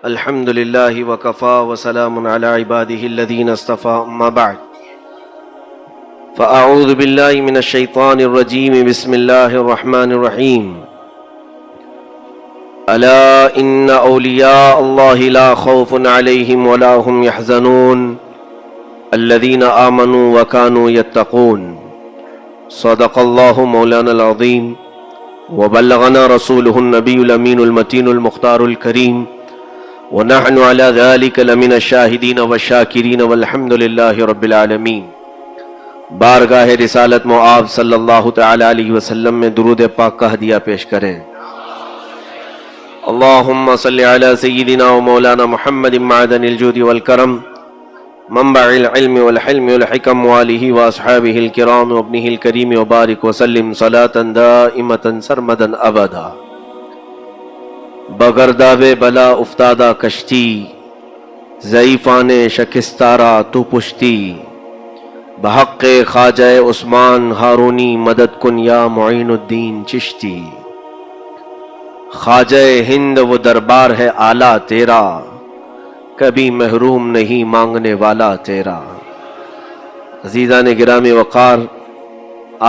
الحمد لله وكفى وسلام على عباده الذين اصطفى أما بعد فأعوذ بالله من الشيطان الرجيم بسم الله الرحمن الرحيم ألا إن أولياء الله لا خوف عليهم ولا هم يحزنون الذين آمنوا وكانوا يتقون صدق الله مولانا العظيم وبلغنا رسوله النبي الأمين المتين المختار الكريم ونحن على ذلك لمن الشاهدين والشاكرين والحمد لله رب العالمين۔ بارگاہ رسالت معاذ صلی اللہ تعالی علیہ وسلم میں درود پاک کا ہدیہ پیش کریں۔ اللہم صلی علی سیدنا و مولانا محمد معدن الجود والکرم منبع العلم والحلم والحکم والہ واصحابہ الکرام وابنہ الکریم وبارک وسلم صلاة دائمة سرمدا ابدا۔ بگرداب بلا افتادہ کشتی ضعیفان شکستارا تو پشتی بحق خواجہ عثمان ہارونی مدد کن یا معین الدین چشتی۔ خواجہ ہند وہ دربار ہے اعلیٰ تیرا کبھی محروم نہیں مانگنے والا تیرا۔ عزیزان گرامی وقار،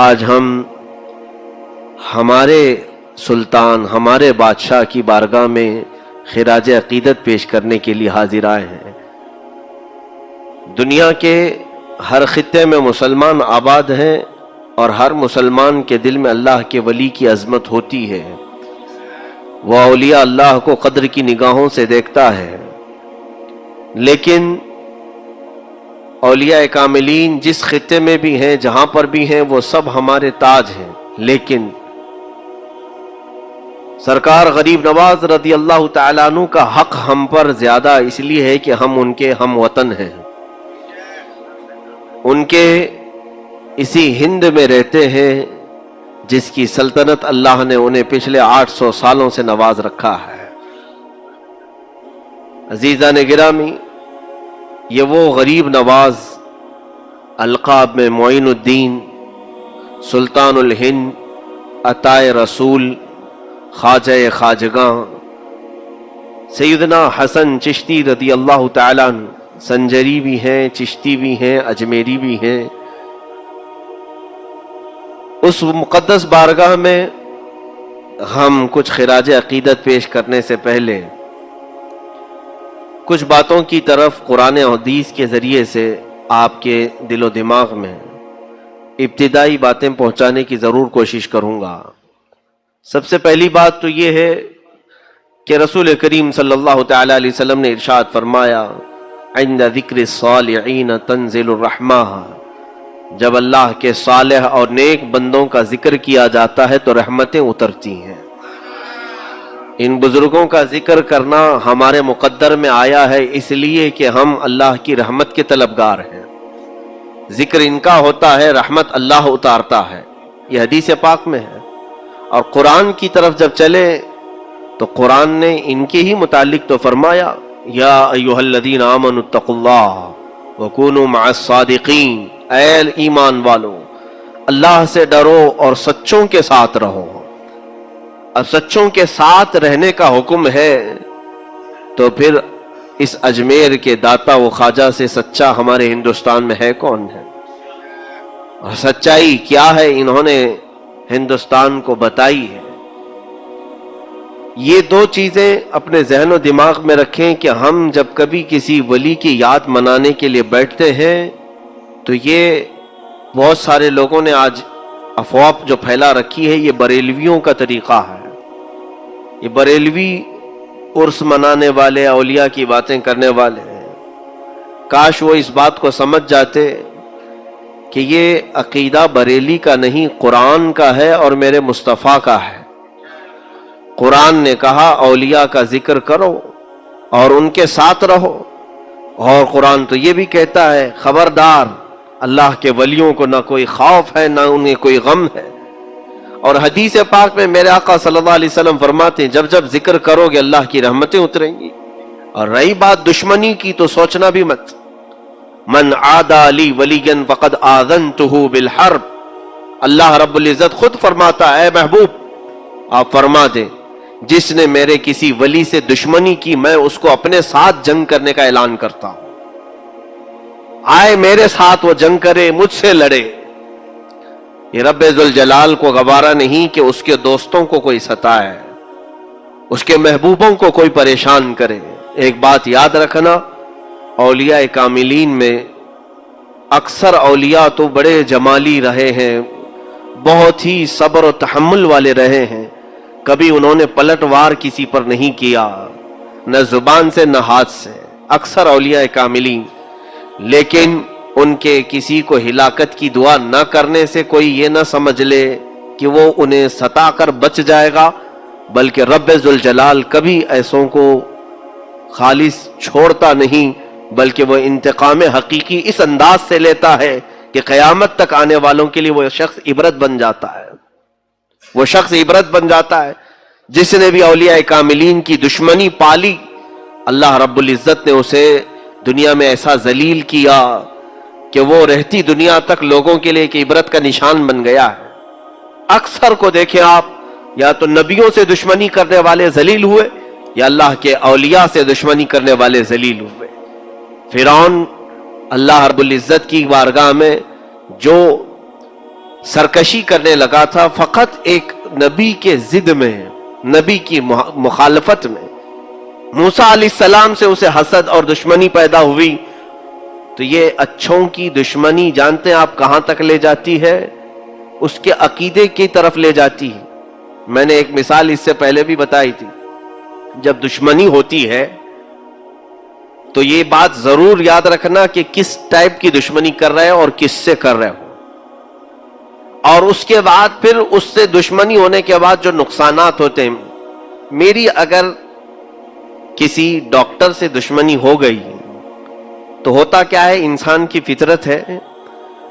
آج ہم ہمارے سلطان ہمارے بادشاہ کی بارگاہ میں خراج عقیدت پیش کرنے کے لیے حاضر آئے ہیں۔ دنیا کے ہر خطے میں مسلمان آباد ہیں اور ہر مسلمان کے دل میں اللہ کے ولی کی عظمت ہوتی ہے۔ وہ اولیاء اللہ کو قدر کی نگاہوں سے دیکھتا ہے، لیکن اولیاء کاملین جس خطے میں بھی ہیں جہاں پر بھی ہیں وہ سب ہمارے تاج ہیں، لیکن سرکار غریب نواز رضی اللہ تعالیٰ عنہ کا حق ہم پر زیادہ اس لیے ہے کہ ہم ان کے ہم وطن ہیں، ان کے اسی ہند میں رہتے ہیں جس کی سلطنت اللہ نے انہیں پچھلے 800 سالوں سے نواز رکھا ہے۔ عزیزان گرامی، یہ وہ غریب نواز القاب میں معین الدین، سلطان الہند، عطائے رسول، خواجہ خواجگاں سیدنا حسن چشتی رضی اللہ تعالیٰ عنہ، سنجری بھی ہیں، چشتی بھی ہیں، اجمیری بھی ہیں۔ اس مقدس بارگاہ میں ہم کچھ خراج عقیدت پیش کرنے سے پہلے کچھ باتوں کی طرف قرآن و حدیث کے ذریعے سے آپ کے دل و دماغ میں ابتدائی باتیں پہنچانے کی ضرور کوشش کروں گا۔ سب سے پہلی بات تو یہ ہے کہ رسول کریم صلی اللہ تعالی علیہ وسلم نے ارشاد فرمایا، عند ذکر الصالحین تنزل الرحمہ، جب اللہ کے صالح اور نیک بندوں کا ذکر کیا جاتا ہے تو رحمتیں اترتی ہیں۔ ان بزرگوں کا ذکر کرنا ہمارے مقدر میں آیا ہے اس لیے کہ ہم اللہ کی رحمت کے طلبگار ہیں۔ ذکر ان کا ہوتا ہے، رحمت اللہ اتارتا ہے، یہ حدیث پاک میں ہے۔ اور قرآن کی طرف جب چلے تو قرآن نے ان کے ہی متعلق تو فرمایا، یا ایھا الذین آمنوا اتقوا اللہ وکونوا مع الصادقین، اے ایمان والو اللہ سے ڈرو اور سچوں کے ساتھ رہو۔ اب سچوں کے ساتھ رہنے کا حکم ہے تو پھر اس اجمیر کے داتا و خواجہ سے سچا ہمارے ہندوستان میں ہے کون ہے؟ اور سچائی کیا ہے انہوں نے ہندوستان کو بتائی ہے۔ یہ دو چیزیں اپنے ذہن و دماغ میں رکھیں کہ ہم جب کبھی کسی ولی کی یاد منانے کے لیے بیٹھتے ہیں تو یہ بہت سارے لوگوں نے آج افواہ جو پھیلا رکھی ہے، یہ بریلویوں کا طریقہ ہے۔ یہ بریلوی عرس منانے والے، اولیاء کی باتیں کرنے والے ہیں۔ کاش وہ اس بات کو سمجھ جاتے کہ یہ عقیدہ بریلی کا نہیں، قرآن کا ہے اور میرے مصطفیٰ کا ہے۔ قرآن نے کہا اولیاء کا ذکر کرو اور ان کے ساتھ رہو، اور قرآن تو یہ بھی کہتا ہے خبردار، اللہ کے ولیوں کو نہ کوئی خوف ہے نہ انہیں کوئی غم ہے۔ اور حدیث پاک میں میرے آقا صلی اللہ علیہ وسلم فرماتے ہیں جب جب ذکر کرو گے اللہ کی رحمتیں اتریں گی۔ اور رہی بات دشمنی کی تو سوچنا بھی مت، من عادى لي وليا فقد آذنته بالحرب، اللہ رب العزت خود فرماتا ہے اے محبوب آپ فرما دیں جس نے میرے کسی ولی سے دشمنی کی میں اس کو اپنے ساتھ جنگ کرنے کا اعلان کرتا ہوں. آئے میرے ساتھ وہ جنگ کرے, مجھ سے لڑے. یہ رب ذوالجلال کو گوارا نہیں کہ اس کے دوستوں کو کوئی ستائے, اس کے محبوبوں کو کوئی پریشان کرے. ایک بات یاد رکھنا, اولیاء کاملین میں اکثر اولیاء تو بڑے جمالی رہے ہیں, بہت ہی صبر و تحمل والے رہے ہیں. کبھی انہوں نے پلٹ وار کسی پر نہیں کیا, نہ زبان سے نہ ہاتھ سے, اکثر اولیاء کاملین. لیکن ان کے کسی کو ہلاکت کی دعا نہ کرنے سے کوئی یہ نہ سمجھ لے کہ وہ انہیں ستا کر بچ جائے گا, بلکہ رب ذوالجلال کبھی ایسوں کو خالص چھوڑتا نہیں, بلکہ وہ انتقام حقیقی اس انداز سے لیتا ہے کہ قیامت تک آنے والوں کے لیے وہ شخص عبرت بن جاتا ہے. وہ شخص عبرت بن جاتا ہے. جس نے بھی اولیاء کاملین کی دشمنی پالی, اللہ رب العزت نے اسے دنیا میں ایسا ذلیل کیا کہ وہ رہتی دنیا تک لوگوں کے لیے ایک عبرت کا نشان بن گیا ہے. اکثر کو دیکھیں آپ, یا تو نبیوں سے دشمنی کرنے والے ذلیل ہوئے, یا اللہ کے اولیاء سے دشمنی کرنے والے ذلیل ہوئے. فرعون اللہ رب العزت کی بارگاہ میں جو سرکشی کرنے لگا تھا فقط ایک نبی کے ضد میں, نبی کی مخالفت میں. موسیٰ علیہ السلام سے اسے حسد اور دشمنی پیدا ہوئی. تو یہ اچھوں کی دشمنی جانتے ہیں آپ کہاں تک لے جاتی ہے؟ اس کے عقیدے کی طرف لے جاتی ہے. میں نے ایک مثال اس سے پہلے بھی بتائی تھی. جب دشمنی ہوتی ہے تو یہ بات ضرور یاد رکھنا کہ کس ٹائپ کی دشمنی کر رہے ہو اور کس سے کر رہے ہو, اور اس کے بعد پھر اس سے دشمنی ہونے کے بعد جو نقصانات ہوتے ہیں. میری اگر کسی ڈاکٹر سے دشمنی ہو گئی تو ہوتا کیا ہے, انسان کی فطرت ہے,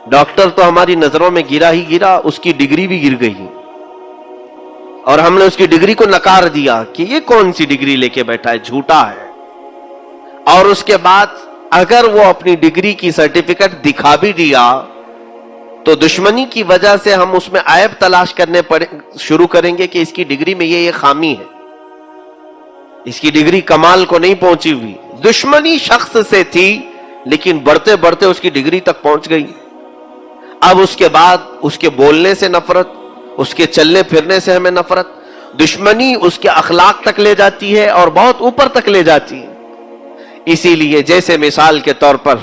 ڈاکٹر تو ہماری نظروں میں گرا ہی گرا, اس کی ڈگری بھی گر گئی, اور ہم نے اس کی ڈگری کو نکار دیا کہ یہ کون سی ڈگری لے کے بیٹھا ہے, جھوٹا ہے. اور اس کے بعد اگر وہ اپنی ڈگری کی سرٹیفکیٹ دکھا بھی دیا تو دشمنی کی وجہ سے ہم اس میں عیب تلاش کرنے شروع کریں گے کہ اس کی ڈگری میں یہ خامی ہے, اس کی ڈگری کمال کو نہیں پہنچی ہوئی. دشمنی شخص سے تھی لیکن بڑھتے بڑھتے اس کی ڈگری تک پہنچ گئی. اب اس کے بعد اس کے بولنے سے نفرت, اس کے چلنے پھرنے سے ہمیں نفرت. دشمنی اس کے اخلاق تک لے جاتی ہے اور بہت اوپر تک لے جاتی ہے. اسی لیے جیسے مثال کے طور پر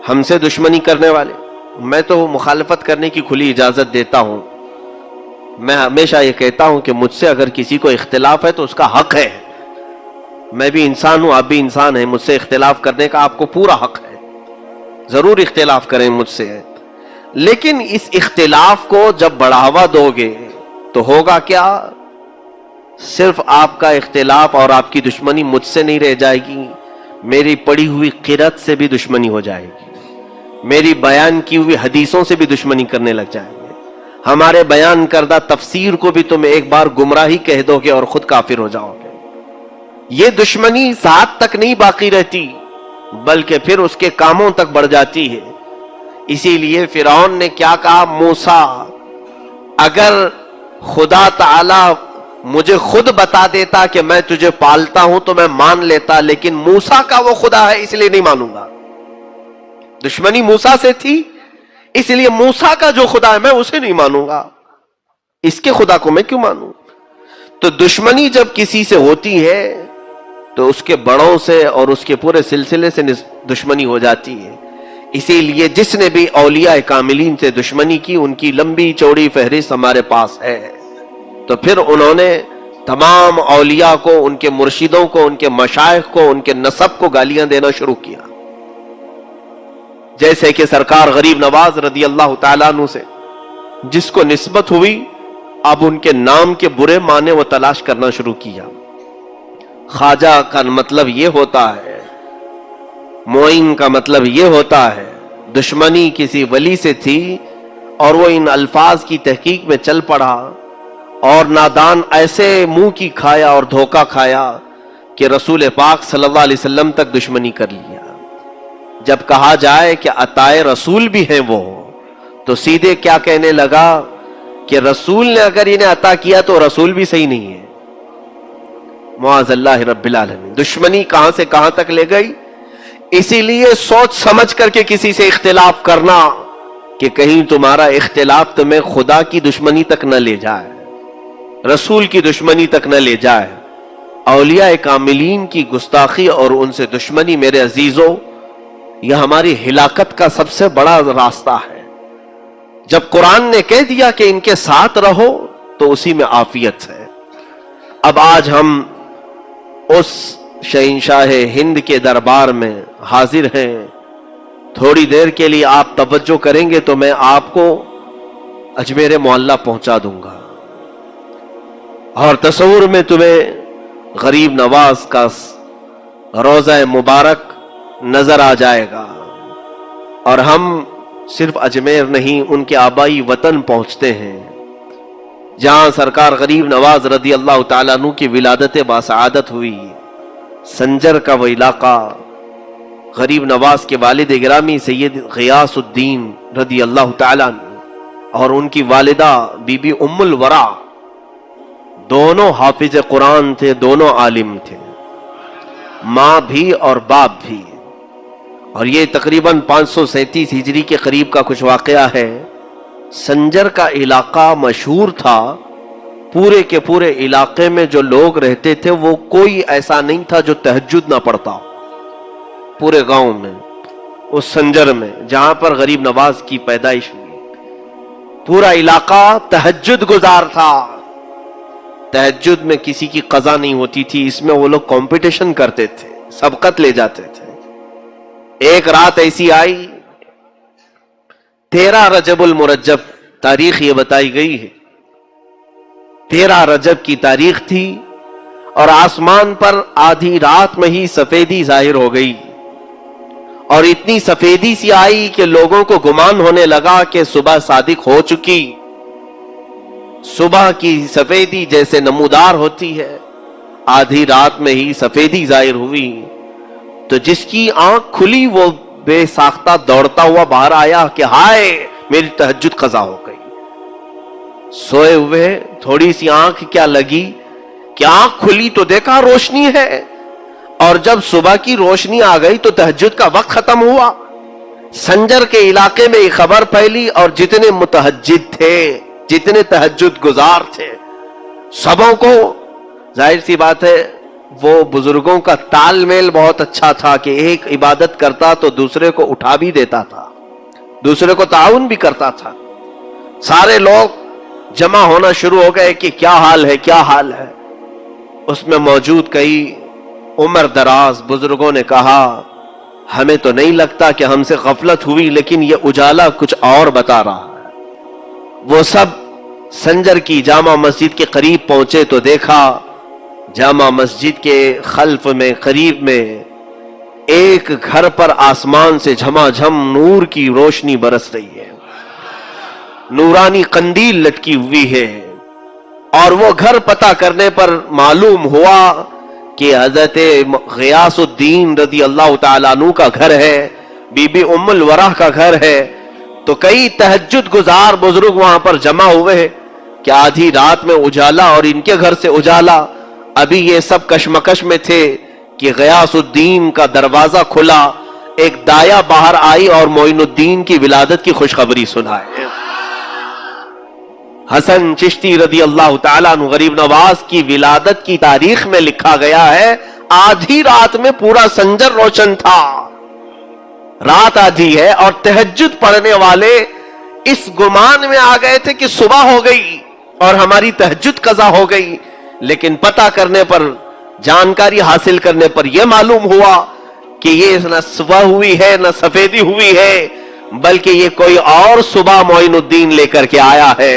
ہم سے دشمنی کرنے والے, میں تو مخالفت کرنے کی کھلی اجازت دیتا ہوں. میں ہمیشہ یہ کہتا ہوں کہ مجھ سے اگر کسی کو اختلاف ہے تو اس کا حق ہے. میں بھی انسان ہوں, آپ بھی انسان ہیں, مجھ سے اختلاف کرنے کا آپ کو پورا حق ہے. ضرور اختلاف کریں مجھ سے, لیکن اس اختلاف کو جب بڑھاوا دو گے تو ہوگا کیا؟ صرف آپ کا اختلاف اور آپ کی دشمنی مجھ سے نہیں رہ جائے گی, میری پڑھی ہوئی قرأت سے بھی دشمنی ہو جائے گی, میری بیان کی ہوئی حدیثوں سے بھی دشمنی کرنے لگ جائیں گے, ہمارے بیان کردہ تفسیر کو بھی تم ایک بار گمراہی کہہ دو گے اور خود کافر ہو جاؤ گے. یہ دشمنی ذات تک نہیں باقی رہتی بلکہ پھر اس کے کاموں تک بڑھ جاتی ہے. اسی لیے فرعون نے کیا کہا, موسیٰ اگر خدا تعالی مجھے خود بتا دیتا کہ میں تجھے پالتا ہوں تو میں مان لیتا, لیکن موسیٰ کا وہ خدا ہے اس لیے نہیں مانوں گا. دشمنی موسیٰ سے تھی اس لیے موسیٰ کا جو خدا ہے میں اسے نہیں مانوں گا, اس کے خدا کو میں کیوں مانوں. تو دشمنی جب کسی سے ہوتی ہے تو اس کے بڑوں سے اور اس کے پورے سلسلے سے دشمنی ہو جاتی ہے. اسی لیے جس نے بھی اولیاء کاملین سے دشمنی کی ان کی لمبی چوڑی فہرست ہمارے پاس ہے. تو پھر انہوں نے تمام اولیاء کو, ان کے مرشدوں کو, ان کے مشائخ کو, ان کے نسب کو گالیاں دینا شروع کیا. جیسے کہ سرکار غریب نواز رضی اللہ تعالیٰ عنہ سے جس کو نسبت ہوئی, اب ان کے نام کے برے معنی وہ تلاش کرنا شروع کیا. خواجہ کا مطلب یہ ہوتا ہے, معین کا مطلب یہ ہوتا ہے. دشمنی کسی ولی سے تھی اور وہ ان الفاظ کی تحقیق میں چل پڑا اور نادان ایسے منہ کی کھایا اور دھوکہ کھایا کہ رسول پاک صلی اللہ علیہ وسلم تک دشمنی کر لیا. جب کہا جائے کہ عطائے رسول بھی ہیں وہ, تو سیدھے کیا کہنے لگا کہ رسول نے اگر انہیں عطا کیا تو رسول بھی صحیح نہیں ہے, معاذ اللہ رب العالمین. دشمنی کہاں سے کہاں تک لے گئی. اسی لیے سوچ سمجھ کر کے کسی سے اختلاف کرنا کہ کہیں تمہارا اختلاف تمہیں خدا کی دشمنی تک نہ لے جائے, رسول کی دشمنی تک نہ لے جائے, اولیاء کاملین کی گستاخی اور ان سے دشمنی. میرے عزیزوں, یہ ہماری ہلاکت کا سب سے بڑا راستہ ہے. جب قرآن نے کہہ دیا کہ ان کے ساتھ رہو تو اسی میں عافیت ہے. اب آج ہم اس شہنشاہ ہند کے دربار میں حاضر ہیں. تھوڑی دیر کے لیے آپ توجہ کریں گے تو میں آپ کو اجمیر معلیٰ پہنچا دوں گا, اور تصور میں تمہیں غریب نواز کا روضہ مبارک نظر آ جائے گا. اور ہم صرف اجمیر نہیں, ان کے آبائی وطن پہنچتے ہیں جہاں سرکار غریب نواز رضی اللہ تعالیٰ عنہ کی ولادت باسعادت ہوئی. سنجر کا وہ علاقہ, غریب نواز کے والد گرامی سید غیاث الدین رضی اللہ تعالیٰ عنہ اور ان کی والدہ بی بی ام الورا, دونوں حافظ قرآن تھے, دونوں عالم تھے, ماں بھی اور باپ بھی. اور یہ تقریباً 537 ہجری کے قریب کا کچھ واقعہ ہے. سنجر کا علاقہ مشہور تھا, پورے کے پورے علاقے میں جو لوگ رہتے تھے وہ کوئی ایسا نہیں تھا جو تہجد نہ پڑھتا. پورے گاؤں میں, اس سنجر میں جہاں پر غریب نواز کی پیدائش ہوئی, پورا علاقہ تہجد گزار تھا. تہجد میں کسی کی قضا نہیں ہوتی تھی, اس میں وہ لوگ کمپٹیشن کرتے تھے, سبقت لے جاتے تھے. ایک رات ایسی آئی, 13 رجب المرجب تاریخ یہ بتائی گئی ہے, 13 رجب کی تاریخ تھی, اور آسمان پر آدھی رات میں ہی سفیدی ظاہر ہو گئی, اور اتنی سفیدی سی آئی کہ لوگوں کو گمان ہونے لگا کہ صبح صادق ہو چکی. صبح کی سفیدی جیسے نمودار ہوتی ہے, آدھی رات میں ہی سفیدی ظاہر ہوئی. تو جس کی آنکھ کھلی وہ بے ساختہ دوڑتا ہوا باہر آیا کہ ہائے میری تہجد قضا ہو گئی. سوئے ہوئے تھوڑی سی آنکھ کیا لگی کہ آنکھ کھلی تو دیکھا روشنی ہے, اور جب صبح کی روشنی آ گئی تو تہجد کا وقت ختم ہوا. سنجر کے علاقے میں یہ خبر پھیلی, اور جتنے متہجد تھے, جتنے تہجد گزار تھے, سبوں کو ظاہر سی بات ہے وہ بزرگوں کا تال میل بہت اچھا تھا کہ ایک عبادت کرتا تو دوسرے کو اٹھا بھی دیتا تھا, دوسرے کو تعاون بھی کرتا تھا. سارے لوگ جمع ہونا شروع ہو گئے کہ کیا حال ہے, کیا حال ہے. اس میں موجود کئی عمر دراز بزرگوں نے کہا ہمیں تو نہیں لگتا کہ ہم سے غفلت ہوئی, لیکن یہ اجالا کچھ اور بتا رہا ہے. وہ سب سنجر کی جامع مسجد کے قریب پہنچے تو دیکھا جامع مسجد کے خلف میں قریب میں ایک گھر پر آسمان سے جھما جھم نور کی روشنی برس رہی ہے, نورانی قندیل لٹکی ہوئی ہے. اور وہ گھر پتہ کرنے پر معلوم ہوا کہ حضرت غیاث الدین رضی اللہ تعالیٰ عنہ کا گھر ہے, بی بی ام الورا کا گھر ہے. تو کئی تہجد گزار بزرگ وہاں پر جمع ہوئے کہ آدھی رات میں اجالا اور ان کے گھر سے اجالا. ابھی یہ سب کشمکش میں تھے کہ غیاث الدین کا دروازہ کھلا, ایک دایا باہر آئی اور معین الدین کی ولادت کی خوشخبری سنائے. حسن چشتی رضی اللہ تعالیٰ عنہ غریب نواز کی ولادت کی تاریخ میں لکھا گیا ہے آدھی رات میں پورا سنجر روشن تھا. رات آدھی ہے اور تہجد پڑھنے والے اس گمان میں آ گئے تھے کہ صبح ہو گئی اور ہماری تہجد قضا ہو گئی. لیکن پتہ کرنے پر, جانکاری حاصل کرنے پر یہ معلوم ہوا کہ یہ نہ صبح ہوئی ہے نہ سفیدی ہوئی ہے, بلکہ یہ کوئی اور صبح معین الدین لے کر کے آیا ہے.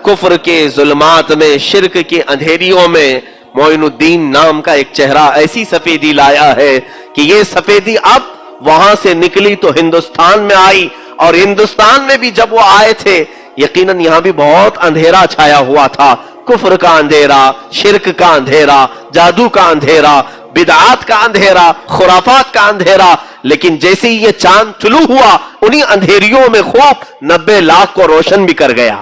کفر کے ظلمات میں, شرک کے اندھیریوں میں معین الدین نام کا ایک چہرہ ایسی سفیدی لایا ہے کہ یہ سفیدی اب وہاں سے نکلی تو ہندوستان میں آئی, اور ہندوستان میں بھی جب وہ آئے تھے یقیناً یہاں بھی بہت اندھیرا چھایا ہوا تھا. کفر کا اندھیرا, شرک کا اندھیرا, جادو کا اندھیرا, بدعات کا اندھیرا, خرافات کا اندھیرا. لیکن جیسے ہی یہ چاند طلوع ہوا انہی اندھیریوں میں خوب 90 لاکھ کو روشن بھی کر گیا.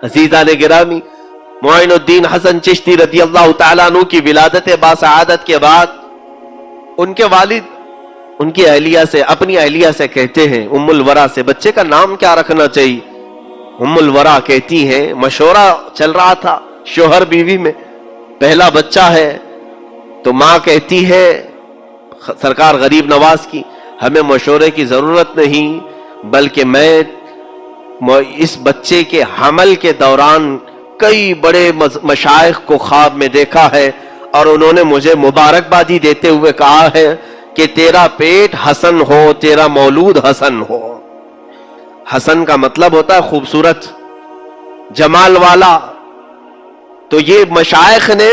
عزیزان گرامی, معین الدین حسن چشتی رضی اللہ تعالیٰ عنہ کی ولادت باسعادت کے بعد ان کے والد ان کی اہلیہ سے، اپنی اہلیہ سے کہتے ہیں، ام الورا سے، بچے کا نام کیا رکھنا چاہیے؟ ام الورا کہتی ہیں، مشورہ چل رہا تھا شوہر بیوی میں، پہلا بچہ ہے، تو ماں کہتی ہے سرکار غریب نواز کی، ہمیں مشورے کی ضرورت نہیں، بلکہ میں اس بچے کے حمل کے دوران کئی بڑے مشائخ کو خواب میں دیکھا ہے، اور انہوں نے مجھے مبارکبادی دیتے ہوئے کہا ہے کہ تیرا پیٹ حسن ہو، تیرا مولود حسن ہو۔ حسن کا مطلب ہوتا ہے خوبصورت، جمال والا۔ تو یہ مشائخ نے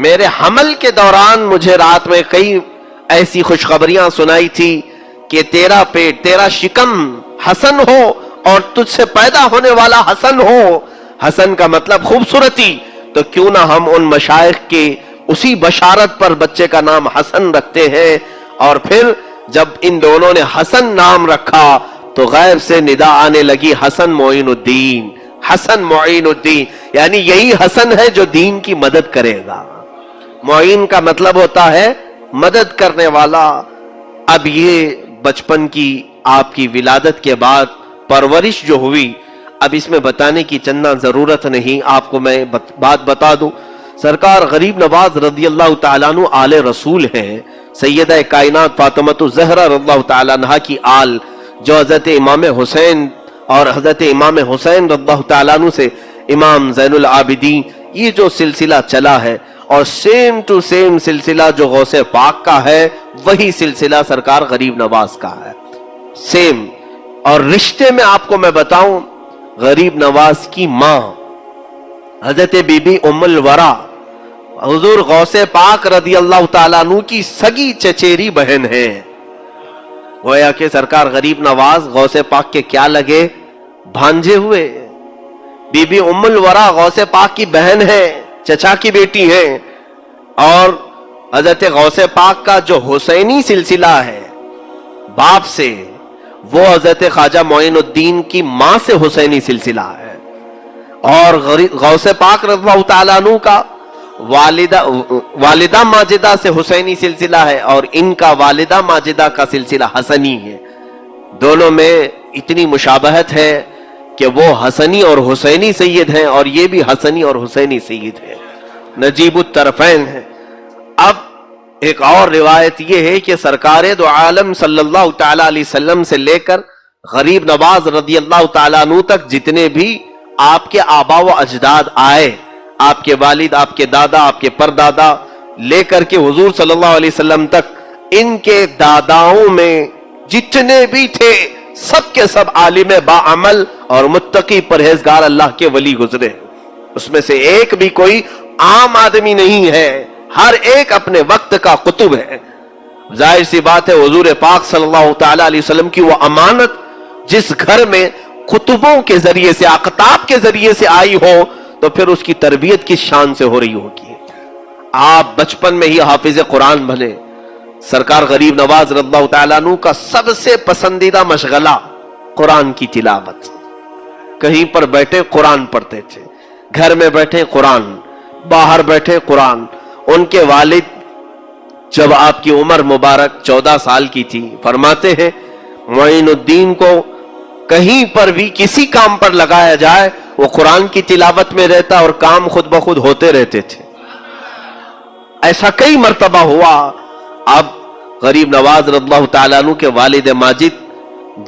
میرے حمل کے دوران مجھے رات میں کئی ایسی خوشخبریاں سنائی تھی کہ تیرا پیٹ، تیرا شکم حسن ہو اور تجھ سے پیدا ہونے والا حسن ہو۔ حسن کا مطلب خوبصورتی، تو کیوں نہ ہم ان مشائخ کے اسی بشارت پر بچے کا نام حسن رکھتے ہیں۔ اور پھر جب ان دونوں نے حسن نام رکھا تو غیب سے ندا آنے لگی، حسن معین الدین، حسن معین الدین، یعنی یہی حسن ہے جو دین کی مدد کرے گا۔ معین کا مطلب ہوتا ہے مدد کرنے والا۔ اب یہ بچپن کی آپ کی ولادت کے بعد پرورش جو ہوئی، اب اس میں بتانے کی چندہ ضرورت نہیں، آپ کو میں بات بتا دوں۔ سرکار غریب نواز رضی اللہ تعالیٰ عنہ آل رسول ہیں، سیدہ کائنات فاطمہ الزہرا رضی اللہ تعالیٰ عنہ کی آل، جو حضرت امام حسین اور حضرت امام حسین رضی اللہ تعالیٰ عنہ سے امام زین العابدین، یہ جو سلسلہ چلا ہے، اور سیم ٹو سیم سلسلہ جو غوث پاک کا ہے وہی سلسلہ سرکار غریب نواز کا ہے، سیم۔ اور رشتے میں آپ کو میں بتاؤں، غریب نواز کی ماں حضرت بی بی ام الورا حضور غوث پاک رضی اللہ تعالیٰ عنہ کی سگی چچیری بہن ہے۔ گویا کہ سرکار غریب نواز غوث پاک کے کیا لگے؟ بھانجے ہوئے۔ بی بی ام الورا غوث پاک کی بہن ہے، چچا کی بیٹی ہے، اور حضرت غوث پاک کا جو حسینی سلسلہ ہے باپ سے، وہ حضرت خواجہ معین الدین کی ماں سے حسینی سلسلہ ہے۔ اور غوث پاک رضی اللہ تعالیٰ عنہ کا والدہ ماجدہ سے حسینی سلسلہ ہے، اور ان کا والدہ ماجدہ کا سلسلہ حسنی ہے۔ دونوں میں اتنی مشابہت ہے کہ وہ حسنی اور حسینی سید ہیں، اور یہ بھی حسنی اور حسینی سید ہیں، نجیب الطرفین ہیں۔ اب ایک اور روایت یہ ہے کہ سرکار دو عالم صلی اللہ تعالی علیہ وسلم سے لے کر غریب نواز رضی اللہ تعالیٰ عنہ تک جتنے بھی آپ کے آبا و اجداد آئے، آپ کے والد، آپ کے دادا، آپ کے پردادا، لے کر کے حضور صلی اللہ علیہ وسلم تک، ان کے داداؤں میں جتنے بھی تھے سب کے سب عالم باعمل اور متقی پرہیزگار اللہ کے ولی گزرے، اس میں سے ایک بھی کوئی عام آدمی نہیں ہے، ہر ایک اپنے وقت کا قطب ہے۔ ظاہر سی بات ہے حضور پاک صلی اللہ تعالی علیہ وسلم کی وہ امانت جس گھر میں قطبوں کے ذریعے سے، اقطاب کے ذریعے سے آئی ہو، تو پھر اس کی تربیت کس شان سے ہو رہی ہوگی۔ آپ بچپن میں ہی حافظ قرآن بنے۔ سرکار غریب نواز رضی اللہ تعالیٰ عنہ کا سب سے پسندیدہ مشغلہ قرآن کی تلاوت، کہیں پر بیٹھے قرآن پڑھتے تھے، گھر میں بیٹھے قرآن، باہر بیٹھے قرآن۔ ان کے والد جب آپ کی عمر مبارک 14 سال کی تھی، فرماتے ہیں معین الدین کو کہیں پر بھی کسی کام پر لگایا جائے وہ قرآن کی تلاوت میں رہتا اور کام خود بخود ہوتے رہتے تھے۔ ایسا کئی مرتبہ ہوا۔ اب غریب نواز رضی اللہ تعالیٰ عنہ کے والد ماجد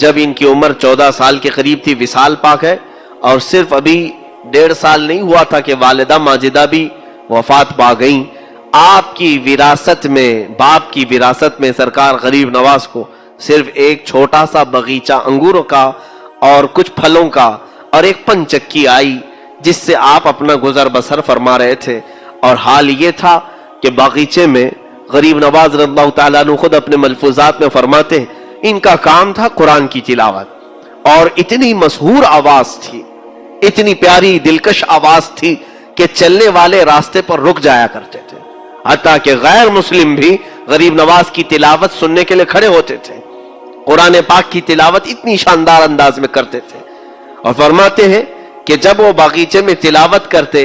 جب ان کی عمر 14 سال کے قریب تھی، وصال پاک ہے، اور صرف ابھی 1.5 سال نہیں ہوا تھا کہ والدہ ماجدہ بھی وفات پا گئیں۔ آپ کی وراثت میں، باپ کی وراثت میں سرکار غریب نواز کو صرف ایک چھوٹا سا باغیچہ انگوروں کا اور کچھ پھلوں کا اور ایک پنچکی آئی، جس سے آپ اپنا گزر بسر فرما رہے تھے۔ اور حال یہ تھا کہ باغیچے میں غریب نواز رضی اللہ تعالیٰ عنہ خود اپنے ملفوظات میں فرماتے ہیں ان کا کام تھا قرآن کی تلاوت، اور اتنی مسحور آواز تھی، اتنی پیاری دلکش آواز تھی کہ چلنے والے راستے پر رک جایا کرتے تھے، حتیٰ کہ غیر مسلم بھی غریب نواز کی تلاوت سننے کے لیے کھڑے ہوتے تھے۔ قرآن پاک کی تلاوت اتنی شاندار انداز میں کرتے تھے، اور فرماتے ہیں کہ جب وہ باغیچے میں تلاوت کرتے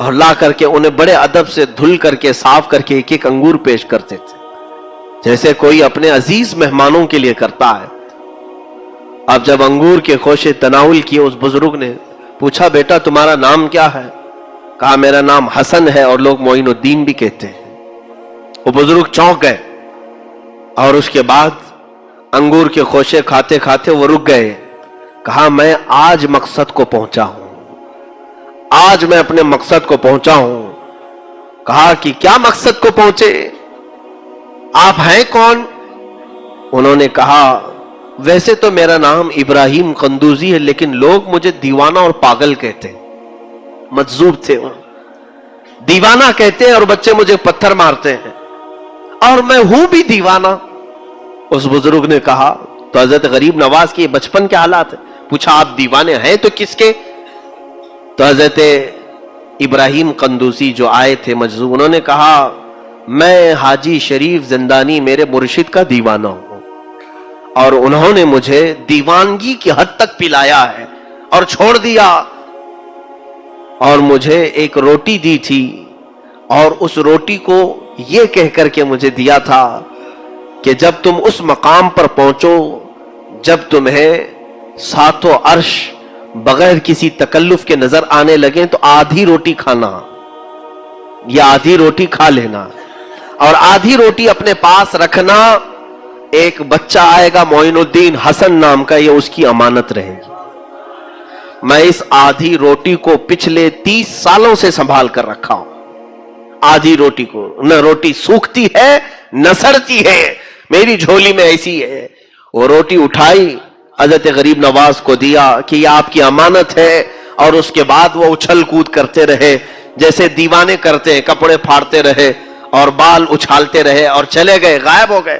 اور لا کر کے انہیں بڑے ادب سے دھل کر کے صاف کر کے ایک ایک انگور پیش کرتے تھے، جیسے کوئی اپنے عزیز مہمانوں کے لیے کرتا ہے۔ اب جب انگور کے خوشے تناول کیے، اس بزرگ نے پوچھا بیٹا تمہارا نام کیا ہے؟ کہا میرا نام حسن ہے اور لوگ معین الدین بھی کہتے ہیں۔ وہ بزرگ چونک گئے اور اس کے بعد انگور کے خوشے کھاتے کھاتے وہ رک گئے۔ کہا میں آج مقصد کو پہنچا ہوں، آج میں اپنے مقصد کو پہنچا ہوں۔ کہا کہ کیا مقصد کو پہنچے؟ آپ ہیں کون؟ انہوں نے کہا ویسے تو میرا نام ابراہیم قندوزی ہے، لیکن لوگ مجھے دیوانہ اور پاگل کہتے ہیں۔ مجذوب تھے وہ، دیوانہ کہتے ہیں اور بچے مجھے پتھر مارتے ہیں، اور میں ہوں بھی دیوانہ۔ اس بزرگ نے کہا تو حضرت غریب نواز کے بچپن کے حالات ہیں، پوچھا آپ دیوانے ہیں تو کس کے؟ تو حضرت ابراہیم قندوسی جو آئے تھے مجذوب، انہوں نے کہا میں حاجی شریف زندانی میرے مرشد کا دیوانہ ہوں، اور انہوں نے مجھے دیوانگی کی حد تک پلایا ہے اور چھوڑ دیا، اور مجھے ایک روٹی دی تھی، اور اس روٹی کو یہ کہہ کر کے مجھے دیا تھا کہ جب تم اس مقام پر پہنچو جب تمہیں ساتوں عرش بغیر کسی تکلف کے نظر آنے لگیں تو آدھی روٹی کھانا، یا آدھی روٹی کھا لینا، اور آدھی روٹی اپنے پاس رکھنا۔ ایک بچہ آئے گا معین الدین حسن نام کا، یہ اس کی امانت رہے گی۔ میں اس آدھی روٹی کو پچھلے 30 سالوں سے سنبھال کر رکھا ہوں۔ آدھی روٹی کو، نہ روٹی سوکھتی ہے نہ سڑتی ہے، میری جھولی میں ایسی ہے۔ وہ روٹی اٹھائی، حضرت غریب نواز کو دیا کہ یہ آپ کی امانت ہے، اور اس کے بعد وہ اچھل کود کرتے رہے جیسے دیوانے کرتے ہیں، کپڑے پھاڑتے رہے اور بال اچھالتے رہے اور چلے گئے، غائب ہو گئے۔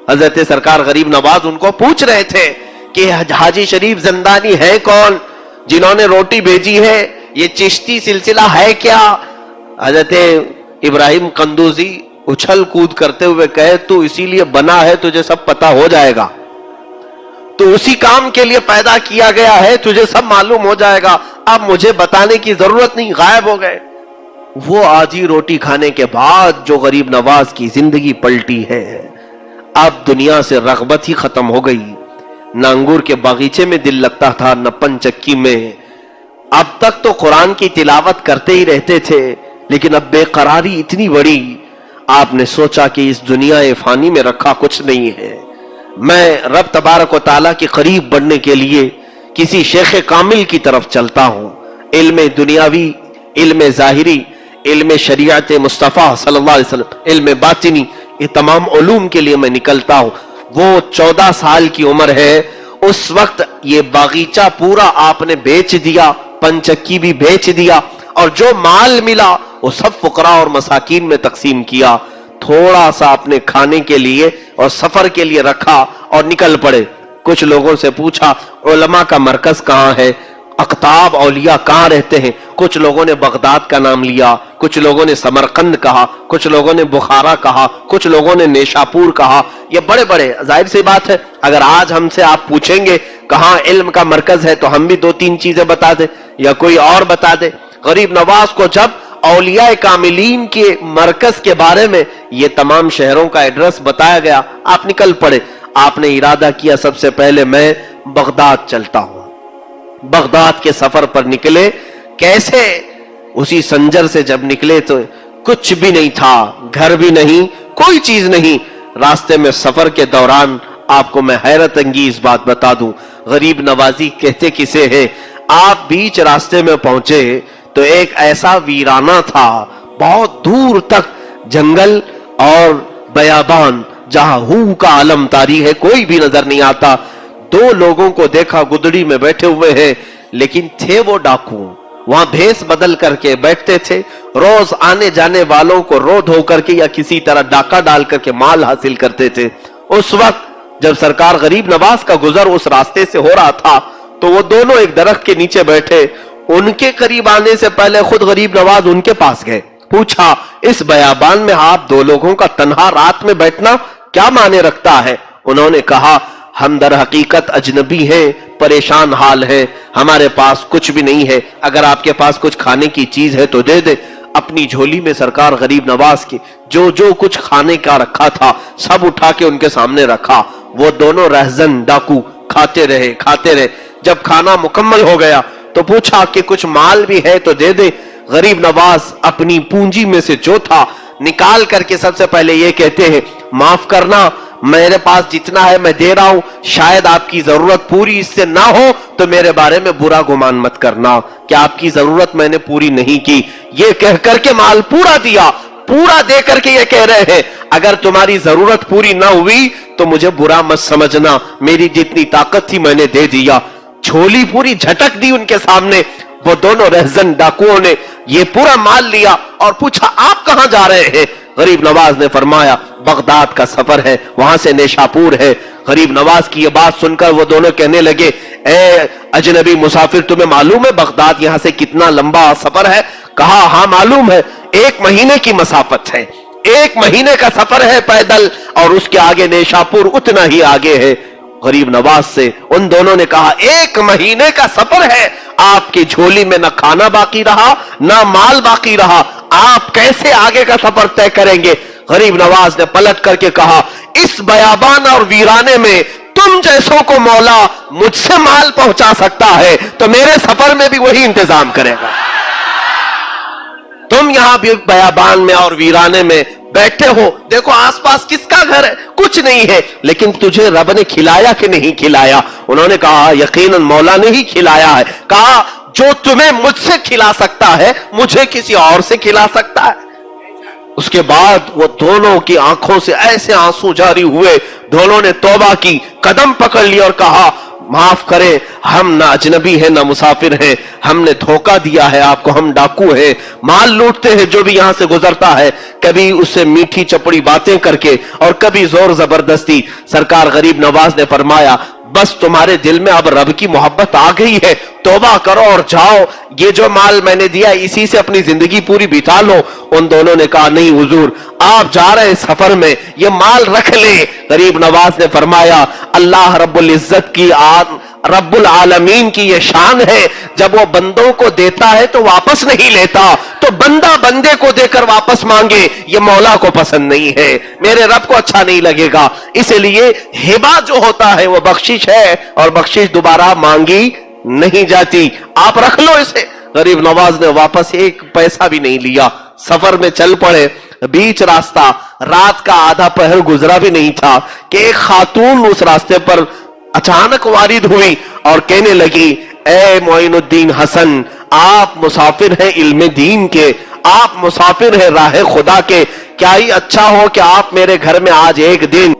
حضرت سرکار غریب نواز ان کو پوچھ رہے تھے کہ حاجی شریف زندانی ہے کون جنہوں نے روٹی بھیجی ہے؟ یہ چشتی سلسلہ ہے کیا؟ حضرت ابراہیم قندوزی اچھل کود کرتے ہوئے کہے تو اسی لیے بنا ہے، تجھے سب پتا ہو جائے گا، تو اسی کام کے لیے پیدا کیا گیا ہے، تجھے سب معلوم ہو جائے گا، اب مجھے بتانے کی ضرورت نہیں، غائب ہو گئے۔ وہ آدھی روٹی کھانے کے بعد جو غریب نواز کی زندگی پلٹی ہے، اب دنیا سے رغبت ہی ختم ہو گئی، نہ انگور کے باغیچے میں دل لگتا تھا نہ پنچکی میں۔ اب تک تو قرآن کی تلاوت کرتے ہی رہتے تھے، لیکن اب بے قراری اتنی بڑی، آپ نے سوچا کہ اس دنیا فانی میں رکھا کچھ نہیں ہے، میں رب تبارک و تعالیٰ کے قریب بڑھنے کے لیے کسی شیخ کامل کی طرف چلتا ہوں، علم دنیاوی، علم ظاہری، علم شریعت مصطفیٰ صلی اللہ علیہ وسلم، علم باطنی، یہ تمام علوم کے لیے میں نکلتا ہوں۔ وہ 14 سال کی عمر ہے، اس وقت یہ باغیچہ پورا آپ نے بیچ دیا، پنچکی بھی بیچ دیا، اور جو مال ملا وہ سب فقراء اور مساکین میں تقسیم کیا، تھوڑا سا اپنے کھانے کے لیے اور سفر کے لیے رکھا اور نکل پڑے۔ کچھ لوگوں سے پوچھا علماء کا مرکز کہاں ہے، اقطاب اولیاء کہاں رہتے ہیں؟ کچھ لوگوں نے بغداد کا نام لیا، کچھ لوگوں نے سمرقند کہا، کچھ لوگوں نے بخارا کہا، کچھ لوگوں نے نیشاپور کہا۔ یہ بڑے بڑے، ظاہر سی بات ہے اگر آج ہم سے آپ پوچھیں گے کہاں علم کا مرکز ہے تو ہم بھی 2-3 چیزیں بتا دیں یا کوئی اور بتا دے۔ غریب نواز کو جب اولیاء کاملین کے مرکز کے بارے میں یہ تمام شہروں کا ایڈریس بتایا گیا، آپ نکل پڑے۔ آپ نے ارادہ کیا سب سے پہلے میں بغداد چلتا ہوں۔ بغداد کے سفر پر نکلے، کیسے؟ اسی سنجر سے جب نکلے تو کچھ بھی نہیں تھا، گھر بھی نہیں، کوئی چیز نہیں۔ راستے میں سفر کے دوران آپ کو میں حیرت انگیز بات بتا دوں، غریب نوازی کہتے کسے ہیں، آپ بیچ راستے میں پہنچے تو ایک ایسا ویرانہ تھا، بہت دور تک جنگل اور بیابان، جہاں ہو کا عالم طاری ہے، کوئی بھی نظر نہیں آتا۔ 2 لوگوں کو دیکھا گدڑی میں بیٹھے ہوئے ہیں، لیکن تھے وہ ڈاکو، وہاں بھیس بدل کر کے بیٹھتے تھے، روز آنے جانے والوں کو رو دھو کر کے یا کسی طرح ڈاکہ ڈال کر کے مال حاصل کرتے تھے۔ اس وقت جب سرکار غریب نواز کا گزر اس راستے سے ہو رہا تھا تو وہ دونوں ایک درخت کے نیچے بیٹھے، ان کے قریب آنے سے پہلے خود غریب نواز ان کے پاس گئے، پوچھا اس بیابان میں آپ 2 لوگوں کا تنہا رات میں بیٹھنا کیا معنی رکھتا ہے؟ انہوں نے کہا ہم در حقیقت اجنبی ہیں، پریشان حال ہیں، ہمارے پاس کچھ بھی نہیں ہے، اگر آپ کے پاس کچھ کھانے کی چیز ہے تو دے دے۔ اپنی جھولی میں سرکار غریب نواز کی جو کچھ کھانے کا رکھا تھا سب اٹھا کے ان کے سامنے رکھا۔ وہ دونوں رہزن ڈاکو کھاتے رہے۔ جب کھانا مکمل ہو گیا تو پوچھا کہ کچھ مال بھی ہے تو دے دے۔ غریب نواز اپنی پونجی میں سے جو تھا نکال کر کے سب سے پہلے یہ کہتے ہیں، معاف کرنا، میرے پاس جتنا ہے میں دے رہا ہوں، شاید آپ کی ضرورت پوری اس سے نہ ہو تو میرے بارے میں برا گمان مت کرنا کہ آپ کی ضرورت میں نے پوری نہیں کی۔ یہ کہہ کر کے مال پورا دیا، پورا دے کر کے یہ کہہ رہے ہیں اگر تمہاری ضرورت پوری نہ ہوئی تو مجھے برا مت سمجھنا، میری جتنی طاقت تھی میں نے دے دیا۔ جھولی پوری جھٹک دی ان کے سامنے۔ وہ دونوں رہزن ڈاکوؤں نے یہ پورا مال لیا اور پوچھا آپ کہاں جا رہے ہیں؟ غریب نواز نے فرمایا بغداد کا سفر ہے، وہاں سے نیشاپور ہے۔ غریب نواز کی یہ بات سن کر وہ دونوں کہنے لگے، اے اجنبی مسافر، تمہیں معلوم ہے بغداد یہاں سے کتنا لمبا سفر ہے؟ کہا ہاں معلوم ہے، 1 مہینے کی مسافت ہے، 1 مہینے کا سفر ہے پیدل، اور اس کے آگے نیشاپور اتنا ہی آگے ہے۔ غریب نواز سے ان دونوں نے کہا 1 مہینے کا سفر ہے، آپ کی جھولی میں نہ کھانا باقی رہا نہ مال باقی رہا، آپ کیسے آگے کا سفر طے کریں گے؟ غریب نواز نے پلٹ کر کے کہا اس بیابان اور ویرانے میں تم جیسوں کو مولا مجھ سے مال پہنچا سکتا ہے تو میرے سفر میں بھی وہی انتظام کرے گا۔ تم یہاں بھی بیابان میں اور ویرانے میں بیٹھے ہو، دیکھو آس پاس کس کا گھر ہے؟ کچھ نہیں ہے، لیکن تجھے رب نے کھلایا کہ نہیں کھلایا؟ انہوں نے کہا یقیناً مولا نے ہی کھلایا ہے۔ کہا جو تمہیں مجھ سے کھلا سکتا ہے مجھے کسی اور سے کھلا سکتا ہے؟ اس کے بعد وہ دونوں کی آنکھوں سے ایسے آنسو جاری ہوئے، دونوں نے توبہ کی، قدم پکڑ لی اور کہا معاف کریں، ہم نہ اجنبی ہیں نہ مسافر ہیں، ہم نے دھوکہ دیا ہے آپ کو، ہم ڈاکو ہیں، مال لوٹتے ہیں جو بھی یہاں سے گزرتا ہے، کبھی اس سے میٹھی چپڑی باتیں کر کے اور کبھی زور زبردستی۔ سرکار غریب نواز نے فرمایا بس تمہارے دل میں اب رب کی محبت آ گئی ہے، توبہ کرو اور جاؤ، یہ جو مال میں نے دیا اسی سے اپنی زندگی پوری بتا لو۔ ان دونوں نے کہا نہیں حضور، آپ جا رہے سفر میں، یہ مال رکھ لیں۔ غریب نواز نے فرمایا اللہ رب العزت کی رب العالمین کی یہ شان ہے، جب وہ بندوں کو دیتا ہے تو واپس نہیں لیتا، تو بندہ بندے کو دے کر واپس مانگے یہ مولا کو پسند نہیں ہے، میرے رب کو اچھا نہیں لگے گا۔ اس لیے ہبہ جو ہوتا ہے وہ بخشش ہے اور بخشش دوبارہ مانگی نہیں جاتی، آپ رکھ لو اسے۔ غریب نواز نے واپس 1 پیسہ بھی نہیں لیا، سفر میں چل پڑے۔ بیچ راستہ رات کا آدھا پہر گزرا بھی نہیں تھا کہ ایک خاتون اس راستے پر اچانک وارد ہوئی اور کہنے لگی اے معین الدین حسن، آپ مسافر ہیں علم دین کے، آپ مسافر ہیں راہ خدا کے، کیا ہی اچھا ہو کہ آپ میرے گھر میں آج ایک دن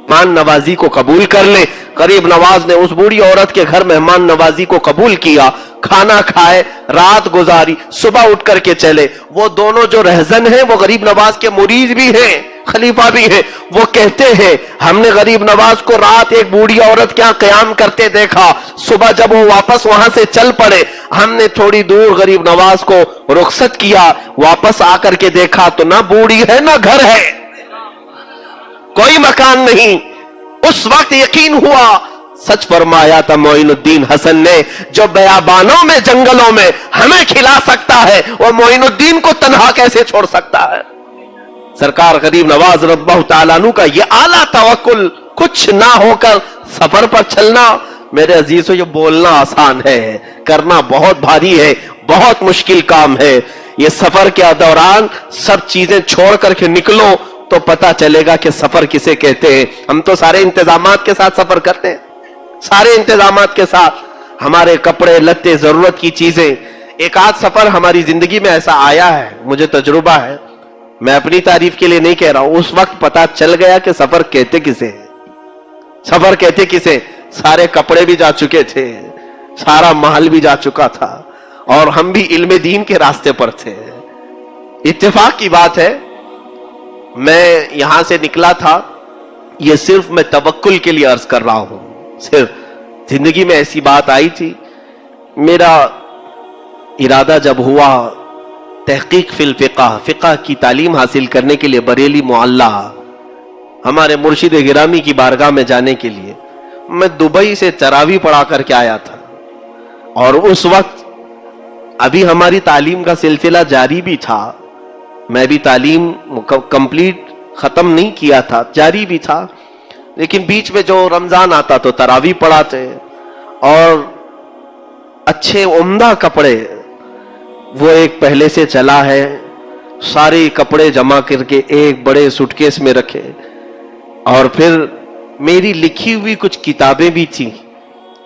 مہمان نوازی کو قبول کر لیں۔ غریب نواز نے اس بوڑھی عورت کے گھر مہمان نوازی کو قبول کیا، کھانا کھائے، رات گزاری، صبح اٹھ کر کے چلے۔ وہ دونوں جو رہزن ہیں وہ غریب نواز کے مرید بھی ہیں، خلیفہ بھی ہیں۔ وہ کہتے ہیں ہم نے غریب نواز کو رات ایک بوڑھی عورت کیا قیام کرتے دیکھا، صبح جب وہ واپس وہاں سے چل پڑے ہم نے تھوڑی دور غریب نواز کو رخصت کیا، واپس آ کر کے دیکھا تو نہ بوڑھی ہے نہ گھر ہے، کوئی مکان نہیں۔ اس وقت یقین ہوا سچ فرمایا تھا معین الدین حسن نے، جو بیابانوں میں جنگلوں میں ہمیں کھلا سکتا ہے وہ معین الدین کو تنہا کیسے چھوڑ سکتا ہے؟ سرکار غریب نواز رضی اللہ تعالیٰ عنہ کا یہ اعلیٰ توکل، کچھ نہ ہو کر سفر پر چلنا۔ میرے عزیزو یہ بولنا آسان ہے، کرنا بہت بھاری ہے، بہت مشکل کام ہے۔ یہ سفر کے دوران سب چیزیں چھوڑ کر کے نکلو تو پتا چلے گا کہ سفر کسے کہتے ہیں۔ ہم تو سارے انتظامات کے ساتھ سفر کرتے ہیں، سارے انتظامات کے ساتھ، ہمارے کپڑے لتے ضرورت کی چیزیں۔ ایک آدھ سفر ہماری زندگی میں ایسا آیا ہے، مجھے تجربہ ہے، میں اپنی تعریف کے لیے نہیں کہہ رہا ہوں، اس وقت پتا چل گیا کہ سفر کہتے کسے ہیں، سفر کہتے کسے۔ سارے کپڑے بھی جا چکے تھے، سارا محل بھی جا چکا تھا اور ہم بھی علم دین کے راستے پر تھے۔ اتفاق کی بات ہے میں یہاں سے نکلا تھا، یہ صرف میں توکل کے لیے عرض کر رہا ہوں، صرف زندگی میں ایسی بات آئی تھی۔ میرا ارادہ جب ہوا تحقیق فی الفقہ، فقہ کی تعلیم حاصل کرنے کے لیے بریلی معلیٰ ہمارے مرشد گرامی کی بارگاہ میں جانے کے لیے، میں دبئی سے تراویح پڑھا کر کے آیا تھا، اور اس وقت ابھی ہماری تعلیم کا سلسلہ جاری بھی تھا، میں بھی تعلیم کمپلیٹ ختم نہیں کیا تھا، جاری بھی تھا، لیکن بیچ میں جو رمضان آتا تو تراویح پڑھاتے، اور اچھے عمدہ کپڑے وہ ایک پہلے سے چلا ہے، سارے کپڑے جمع کر کے ایک بڑے سوٹ کیس میں رکھے، اور پھر میری لکھی ہوئی کچھ کتابیں بھی تھیں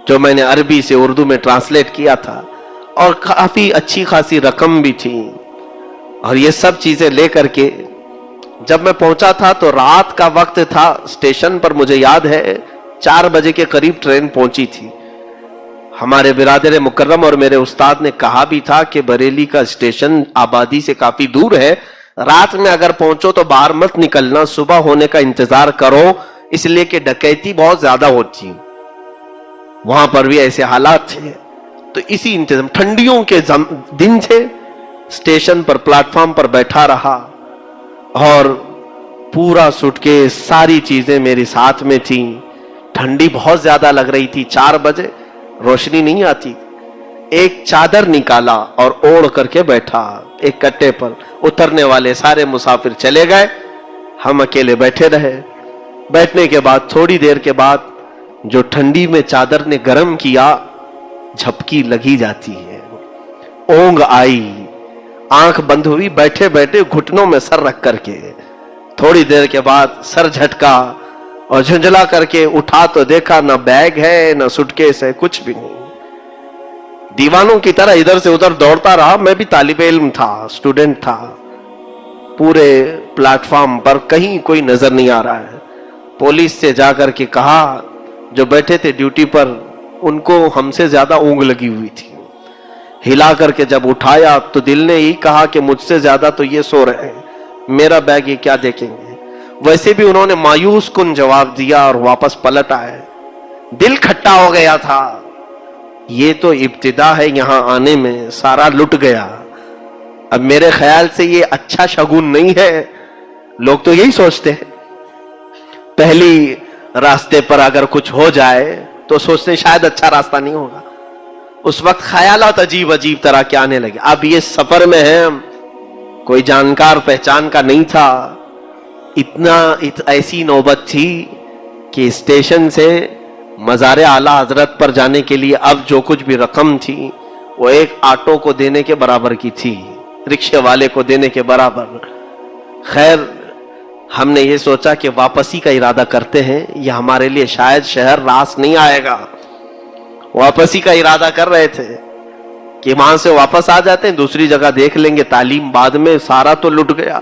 جو میں نے عربی سے اردو میں ٹرانسلیٹ کیا تھا، اور کافی اچھی خاصی رقم بھی تھی، اور یہ سب چیزیں لے کر کے جب میں پہنچا تھا تو رات کا وقت تھا، اسٹیشن پر مجھے یاد ہے 4 بجے کے قریب ٹرین پہنچی تھی۔ ہمارے برادر مکرم اور میرے استاد نے کہا بھی تھا کہ بریلی کا اسٹیشن آبادی سے کافی دور ہے، رات میں اگر پہنچو تو باہر مت نکلنا، صبح ہونے کا انتظار کرو، اس لیے کہ ڈکیتی بہت زیادہ ہوتی، وہاں پر بھی ایسے حالات تھے۔ تو اسی انتظام، ٹھنڈیوں کے دن تھے، اسٹیشن پر پلیٹ فارم پر بیٹھا رہا، اور پورا سوٹ کیس ساری چیزیں میرے ساتھ میں تھیں، ٹھنڈی بہت زیادہ لگ رہی تھی، 4 بجے روشنی نہیں آتی، ایک چادر نکالا اور اوڑھ کر کے بیٹھا ایک کٹے پر، اترنے والے سارے مسافر چلے گئے، ہم اکیلے بیٹھے رہے۔ بیٹھنے کے بعد تھوڑی دیر کے بعد جو ٹھنڈی میں چادر نے گرم کیا، جھپکی لگی جاتی ہے، اونگ آئی، آنکھ بند ہوئی، بیٹھے بیٹھے گھٹنوں میں سر رکھ کر کے، تھوڑی دیر کے بعد سر جھٹکا اور جھنجلا کر کے اٹھا تو دیکھا نہ بیگ ہے نہ سوٹ کیس ہے، کچھ بھی نہیں۔ دیوانوں کی طرح ادھر سے ادھر دوڑتا رہا، میں بھی طالب علم تھا، اسٹوڈنٹ تھا، پورے پلیٹ فارم پر کہیں کوئی نظر نہیں آ رہا ہے۔ پولیس سے جا کر کے کہا، جو بیٹھے تھے ڈیوٹی پر ان کو ہم سے زیادہ اونگ لگی ہوئی تھی، ہلا کر کے جب اٹھایا تو دل نے یہی کہا کہ مجھ سے زیادہ تو یہ سو رہے ہیں، میرا بیگ یہ کیا دیکھیں گے۔ ویسے بھی انہوں نے مایوس کن جواب دیا اور واپس پلٹ آئے، دل کھٹا ہو گیا تھا، یہ تو ابتدا ہے، یہاں آنے میں سارا لٹ گیا۔ اب میرے خیال سے یہ اچھا شگون نہیں ہے، لوگ تو یہی سوچتے ہیں، پہلی راستے پر اگر کچھ ہو جائے تو سوچتے ہیں شاید اچھا راستہ نہیں ہوگا۔ اس وقت خیالات عجیب عجیب طرح کے آنے لگے۔ اب یہ سفر میں ہے، کوئی جانکار پہچان کا نہیں تھا، ایسی نوبت تھی کہ اسٹیشن سے مزار اعلیٰ حضرت پر جانے کے لیے اب جو کچھ بھی رقم تھی وہ ایک آٹو کو دینے کے برابر کی تھی، رکشے والے کو دینے کے برابر۔ خیر ہم نے یہ سوچا کہ واپسی کا ارادہ کرتے ہیں، یہ ہمارے لیے شاید شہر راس نہیں آئے گا، واپسی کا ارادہ کر رہے تھے کہ وہاں سے واپس آ جاتے ہیں، دوسری جگہ دیکھ لیں گے، تعلیم بعد میں۔ سارا تو لٹ گیا،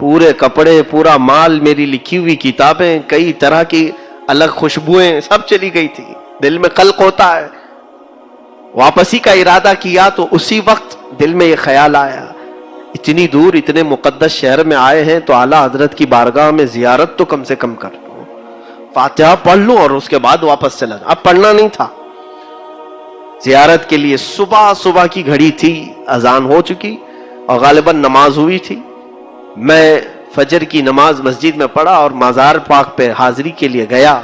پورے کپڑے، پورا مال، میری لکھی ہوئی کتابیں، کئی طرح کی الگ خوشبوئیں، سب چلی گئی تھی۔ دل میں قلق ہوتا ہے، واپسی کا ارادہ کیا تو اسی وقت دل میں یہ خیال آیا، اتنی دور اتنے مقدس شہر میں آئے ہیں تو اعلیٰ حضرت کی بارگاہ میں زیارت تو کم سے کم کر لوں، فاتحہ پڑھ لوں اور اس کے بعد واپس چلا جاؤں۔ اب پڑھنا نہیں تھا، زیارت کے لیے صبح کی گھڑی تھی، اذان ہو چکی اور غالباً نماز ہوئی تھی۔ میں فجر کی نماز مسجد میں پڑھا اور مزار پاک پہ حاضری کے لیے گیا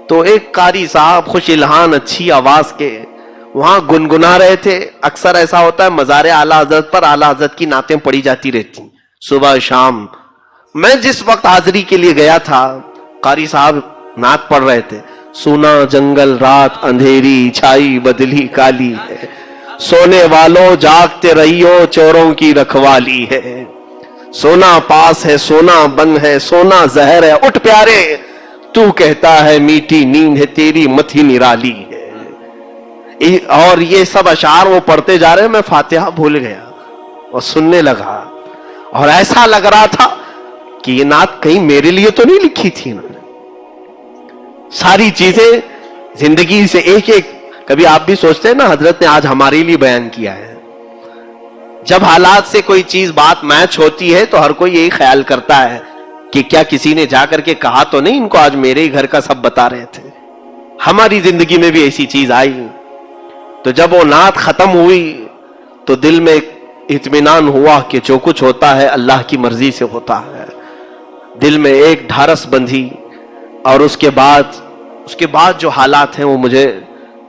تو ایک قاری صاحب خوش الہان اچھی آواز کے وہاں گنگنا رہے تھے۔ اکثر ایسا ہوتا ہے مزار اعلیٰ حضرت پر اعلیٰ حضرت کی نعتیں پڑھی جاتی رہتی صبح شام۔ میں جس وقت حاضری کے لیے گیا تھا قاری صاحب نعت پڑھ رہے تھے، سونا جنگل رات اندھیری چھائی بدلی کالی ہے، سونے والوں جاگتے رہیو چوروں کی رکھوالی ہے، سونا پاس ہے سونا بند ہے سونا زہر ہے، اٹھ پیارے تو کہتا ہے میٹھی نیند ہے تیری متھی نرالی ہے۔ اور یہ سب اشعار وہ پڑھتے جا رہے، میں فاتحہ بھول گیا اور سننے لگا، اور ایسا لگ رہا تھا کہ یہ نعت کہیں میرے لیے تو نہیں لکھی تھی انہوں نے۔ ساری چیزیں زندگی سے ایک ایک، کبھی آپ بھی سوچتے ہیں نا حضرت نے آج ہمارے لیے بیان کیا ہے۔ جب حالات سے کوئی چیز بات میچ ہوتی ہے تو ہر کوئی یہی خیال کرتا ہے کہ کیا کسی نے جا کر کے کہا تو نہیں ان کو آج میرے ہی گھر کا سب بتا رہے تھے۔ ہماری زندگی میں بھی ایسی چیز آئی، تو جب وہ نعت ختم ہوئی تو دل میں اطمینان ہوا کہ جو کچھ ہوتا ہے اللہ کی مرضی سے ہوتا ہے۔ دل میں ایک ڈھارس بندھی، اور اس کے بعد اس کے بعد جو حالات ہیں وہ مجھے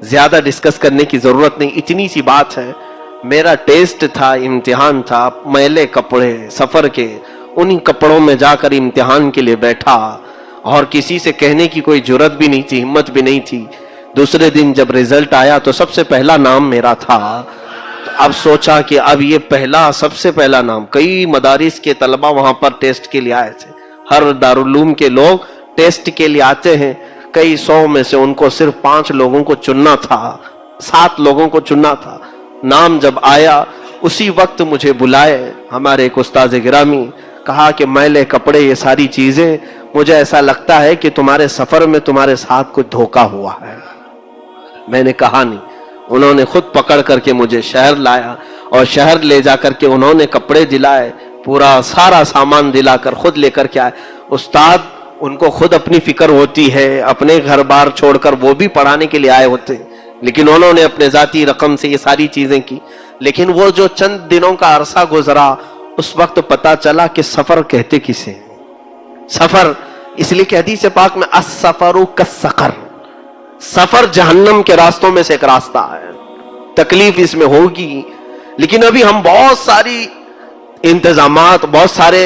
زیادہ ڈسکس کرنے کی ضرورت نہیں. اتنی سی بات ہے، میرا ٹیسٹ تھا، امتحان تھا، میلے کپڑے سفر کے، انہی کپڑوں میں جا کر امتحان کے لیے بیٹھا اور کسی سے کہنے کی کوئی جرت بھی نہیں تھی، ہمت بھی نہیں تھی. دوسرے دن جب رزلٹ آیا تو سب سے پہلا نام میرا تھا. اب سوچا کہ اب یہ سب سے پہلا نام. کئی مدارس کے طلبہ وہاں پر ٹیسٹ کے لیے آئے تھے، ہر دارالعلوم کے لوگ ٹیسٹ کے لیے آتے ہیں. کئی 100 میں سے ان کو صرف 5 لوگوں کو چننا تھا، 7 لوگوں کو چننا تھا. نام جب آیا اسی وقت مجھے بلائے ہمارے ایک استاد گرامی، کہا کہ میلے کپڑے یہ ساری چیزیں، مجھے ایسا لگتا ہے کہ تمہارے سفر میں تمہارے ساتھ کچھ دھوکا ہوا ہے. میں نے کہا نہیں. انہوں نے خود پکڑ کر کے مجھے شہر لایا اور شہر لے جا کر کے انہوں نے کپڑے دلائے، پورا سارا سامان دلا کر خود لے کر کے آئے. استاد ان کو خود اپنی فکر ہوتی ہے، اپنے گھر بار چھوڑ کر وہ بھی پڑھانے کے لیے آئے ہوتے ہیں، لیکن انہوں نے اپنے ذاتی رقم سے یہ ساری چیزیں کی. لیکن وہ جو چند دنوں کا عرصہ گزرا اس وقت پتا چلا کہ سفر کہتے کسے. سفر اس لیے کہ حدیث پاک میں السفر کالسقر، سفر جہنم کے راستوں میں سے ایک راستہ ہے. تکلیف اس میں ہوگی، لیکن ابھی ہم بہت ساری انتظامات، بہت سارے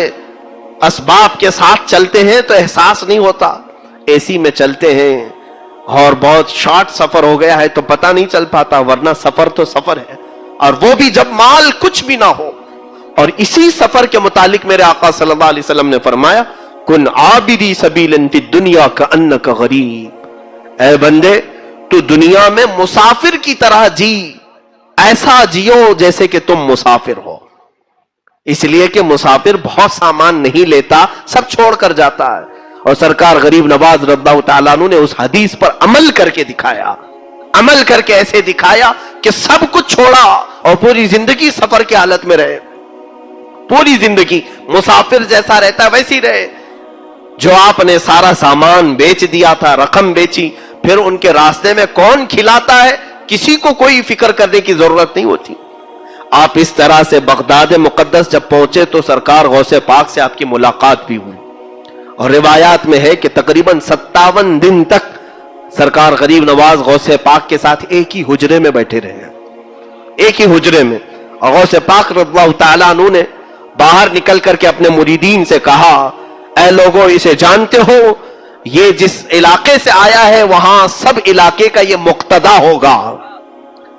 اسباب کے ساتھ چلتے ہیں تو احساس نہیں ہوتا. اے سی میں چلتے ہیں اور بہت شارٹ سفر ہو گیا ہے تو پتہ نہیں چل پاتا، ورنہ سفر تو سفر ہے، اور وہ بھی جب مال کچھ بھی نہ ہو. اور اسی سفر کے متعلق میرے آقا صلی اللہ علیہ وسلم نے فرمایا کن عابری سبیلا فی الدنیا کأنک غریب. اے بندے تو دنیا میں مسافر کی طرح جی، ایسا جیو جیسے کہ تم مسافر ہو. اس لیے کہ مسافر بہت سامان نہیں لیتا، سب چھوڑ کر جاتا ہے. اور سرکار غریب نواز رضی اللہ تعالیٰ عنہ نے اس حدیث پر عمل کر کے دکھایا. عمل کر کے ایسے دکھایا کہ سب کچھ چھوڑا اور پوری زندگی سفر کی حالت میں رہے. پوری زندگی مسافر جیسا رہتا ویسی رہے. جو آپ نے سارا سامان بیچ دیا تھا، رقم بیچی، پھر ان کے راستے میں کون کھلاتا ہے، کسی کو کوئی فکر کرنے کی ضرورت نہیں ہوتی. آپ اس طرح سے بغداد مقدس جب پہنچے تو سرکار غوث پاک سے آپ کی ملاقات بھی ہوئی. اور روایات میں ہے کہ تقریباً 57 دن تک سرکار غریب نواز غوث پاک کے ساتھ ایک ہی حجرے میں بیٹھے رہے، ایک ہی حجرے میں. اور غوث پاک رضی اللہ تعالیٰ عنہ نے باہر نکل کر کے اپنے مریدین سے کہا اے لوگوں اسے جانتے ہو، یہ جس علاقے سے آیا ہے وہاں سب علاقے کا یہ مقتدا ہوگا.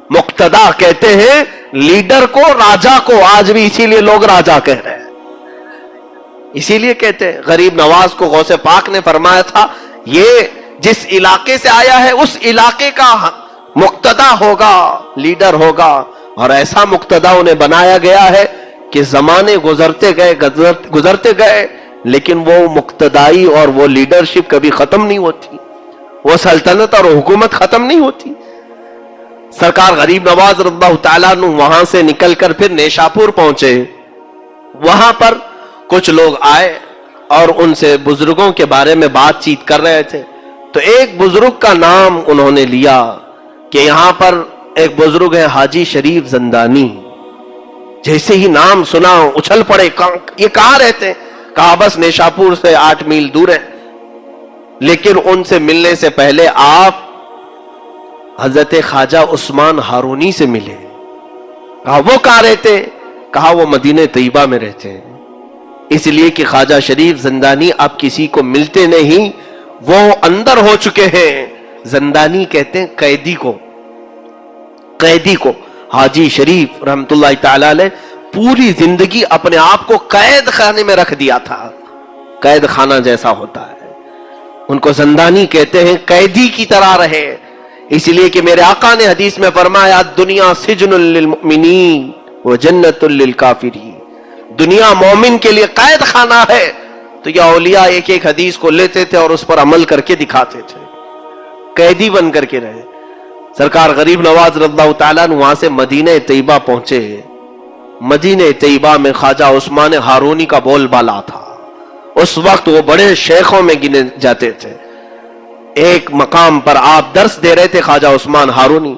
مقتدا کہتے ہیں لیڈر کو، راجا کو. آج بھی اسی لیے لوگ راجا کہہ رہے ہیں، اسی لیے کہتے ہیں. غریب نواز کو غوث پاک نے فرمایا تھا یہ جس علاقے سے آیا ہے اس علاقے کا مقتدا ہوگا، لیڈر ہوگا. اور ایسا مقتدا انہیں بنایا گیا ہے کہ زمانے گزرتے گئے لیکن وہ مقتدائی اور وہ لیڈرشپ کبھی ختم نہیں ہوتی، وہ سلطنت اور حکومت ختم نہیں ہوتی. سرکار غریب نواز رضی اللہ تعالیٰ عنہ وہاں سے نکل کر پھر نیشاپور پہنچے. وہاں پر کچھ لوگ آئے اور ان سے بزرگوں کے بارے میں بات چیت کر رہے تھے. تو ایک بزرگ کا نام انہوں نے لیا کہ یہاں پر ایک بزرگ ہے حاجی شریف زندانی. جیسے ہی نام سنا اچھل پڑے، یہ کہاں رہتے ہیں؟ کہا بس نیشاپور سے 8 میل دور ہے. لیکن ان سے ملنے سے پہلے آپ حضرت خواجہ عثمان ہارونی سے ملے. کہا وہ کہاں رہتے؟ کہا وہ مدینہ طیبہ میں رہتے ہیں. اس لیے کہ خواجہ شریف زندانی آپ کسی کو ملتے نہیں، وہ اندر ہو چکے ہیں. زندانی کہتے ہیں قیدی کو. قیدی کو حاجی شریف رحمت اللہ تعالی علیہ پوری زندگی اپنے آپ کو قید خانے میں رکھ دیا تھا. قید خانہ جیسا ہوتا ہے، ان کو زندانی کہتے ہیں. قیدی کی طرح رہے، اس لیے کہ میرے آقا نے حدیث میں فرمایا دنیا سجن للمؤمنین و جنت للکافرین. دنیا مومن کے لیے قید خانہ ہے. تو یہ اولیاء ایک ایک حدیث کو لیتے تھے اور اس پر عمل کر کے دکھاتے تھے، قیدی بن کر کے رہے. سرکار غریب نواز رضی اللہ تعالیٰ نے وہاں سے مدینہ طیبہ پہنچے. مدینہ طیبہ میں خواجہ عثمان ہارونی کا بول بالا تھا. اس وقت وہ بڑے شیخوں میں گنے جاتے تھے. ایک مقام پر آپ درس دے رہے تھے خواجہ عثمان ہارونی.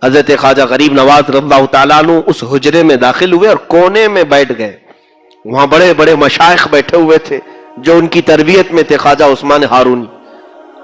حضرت خواجہ غریب نواز رضی اللہ تعالیٰ عنہ اس حجرے میں داخل ہوئے اور کونے میں بیٹھ گئے. وہاں بڑے بڑے مشائخ بیٹھے ہوئے تھے جو ان کی تربیت میں تھے. خواجہ عثمان ہارونی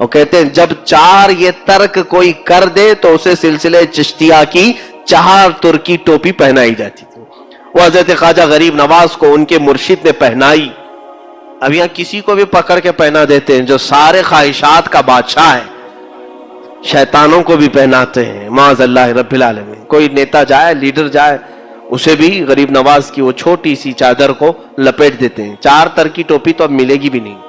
اور کہتے ہیں جب 4 یہ ترک کوئی کر دے تو اسے سلسلے چشتیہ کی 4 ترکی ٹوپی پہنائی جاتی تھی. وہ حضرت خواجہ غریب نواز کو ان کے مرشد نے پہنائی. اب یہاں کسی کو بھی پکڑ کے پہنا دیتے ہیں جو سارے خواہشات کا بادشاہ ہے, شیطانوں کو بھی پہناتے ہیں معاذ اللہ رب العالمین. کوئی نیتا جائے, لیڈر جائے, اسے بھی غریب نواز کی وہ چھوٹی سی چادر کو لپیٹ دیتے ہیں. 4 تر کی ٹوپی تو اب ملے گی بھی نہیں.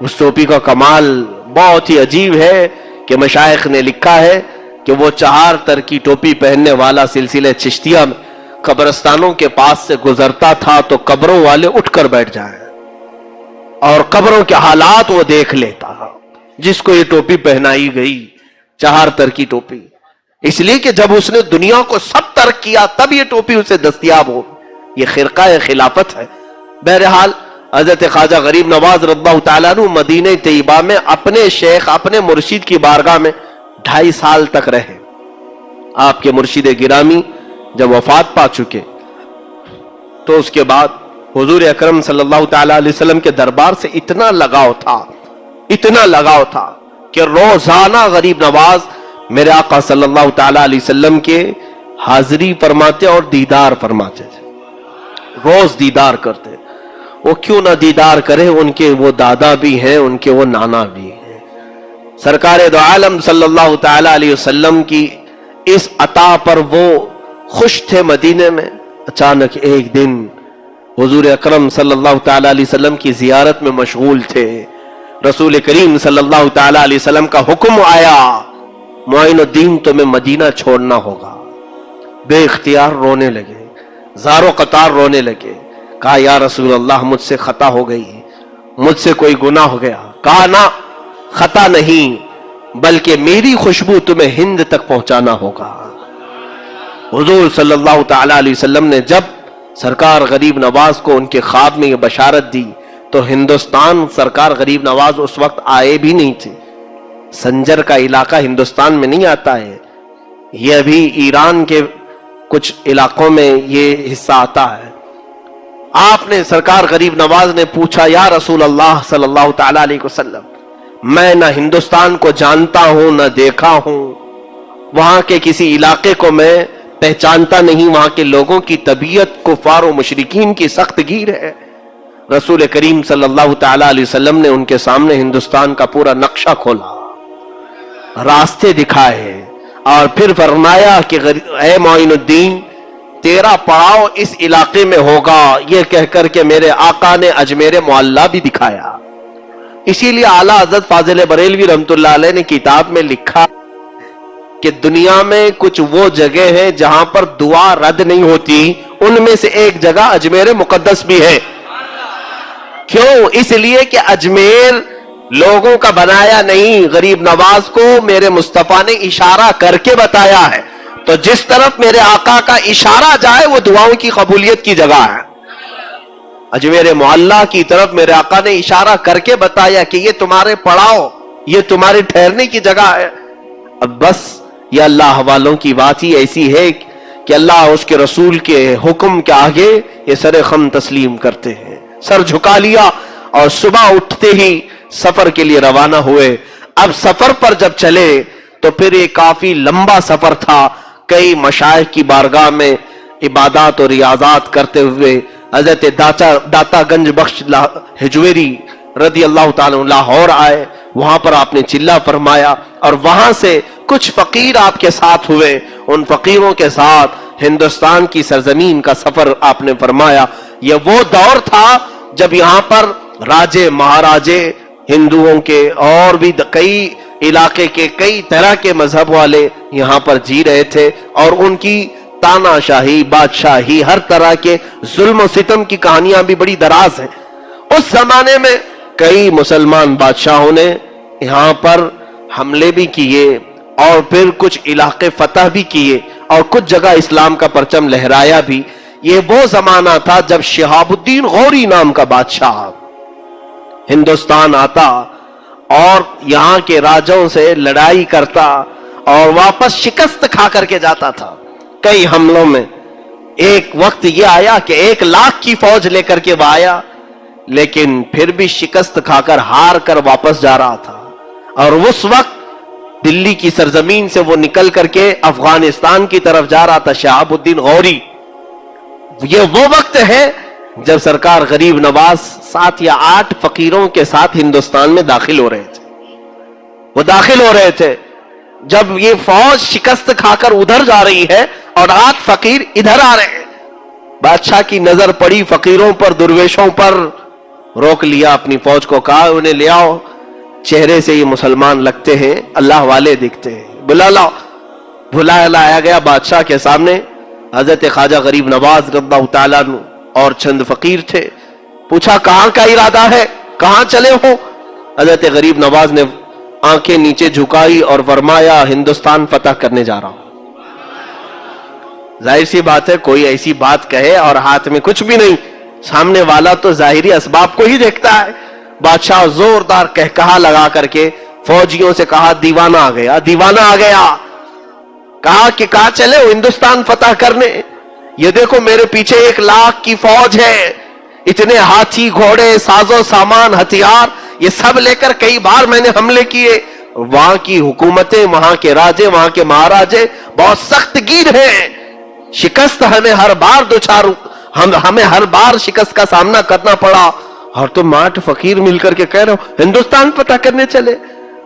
اس ٹوپی کا کمال بہت ہی عجیب ہے کہ مشائخ نے لکھا ہے کہ وہ 4 تر کی ٹوپی پہننے والا سلسلہ چشتیہ میں قبرستانوں کے پاس سے گزرتا تھا تو قبروں والے اٹھ کر بیٹھ جائیں اور قبروں کے حالات وہ دیکھ لیتا, جس کو یہ ٹوپی پہنائی گئی 4 تر کی ٹوپی. اس لیے کہ جب اس نے دنیا کو سب ترک کیا تب یہ ٹوپی اسے دستیاب ہو. یہ خرقہ خلافت ہے. بہرحال حضرت خواجہ غریب نواز رضی اللہ تعالیٰ عنہ مدینہ طیبہ میں اپنے شیخ, اپنے مرشد کی بارگاہ میں 2.5 سال تک رہے. آپ کے مرشد گرامی جب وفات پا چکے تو اس کے بعد حضور اکرم صلی اللہ تعالیٰ علیہ وسلم کے دربار سے اتنا لگاؤ تھا کہ روزانہ غریب نواز میرے آقا صلی اللہ تعالیٰ علیہ وسلم کے حاضری فرماتے اور دیدار فرماتے تھے. روز دیدار کرتے. وہ کیوں نہ دیدار کرے, ان کے وہ دادا بھی ہیں, ان کے وہ نانا بھی ہیں. سرکار دو عالم صلی اللہ تعالیٰ علیہ وسلم کی اس عطا پر وہ خوش تھے. مدینے میں اچانک ایک دن حضور اکرم صلی اللہ تعالیٰ علیہ وسلم کی زیارت میں مشغول تھے. رسول کریم صلی اللہ تعالیٰ علیہ وسلم کا حکم آیا, معین الدین تمہیں مدینہ چھوڑنا ہوگا. بے اختیار رونے لگے, زارو قطار رونے لگے. کہا یا رسول اللہ مجھ سے خطا ہو گئی, مجھ سے کوئی گناہ ہو گیا. کہا نہ, خطا نہیں, بلکہ میری خوشبو تمہیں ہند تک پہنچانا ہوگا. حضور صلی اللہ تعالیٰ علیہ وسلم نے جب سرکار غریب نواز کو ان کے خواب میں یہ بشارت دی تو ہندوستان سرکار غریب نواز اس وقت آئے بھی نہیں تھے. سنجر کا علاقہ ہندوستان میں نہیں آتا ہے, یہ ابھی ایران کے کچھ علاقوں میں یہ حصہ آتا ہے. آپ نے سرکار غریب نواز نے پوچھا یا رسول اللہ صلی اللہ تعالیٰ علیہ وسلم, میں نہ ہندوستان کو جانتا ہوں نہ دیکھا ہوں, وہاں کے کسی علاقے کو میں پہچانتا نہیں, وہاں کے لوگوں کی طبیعت کفار و مشرکین کی سخت گیر ہے. رسول کریم صلی اللہ تعالیٰ علیہ وسلم نے ان کے سامنے ہندوستان کا پورا نقشہ کھولا, راستے دکھائے اور پھر فرمایا کہ اے معین الدین تیرا پڑاؤ اس علاقے میں ہوگا. یہ کہہ کر کے میرے آقا نے اجمیر معلیٰ بھی دکھایا. اسی لیے اعلیٰ حضرت فاضل بریلوی رحمت اللہ علیہ نے کتاب میں لکھا کہ دنیا میں کچھ وہ جگہ ہیں جہاں پر دعا رد نہیں ہوتی, ان میں سے ایک جگہ اجمیر مقدس بھی ہے. کیوں؟ اس لیے کہ اجمیر لوگوں کا بنایا نہیں, غریب نواز کو میرے مصطفیٰ نے اشارہ کر کے بتایا ہے. تو جس طرف میرے آقا کا اشارہ جائے وہ دعاؤں کی قبولیت کی جگہ ہے. اجمیر معلیٰ کی طرف میرے آقا نے اشارہ کر کے بتایا کہ یہ تمہارے پڑاؤ, یہ تمہارے ٹھہرنے کی جگہ ہے. اب بس یہ اللہ حوالوں کی بات ہی ایسی ہے کہ اللہ اس کے رسول کے حکم کے آگے یہ سر خم تسلیم کرتے ہیں. سر جھکا لیا اور صبح اٹھتے ہی سفر کے لیے روانہ ہوئے. اب سفر پر جب چلے تو پھر یہ کافی لمبا سفر تھا. کئی مشائخ کی بارگاہ میں عبادات اور ریاضات کرتے ہوئے حضرت داتا گنج بخش ہجویری رضی اللہ تعالیٰ لاہور آئے. وہاں پر آپ نے چلہ فرمایا اور وہاں سے کچھ فقیر آپ کے ساتھ ہوئے. ان فقیروں کے ساتھ ہندوستان کی سرزمین کا سفر آپ نے فرمایا. یہ وہ دور تھا جب یہاں پر راجے مہاراجے ہندوؤں کے اور بھی کئی علاقے کے کئی طرح کے مذہب والے یہاں پر جی رہے تھے, اور ان کی تانا شاہی, بادشاہی, ہر طرح کے ظلم و ستم کی کہانیاں بھی بڑی دراز ہیں. اس زمانے میں کئی مسلمان بادشاہوں نے یہاں پر حملے بھی کیے اور پھر کچھ علاقے فتح بھی کیے اور کچھ جگہ اسلام کا پرچم لہرایا بھی. یہ وہ زمانہ تھا جب شہاب الدین غوری نام کا بادشاہ ہندوستان آتا اور یہاں کے راجوں سے لڑائی کرتا اور واپس شکست کھا کر کے جاتا تھا. کئی حملوں میں ایک وقت یہ آیا کہ 1 لاکھ کی فوج لے کر کے وہ آیا, لیکن پھر بھی شکست کھا کر ہار کر واپس جا رہا تھا. اور اس وقت دلی کی سرزمین سے وہ نکل کر کے افغانستان کی طرف جا رہا تھا شہاب الدین غوری. یہ وہ وقت ہے جب سرکار غریب نواز 7 یا 8 فقیروں کے ساتھ ہندوستان میں داخل ہو رہے تھے. وہ داخل ہو رہے تھے جب یہ فوج شکست کھا کر ادھر جا رہی ہے اور 8 فقیر ادھر آ رہے ہیں. بادشاہ کی نظر پڑی فقیروں پر، درویشوں پر، روک لیا اپنی فوج کو، کہا انہیں لے آؤ، چہرے سے یہ مسلمان لگتے ہیں، اللہ والے دکھتے ہیں، بلا لاؤ. بلایا لایا گیا بادشاہ کے سامنے. حضرت خواجہ غریب نواز رضی اللہ تعالیٰ عنہ اور چند فقیر تھے. پوچھا کہاں کا ارادہ ہے، کہاں چلے ہو؟ حضرت غریب نواز نے آنکھیں نیچے جھکائی اور فرمایا ہندوستان فتح کرنے جا رہا ہوں. ظاہر سی بات ہے کوئی ایسی بات کہے اور ہاتھ میں کچھ بھی نہیں، سامنے والا تو ظاہری اسباب کو ہی دیکھتا ہے. بادشاہ زوردار کہکہا لگا کر کے فوجیوں سے کہا دیوانہ آ گیا، دیوانہ آ گیا. کہا کہ کہاں چلے ہو؟ ہندوستان فتح کرنے. یہ دیکھو میرے پیچھے 1 لاکھ کی فوج ہے، اتنے ہاتھی، گھوڑے، ساز و سامان، ہتھیار، یہ سب لے کر کئی بار میں نے حملے کیے. وہاں کی حکومتیں، وہاں کے راجے، وہاں کے مہاراجے بہت سخت گیر ہیں. شکست ہمیں ہر بار ہمیں ہر بار شکست کا سامنا کرنا پڑا، اور تم 8 فقیر مل کر کے کہہ رہے ہو ہندوستان فتح کرنے چلے.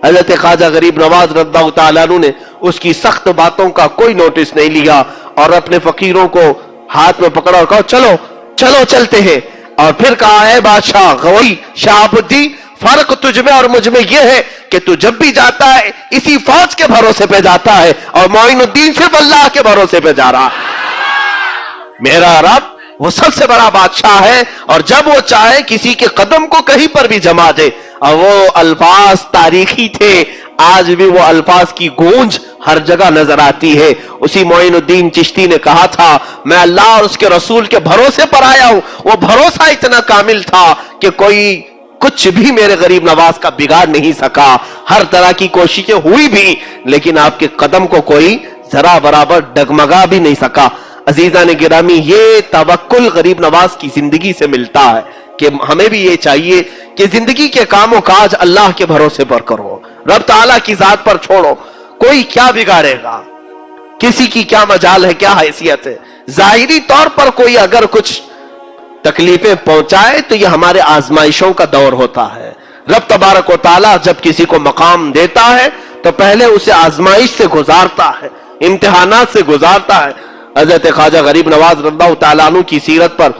حضرت خواجہ غریب نواز رضی اللہ تعالیٰ عنہ نے اس کی سخت باتوں کا کوئی نوٹس نہیں لیا اور اپنے فقیروں کو ہاتھ میں پکڑا اور کہا چلو چلو چلتے ہیں. اور پھر کہا ہے بادشاہ غوری شہاب الدین، فرق تجھ میں اور مجھ میں یہ ہے کہ تو جب بھی جاتا ہے اسی فوج کے بھروسے پہ جاتا ہے، اور معین الدین صرف اللہ کے بھروسے پہ جا رہا ہے. میرا رب وہ سب سے بڑا بادشاہ ہے، اور جب وہ چاہے کسی کے قدم کو کہیں پر بھی جما دے. اور وہ الفاظ تاریخی تھے، آج بھی وہ الفاظ کی گونج ہر جگہ نظر آتی ہے. اسی معین الدین چشتی نے کہا تھا میں اللہ اور اس کے رسول کے بھروسے پر آیا ہوں. وہ بھروسہ اتنا کامل تھا کہ کوئی کچھ بھی میرے غریب نواز کا بگاڑ نہیں سکا. ہر طرح کی کوششیں ہوئی بھی، لیکن آپ کے قدم کو کوئی ذرا برابر ڈگمگا بھی نہیں سکا. عزیزان گرامی، یہ توکل غریب نواز کی زندگی سے ملتا ہے کہ ہمیں بھی یہ چاہیے کہ زندگی کے کام و کاج اللہ کے بھروسے پر کرو، رب تعالیٰ کی ذات پر چھوڑو. کوئی کیا بگاڑے گا، کسی کی کیا مجال ہے، کیا حیثیت ہے. ظاہری طور پر کوئی اگر کچھ تکلیفیں پہنچائے تو یہ ہمارے آزمائشوں کا دور ہوتا ہے. رب تبارک و تعالیٰ جب کسی کو مقام دیتا ہے تو پہلے اسے آزمائش سے گزارتا ہے، امتحانات سے گزارتا ہے. حضرت خواجہ غریب نواز رضی اللہ تعالیٰ عنہ کی سیرت پر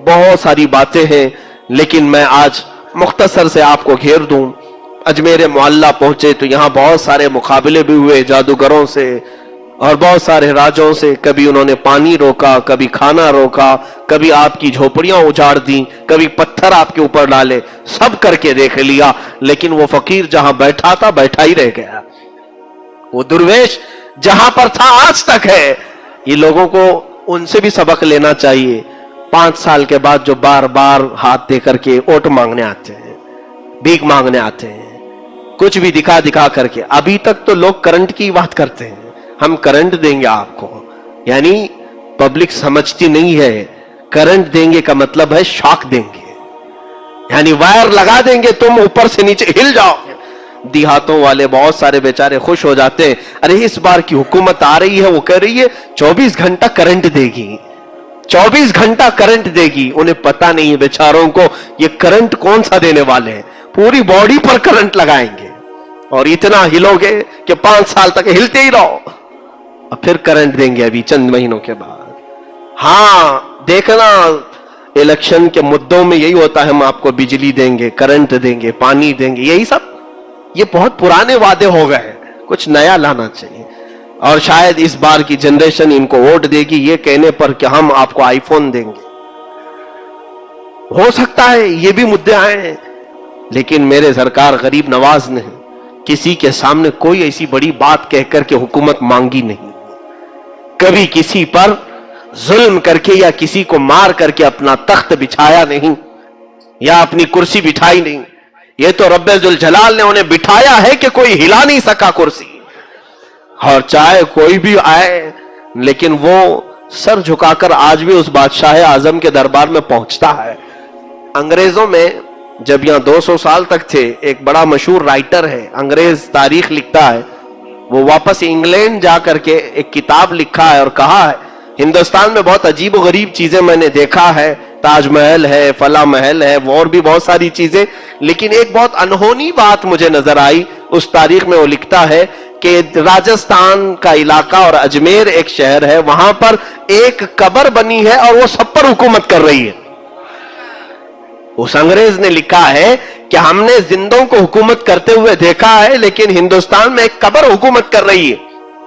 بہت ساری باتیں ہیں، لیکن میں آج مختصر سے آپ کو گھیر دوں. اجمیر معلّہ پہنچے تو یہاں بہت سارے مقابلے بھی ہوئے جادوگروں سے اور بہت سارے راجوں سے. کبھی انہوں نے پانی روکا، کبھی کھانا روکا، کبھی آپ کی جھوپڑیاں اجاڑ دیں، کبھی پتھر آپ کے اوپر ڈالے، سب کر کے دیکھ لیا. لیکن وہ فقیر جہاں بیٹھا تھا بیٹھا ہی رہ گیا، وہ درویش جہاں پر تھا آج تک ہے. یہ لوگوں کو ان سے بھی سبق لینا چاہیے. 5 سال کے بعد جو بار بار ہاتھ دے کر کے ووٹ مانگنے آتے ہیں، بھیک مانگنے آتے ہیں، کچھ بھی دکھا دکھا کر کے. ابھی تک تو لوگ کرنٹ کی بات کرتے ہیں، ہم کرنٹ دیں گے آپ کو، یعنی پبلک سمجھتی نہیں ہے کرنٹ دیں گے کا مطلب ہے شاک دیں گے، یعنی وائر لگا دیں گے، تم اوپر سے نیچے ہل جاؤ گے. دیہاتوں والے بہت سارے بیچارے خوش ہو جاتے ہیں، ارے اس بار کی حکومت آ رہی ہے، وہ کہہ رہی ہے 24 گھنٹہ کرنٹ دے گی، 24 گھنٹہ کرنٹ دے گی. انہیں پتا نہیں ہے بیچاروں کو یہ کرنٹ کون سا دینے والے ہیں، پوری باڈی پر کرنٹ لگائیں گے اور اتنا ہلو گے کہ 5 سال تک ہلتے ہی رہو، اور پھر کرنٹ دیں گے ابھی چند مہینوں کے بعد. ہاں دیکھنا الیکشن کے مدوں میں یہی ہوتا ہے، ہم آپ کو بجلی دیں گے، کرنٹ دیں گے، پانی دیں گے، یہی سب. یہ بہت پرانے وعدے ہو گئے، کچھ نیا لانا چاہیے. اور شاید اس بار کی جنریشن ان کو ووٹ دے گی یہ کہنے پر کہ ہم آپ کو آئی فون دیں گے. ہو سکتا ہے یہ بھی مدعے آئے ہیں، لیکن میرے سرکار غریب نواز نے کسی کے سامنے کوئی ایسی بڑی بات کہہ کر کے حکومت مانگی نہیں. کبھی کسی پر ظلم کر کے یا کسی کو مار کر کے اپنا تخت بچھایا نہیں یا اپنی کرسی بٹھائی نہیں. یہ تو رب ذوالجلال نے انہیں بٹھایا ہے کہ کوئی ہلا نہیں سکا کرسی، اور چاہے کوئی بھی آئے، لیکن وہ سر جھکا کر آج بھی اس بادشاہ اعظم کے دربار میں پہنچتا ہے. انگریزوں میں جب یہاں 200 سال تک تھے، ایک بڑا مشہور رائٹر ہے، انگریز تاریخ لکھتا ہے، وہ واپس انگلینڈ جا کر کے ایک کتاب لکھا ہے اور کہا ہے ہندوستان میں بہت عجیب و غریب چیزیں میں نے دیکھا ہے، تاج محل ہے، فلاں محل ہے، اور بھی بہت ساری چیزیں، لیکن ایک بہت انہونی بات مجھے نظر آئی اس تاریخ میں۔ وہ لکھتا ہے کہ راجستھان کا علاقہ اور اجمیر ایک شہر ہے، وہاں پر ایک قبر بنی ہے اور وہ سب پر حکومت کر رہی ہے۔ اس انگریز نے لکھا ہے کہ ہم نے زندوں کو حکومت کرتے ہوئے دیکھا ہے، لیکن ہندوستان میں ایک قبر حکومت کر رہی ہے۔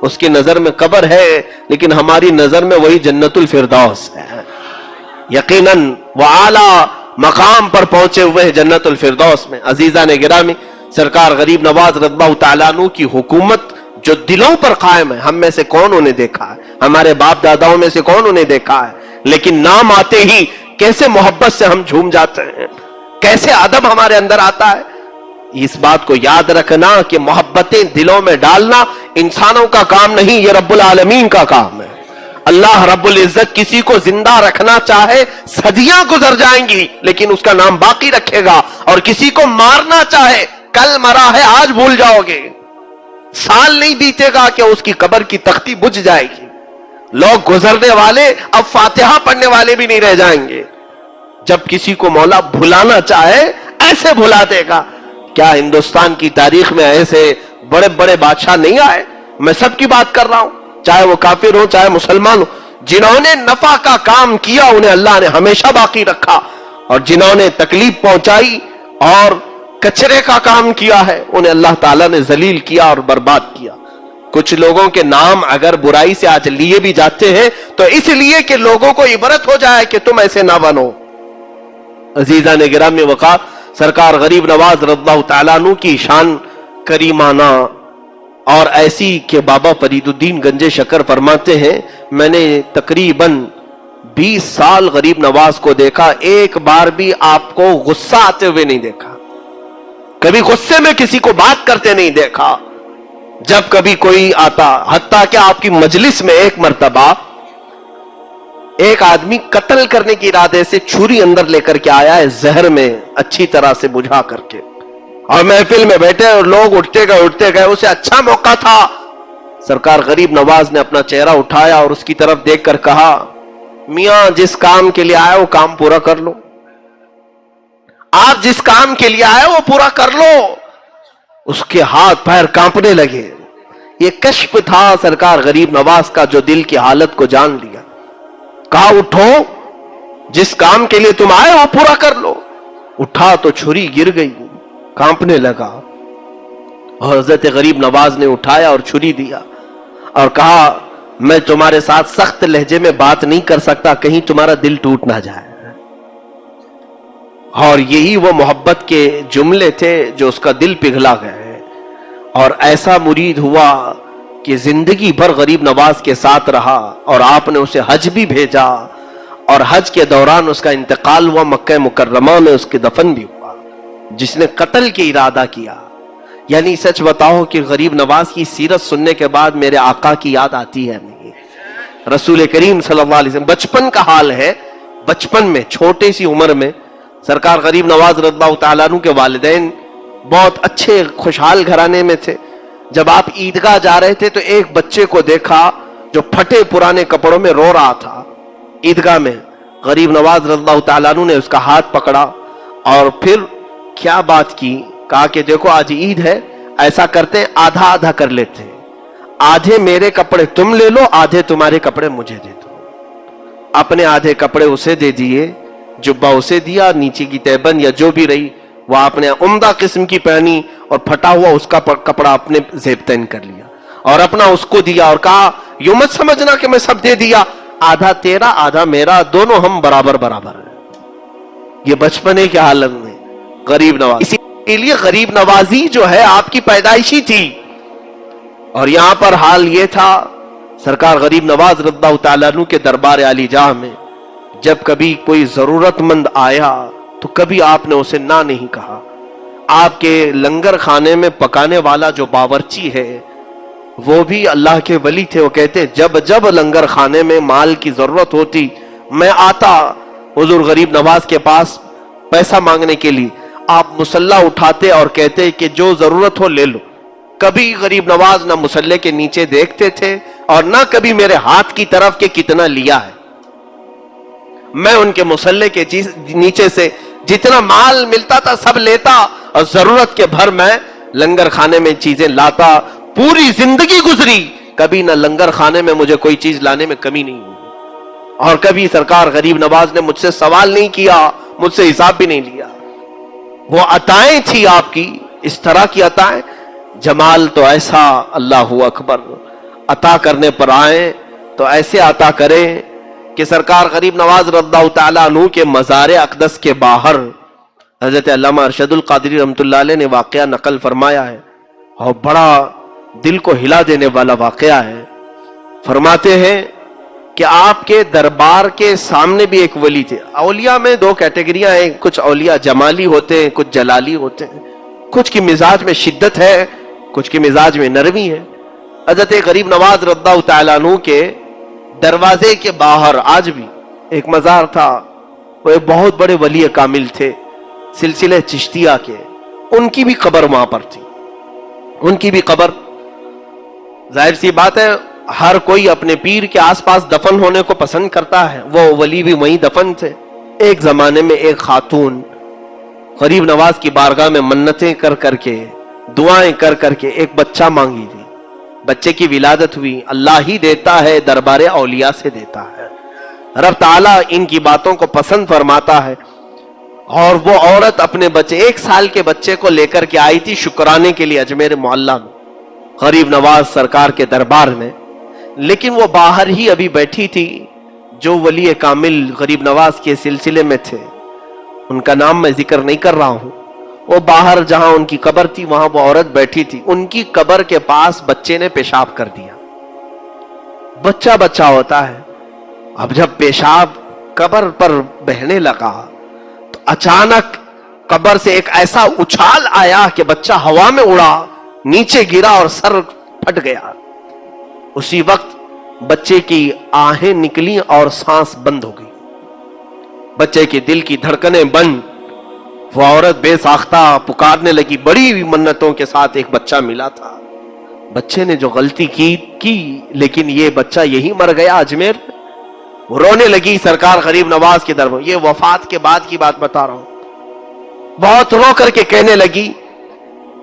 اس کی نظر میں قبر ہے، لیکن ہماری نظر میں وہی جنت الفردوس ہے۔ یقیناً وہ اعلیٰ مقام پر پہنچے ہوئے ہیں جنت الفردوس میں۔ عزیزان گرامی، سرکار غریب نواز رضی اللہ تعالیٰ عنہ کی حکومت جو دلوں پر قائم ہے، ہم میں سے کون انہیں دیکھا ہے؟ ہمارے باپ داداؤں میں سے کون انہیں دیکھا ہے؟ لیکن نام آتے ہی کیسے محبت سے ہم جھوم جاتے ہیں، کیسے ادب ہمارے اندر آتا ہے۔ اس بات کو یاد رکھنا کہ محبتیں دلوں میں ڈالنا انسانوں کا کام نہیں، یہ رب العالمین کا کام ہے۔ اللہ رب العزت کسی کو زندہ رکھنا چاہے، صدیاں گزر جائیں گی لیکن اس کا نام باقی رکھے گا، اور کسی کو مارنا چاہے، کل مرا ہے آج بھول جاؤ گے، سال نہیں بیتے گا کہ اس کی قبر کی تختی بجھ جائے گی۔ لوگ گزرنے والے اب فاتحہ پڑھنے والے بھی نہیں رہ جائیں گے۔ جب کسی کو مولا بھلانا چاہے ایسے بھلا دے گا۔ کیا ہندوستان کی تاریخ میں ایسے بڑے بڑے بادشاہ نہیں آئے؟ میں سب کی بات کر رہا ہوں، چاہے وہ کافر ہو چاہے مسلمان ہو، جنہوں نے نفع کا کام کیا انہیں اللہ نے ہمیشہ باقی رکھا، اور جنہوں نے تکلیف پہنچائی اور کچرے کا کام کیا ہے انہیں اللہ تعالیٰ نے ذلیل کیا اور برباد کیا۔ کچھ لوگوں کے نام اگر برائی سے آج لیے بھی جاتے ہیں تو اس لیے کہ لوگوں کو عبرت ہو جائے کہ تم ایسے نہ بنو۔ عزیزان گرامی وقار، سرکار غریب نواز رضی اللہ تعالیٰ عنہ کی شان کریمانہ اور ایسی کہ بابا فرید الدین گنج شکر فرماتے ہیں میں نے تقریباً 20 سال غریب نواز کو دیکھا، ایک بار بھی آپ کو غصہ آتے ہوئے نہیں دیکھا، کبھی غصے میں کسی کو بات کرتے نہیں دیکھا۔ جب کبھی کوئی آتا، حتیٰ کہ آپ کی مجلس میں ایک مرتبہ ایک آدمی قتل کرنے کے ارادے سے چھری اندر لے کر کے آیا ہے، زہر میں اچھی طرح سے بجھا کر کے، اور محفل میں بیٹھے اور لوگ اٹھتے گئے، اسے اچھا موقع تھا، سرکار غریب نواز نے اپنا چہرہ اٹھایا اور اس کی طرف دیکھ کر کہا میاں جس کام کے لیے آئے وہ کام پورا کر لو، آپ جس کام کے لیے آئے وہ پورا کر لو۔ اس کے ہاتھ پیر کانپنے لگے۔ یہ کشف تھا سرکار غریب نواز کا جو دل کی حالت کو جان لیا۔ کہا اٹھو، جس کام کے لیے تم آئے وہ پورا کر لو۔ اٹھا تو چھری گر گئی، کانپنے لگا، اور حضرت غریب نواز نے اٹھایا اور چھری دیا اور کہا میں تمہارے ساتھ سخت لہجے میں بات نہیں کر سکتا، کہیں تمہارا دل ٹوٹ نہ جائے۔ اور یہی وہ محبت کے جملے تھے جو اس کا دل پگھلا گئے، اور ایسا مرید ہوا کہ زندگی بھر غریب نواز کے ساتھ رہا، اور آپ نے اسے حج بھی بھیجا، اور حج کے دوران اس کا انتقال ہوا، مکہ مکرمہ میں اس کے دفن بھی ہوا۔ جس نے قتل کے ارادہ کیا، یعنی سچ بتاؤ کہ غریب نواز کی سیرت سننے کے بعد میرے آقا کی یاد آتی ہے نہیں؟ رسول کریم صلی اللہ علیہ وسلم، بچپن کا حال ہے، بچپن میں چھوٹی سی عمر میں سرکار غریب نواز رضی اللہ تعالیٰ عنہ کے والدین بہت اچھے خوشحال گھرانے میں تھے۔ جب آپ عیدگاہ جا رہے تھے تو ایک بچے کو دیکھا جو پھٹے پرانے کپڑوں میں رو رہا تھا عیدگاہ میں۔ غریب نواز رضی اللہ تعالیٰ عنہ نے اس کا ہاتھ پکڑا اور پھر کیا بات کی، کہا کہ دیکھو آج عید ہے، ایسا کرتے ہیں آدھا آدھا کر لیتے ہیں، آدھے میرے کپڑے تم لے لو، آدھے تمہارے کپڑے مجھے دے دو۔ اپنے آدھے کپڑے اسے دے دیے، جبہ اسے دیا، نیچے کی تہبند یا جو بھی رہی وہ آپ نے عمدہ قسم کی پہنی، اور پھٹا ہوا اس کا کپڑا اپنے زیب تن کر لیا اور اپنا اس کو دیا، اور کہا یوں مت سمجھنا کہ میں سب دے دیا، آدھا تیرا آدھا میرا، دونوں ہم برابر برابر ہیں۔ یہ بچپنے کے حالت میں غریب نواز، اسی لیے غریب نوازی جو ہے آپ کی پیدائشی تھی۔ اور یہاں پر حال یہ تھا، سرکار غریب نواز رضی اللہ تعالیٰ عنہ کے دربار عالی جاہ میں جب کبھی کوئی ضرورت مند آیا تو کبھی آپ نے اسے نہ نہیں کہا۔ آپ کے لنگر خانے میں پکانے والا جو باورچی ہے وہ بھی اللہ کے ولی تھے، وہ کہتے جب جب لنگر خانے میں مال کی ضرورت ہوتی میں آتا حضور غریب نواز کے پاس پیسہ مانگنے کے لیے، آپ مسلح اٹھاتے اور کہتے کہ جو ضرورت ہو لے لو. کبھی غریب نواز نہ مسلح کے نیچے دیکھتے تھے اور نہ کبھی میرے ہاتھ کی طرف کہ کتنا لیا ہے. میں ان کے مسلح کے نیچے سے جتنا مال ملتا تھا سب لیتا اور ضرورت کے بھر میں لنگر خانے میں چیزیں لاتا. پوری زندگی گزری, کبھی نہ لنگر خانے میں مجھے کوئی چیز لانے میں کمی نہیں ہوئی, اور کبھی سرکار غریب نواز نے مجھ سے سوال نہیں کیا, مجھ سے حساب بھی نہیں لیا. وہ عطائیں تھی آپ کی, اس طرح کی عطائیں. جمال تو ایسا, اللہ اکبر, عطا کرنے پر آئیں تو ایسے عطا کریں کہ سرکار غریب نواز رضی اللہ تعالیٰ عنہ کے مزار اقدس کے باہر حضرت علامہ ارشد القادری رحمۃ اللہ علیہ نے واقعہ نقل فرمایا ہے, اور بڑا دل کو ہلا دینے والا واقعہ ہے. فرماتے ہیں کہ آپ کے دربار کے سامنے بھی ایک ولی تھے. اولیاء میں دو کیٹیگریاں ہیں, کچھ اولیاء جمالی ہوتے ہیں, کچھ جلالی ہوتے ہیں. کچھ کی مزاج میں شدت ہے, کچھ کی مزاج میں نرمی ہے. حضرت غریب نواز رضی اللہ تعالیٰ عنہ کے دروازے کے باہر آج بھی ایک مزار تھا. وہ ایک بہت بڑے ولی کامل تھے, سلسلہ چشتیہ کے. ان کی بھی قبر وہاں پر تھی. ان کی بھی قبر, ظاہر سی بات ہے ہر کوئی اپنے پیر کے آس پاس دفن ہونے کو پسند کرتا ہے. وہ ولی بھی وہیں دفن تھے. ایک زمانے میں ایک خاتون غریب نواز کی بارگاہ میں منتیں کر کر کے, دعائیں کر کر کے ایک بچہ مانگی تھی. بچے کی ولادت ہوئی. اللہ ہی دیتا ہے, دربار اولیاء سے دیتا ہے. رب تعالیٰ ان کی باتوں کو پسند فرماتا ہے. اور وہ عورت اپنے بچے, 1 سال کے بچے کو لے کر کے آئی تھی شکرانے کے لیے اجمیر معلیٰ میں, غریب نواز سرکار کے دربار میں. لیکن وہ باہر ہی ابھی بیٹھی تھی. جو ولی کامل غریب نواز کے سلسلے میں تھے, ان کا نام میں ذکر نہیں کر رہا ہوں, وہ باہر جہاں ان کی قبر تھی وہاں وہ عورت بیٹھی تھی. ان کی قبر کے پاس بچے نے پیشاب کر دیا. بچہ بچہ ہوتا ہے. اب جب پیشاب قبر پر بہنے لگا تو اچانک قبر سے ایک ایسا اچھال آیا کہ بچہ ہوا میں اڑا, نیچے گرا اور سر پھٹ گیا. اسی وقت بچے کی آہیں نکلی اور سانس بند ہو گئی. بچے کے دل کی دھڑکنیں بند. وہ عورت بے ساختہ پکارنے لگی. بڑی منتوں کے ساتھ ایک بچہ ملا تھا. بچے نے جو غلطی کی لیکن یہ بچہ یہی مر گیا اجمیر. وہ رونے لگی سرکار غریب نواز کے دربار. یہ وفات کے بعد کی بات بتا رہا ہوں. بہت رو کر کے کہنے لگی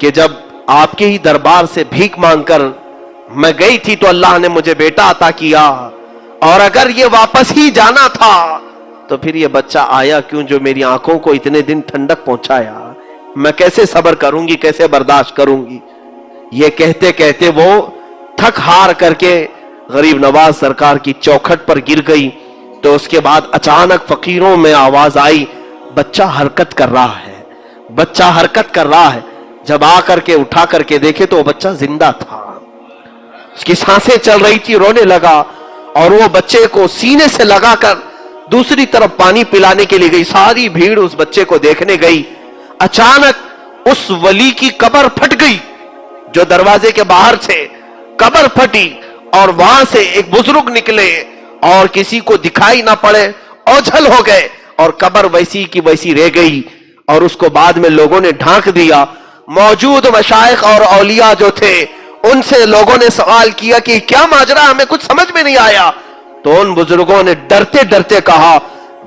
کہ جب آپ کے ہی دربار سے بھیک مانگ کر میں گئی تھی تو اللہ نے مجھے بیٹا عطا کیا, اور اگر یہ واپس ہی جانا تھا تو پھر یہ بچہ آیا کیوں جو میری آنکھوں کو اتنے دن ٹھنڈک پہنچایا. میں کیسے صبر کروں گی, کیسے برداشت کروں گی. یہ کہتے کہتے وہ تھک ہار کر کے غریب نواز سرکار کی چوکھٹ پر گر گئی. تو اس کے بعد اچانک فقیروں میں آواز آئی, بچہ حرکت کر رہا ہے, بچہ حرکت کر رہا ہے. جب آ کر کے اٹھا کر کے دیکھے تو وہ بچہ زندہ تھا, اس کی سانسیں چل رہی تھی. رونے لگا اور وہ بچے کو سینے سے لگا کر دوسری طرف پانی پلانے کے لیے گئی. ساری بھیڑ اس بچے کو دیکھنے گئی. اچانک اس ولی کی قبر پھٹ گئی جو دروازے کے باہر تھے. قبر پھٹی اور وہاں سے ایک بزرگ نکلے اور کسی کو دکھائی نہ پڑے, اوجھل ہو گئے, اور قبر ویسی کی ویسی رہ گئی. اور اس کو بعد میں لوگوں نے ڈھانک دیا. موجود مشائخ اور اولیاء جو تھے ان سے لوگوں نے سوال کیا کہ کیا ماجرا, ہمیں کچھ سمجھ میں نہیں آیا. تو ان بزرگوں نے ڈرتے ڈرتے کہا,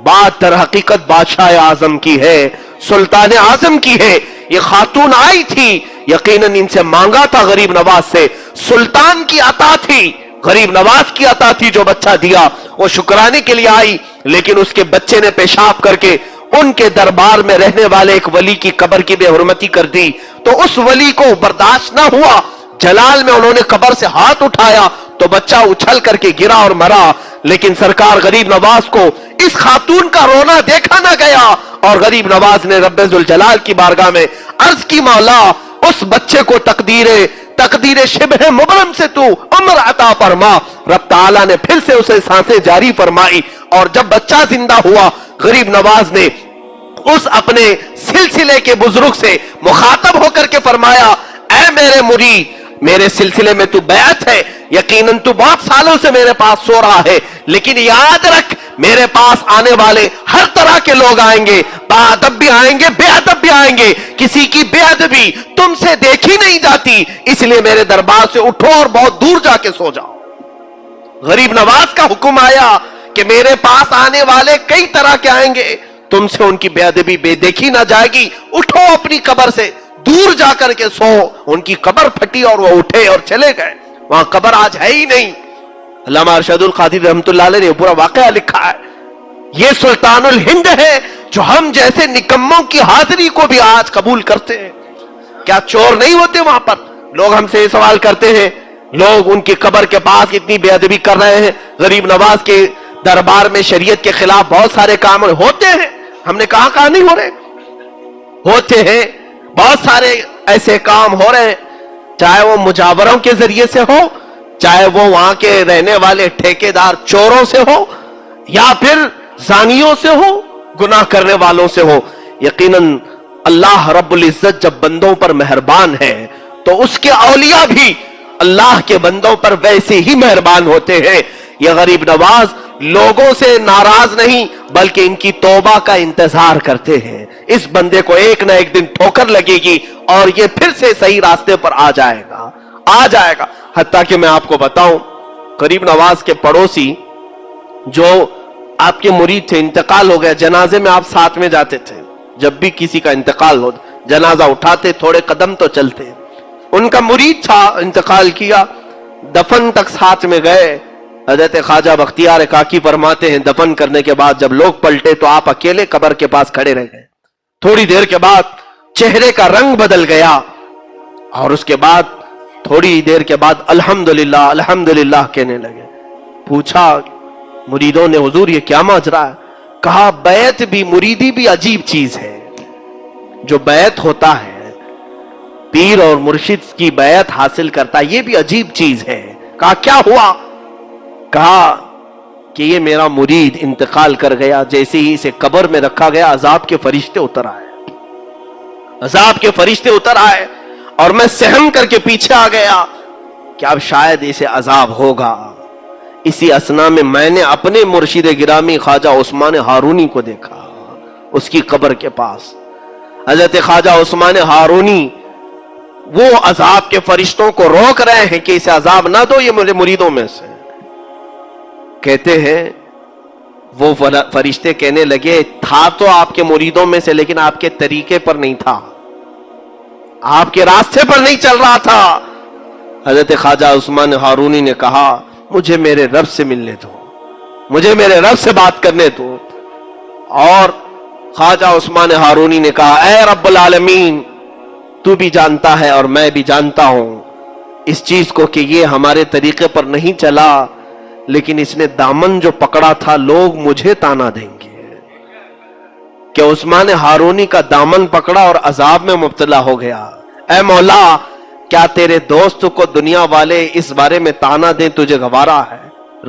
بات در حقیقت بادشاہ اعظم کی ہے, سلطان اعظم کی ہے. یہ خاتون آئی تھی, یقیناً ان سے مانگا تھا غریب نواز سے. سلطان کی عطا تھی, غریب نواز کی عطا تھی جو بچہ دیا. وہ شکرانے کے لیے آئی, لیکن اس کے بچے نے پیشاب کر کے ان کے دربار میں رہنے والے ایک ولی کی قبر کی بے حرمتی کر دی. تو اس ولی کو برداشت نہ ہوا, جلال میں انہوں نے قبر سے ہاتھ اٹھایا تو بچہ اچھل کر کے گرا اور مرا. لیکن سرکار غریب نواز کو اس خاتون کا رونا دیکھا نہ گیا, اور غریب نواز نے رب ذوالجلال کی بارگاہ میں عرض کی, مولا اس بچے کو تقدیر شبہ مبرم سے تو عمر عطا فرما. رب تعالیٰ نے پھر سے اسے سانسیں جاری فرمائی, اور جب بچہ زندہ ہوا غریب نواز نے اس اپنے سلسلے کے بزرگ سے مخاطب ہو کر کے فرمایا, اے میرے مرید, میرے سلسلے میں تو بیعت ہے, یقیناً تو بہت سالوں سے میرے پاس سو رہا ہے, لیکن یاد رکھ میرے پاس آنے والے ہر طرح کے لوگ آئیں گے, باادب بھی آئیں گے, بے ادب بھی آئیں گے, کسی کی بے ادبی تم سے دیکھی نہیں جاتی, اس لیے میرے دربار سے اٹھو اور بہت دور جا کے سو جاؤ. غریب نواز کا حکم آیا کہ میرے پاس آنے والے کئی طرح کے آئیں گے, تم سے ان کی بے ادبی بے دیکھی نہ جائے گی, اٹھو اپنی قبر سے دور جا کر کے سو. ان کی قبر پھٹی اور وہ اٹھے اور چلے گئے. وہاں قبر آج ہے ہی نہیں. علامہ ارشد القادری رحمۃ اللہ علیہ نے پورا واقعہ لکھا ہے. یہ سلطان الہند ہے جو ہم جیسے نکموں کی حاضری کو بھی آج قبول کرتے ہیں. کیا چور نہیں ہوتے وہاں پر؟ لوگ ہم سے یہ سوال کرتے ہیں, لوگ ان کی قبر کے پاس اتنی بے ادبی کر رہے ہیں, غریب نواز کے دربار میں شریعت کے خلاف بہت سارے کام ہوتے ہیں. ہم نے کہا نہیں ہو رہے, ہوتے ہیں. بہت سارے ایسے کام ہو رہے ہیں, چاہے وہ مجاوروں کے ذریعے سے ہو, چاہے وہ وہاں کے رہنے والے ٹھیکیدار چوروں سے ہو, یا پھر زانیوں سے ہو, گناہ کرنے والوں سے ہو. یقیناً اللہ رب العزت جب بندوں پر مہربان ہے تو اس کے اولیاء بھی اللہ کے بندوں پر ویسے ہی مہربان ہوتے ہیں. یہ غریب نواز لوگوں سے ناراض نہیں بلکہ ان کی توبہ کا انتظار کرتے ہیں. اس بندے کو ایک نہ ایک دن ٹھوکر لگے گی اور یہ پھر سے صحیح راستے پر آ جائے گا. حتیٰ کہ میں آپ کو بتاؤں, غریب نواز کے پڑوسی جو آپ کے مرید تھے, انتقال ہو گیا, جنازے میں آپ ساتھ میں جاتے تھے. جب بھی کسی کا انتقال ہو جنازہ اٹھاتے, تھوڑے قدم تو چلتے. ان کا مرید تھا, انتقال کیا, دفن تک ساتھ میں گئے. حضرت خواجہ بختیار کاکی فرماتے ہیں دفن کرنے کے بعد جب لوگ پلٹے تو آپ اکیلے قبر کے پاس کھڑے رہ گئے. تھوڑی دیر کے بعد چہرے کا رنگ بدل گیا اور اس کے بعد تھوڑی دیر کے بعد الحمدللہ الحمدللہ کہنے لگے. پوچھا مریدوں نے, حضور یہ کیا ماجرا ہے؟ کہا بیعت بھی مریدی بھی عجیب چیز ہے. جو بیعت ہوتا ہے, پیر اور مرشد کی بیعت حاصل کرتا, یہ بھی عجیب چیز ہے. کہا کیا ہوا؟ کہا کہ یہ میرا مرید انتقال کر گیا, جیسے ہی اسے قبر میں رکھا گیا عذاب کے فرشتے اتر آئے, عذاب کے فرشتے اتر آئے اور میں سہم کر کے پیچھے آ گیا کہ اب شاید اسے عذاب ہوگا. اسی اسنا میں نے اپنے مرشد گرامی خواجہ عثمان ہارونی کو دیکھا, اس کی قبر کے پاس. حضرت خواجہ عثمان ہارونی وہ عذاب کے فرشتوں کو روک رہے ہیں کہ اسے عذاب نہ دو, یہ میرے مریدوں میں سے. کہتے ہیں وہ فرشتے کہنے لگے تھا تو آپ کے مریدوں میں سے, لیکن آپ کے طریقے پر نہیں تھا, آپ کے راستے پر نہیں چل رہا تھا. حضرت خواجہ عثمان ہارونی نے کہا مجھے میرے رب سے ملنے دو, مجھے میرے رب سے بات کرنے دو. اور خواجہ عثمان ہارونی نے کہا اے رب العالمین, تو بھی جانتا ہے اور میں بھی جانتا ہوں اس چیز کو کہ یہ ہمارے طریقے پر نہیں چلا, لیکن اس نے دامن جو پکڑا تھا لوگ مجھے تانا دیں گے کہ عثمان ہارونی کا دامن پکڑا اور عذاب میں مبتلا ہو گیا. اے مولا, کیا تیرے دوست کو دنیا والے اس بارے میں تانا دیں تجھے گوارا ہے؟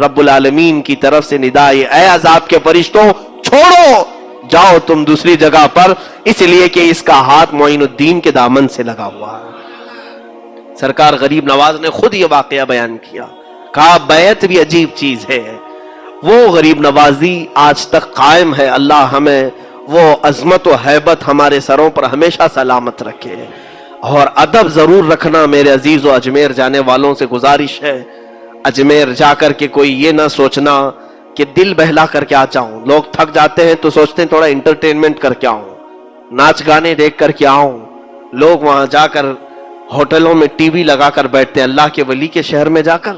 رب العالمین کی طرف سے ندا ہے, اے عذاب کے فرشتوں چھوڑو, جاؤ تم دوسری جگہ پر, اس لیے کہ اس کا ہاتھ معین الدین کے دامن سے لگا ہوا ہے. سرکار غریب نواز نے خود یہ واقعہ بیان کیا, کہا بیعت بھی عجیب چیز ہے. وہ غریب نوازی آج تک قائم ہے. اللہ ہمیں وہ عظمت و ہیبت ہمارے سروں پر ہمیشہ سلامت رکھے. اور ادب ضرور رکھنا میرے عزیز و اجمیر جانے والوں سے گزارش ہے. اجمیر جا کر کے کوئی یہ نہ سوچنا کہ دل بہلا کر کے آ جاؤں. لوگ تھک جاتے ہیں تو سوچتے ہیں تھوڑا انٹرٹینمنٹ کر کے آؤں, ناچ گانے دیکھ کر کے آؤں. لوگ وہاں جا کر ہوٹلوں میں ٹی وی لگا کر بیٹھتے ہیں. اللہ کے ولی کے شہر میں جا کر,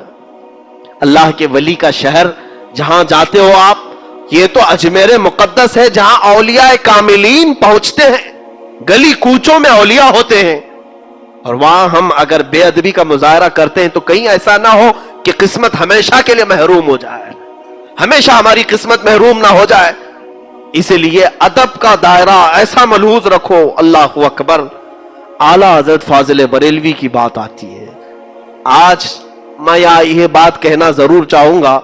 اللہ کے ولی کا شہر جہاں جاتے ہو آپ, یہ تو اجمیر مقدس ہے جہاں اولیاء کاملین پہنچتے ہیں. گلی کوچوں میں اولیاء ہوتے ہیں, اور وہاں ہم اگر بے ادبی کا مظاہرہ کرتے ہیں تو کہیں ایسا نہ ہو کہ قسمت ہمیشہ کے لیے محروم ہو جائے, ہمیشہ ہماری قسمت محروم نہ ہو جائے. اسی لیے ادب کا دائرہ ایسا ملحوظ رکھو. اللہ اکبر. اعلیٰ حضرت فاضل بریلوی کی بات آتی ہے. آج میں یہ بات کہنا ضرور چاہوں گا,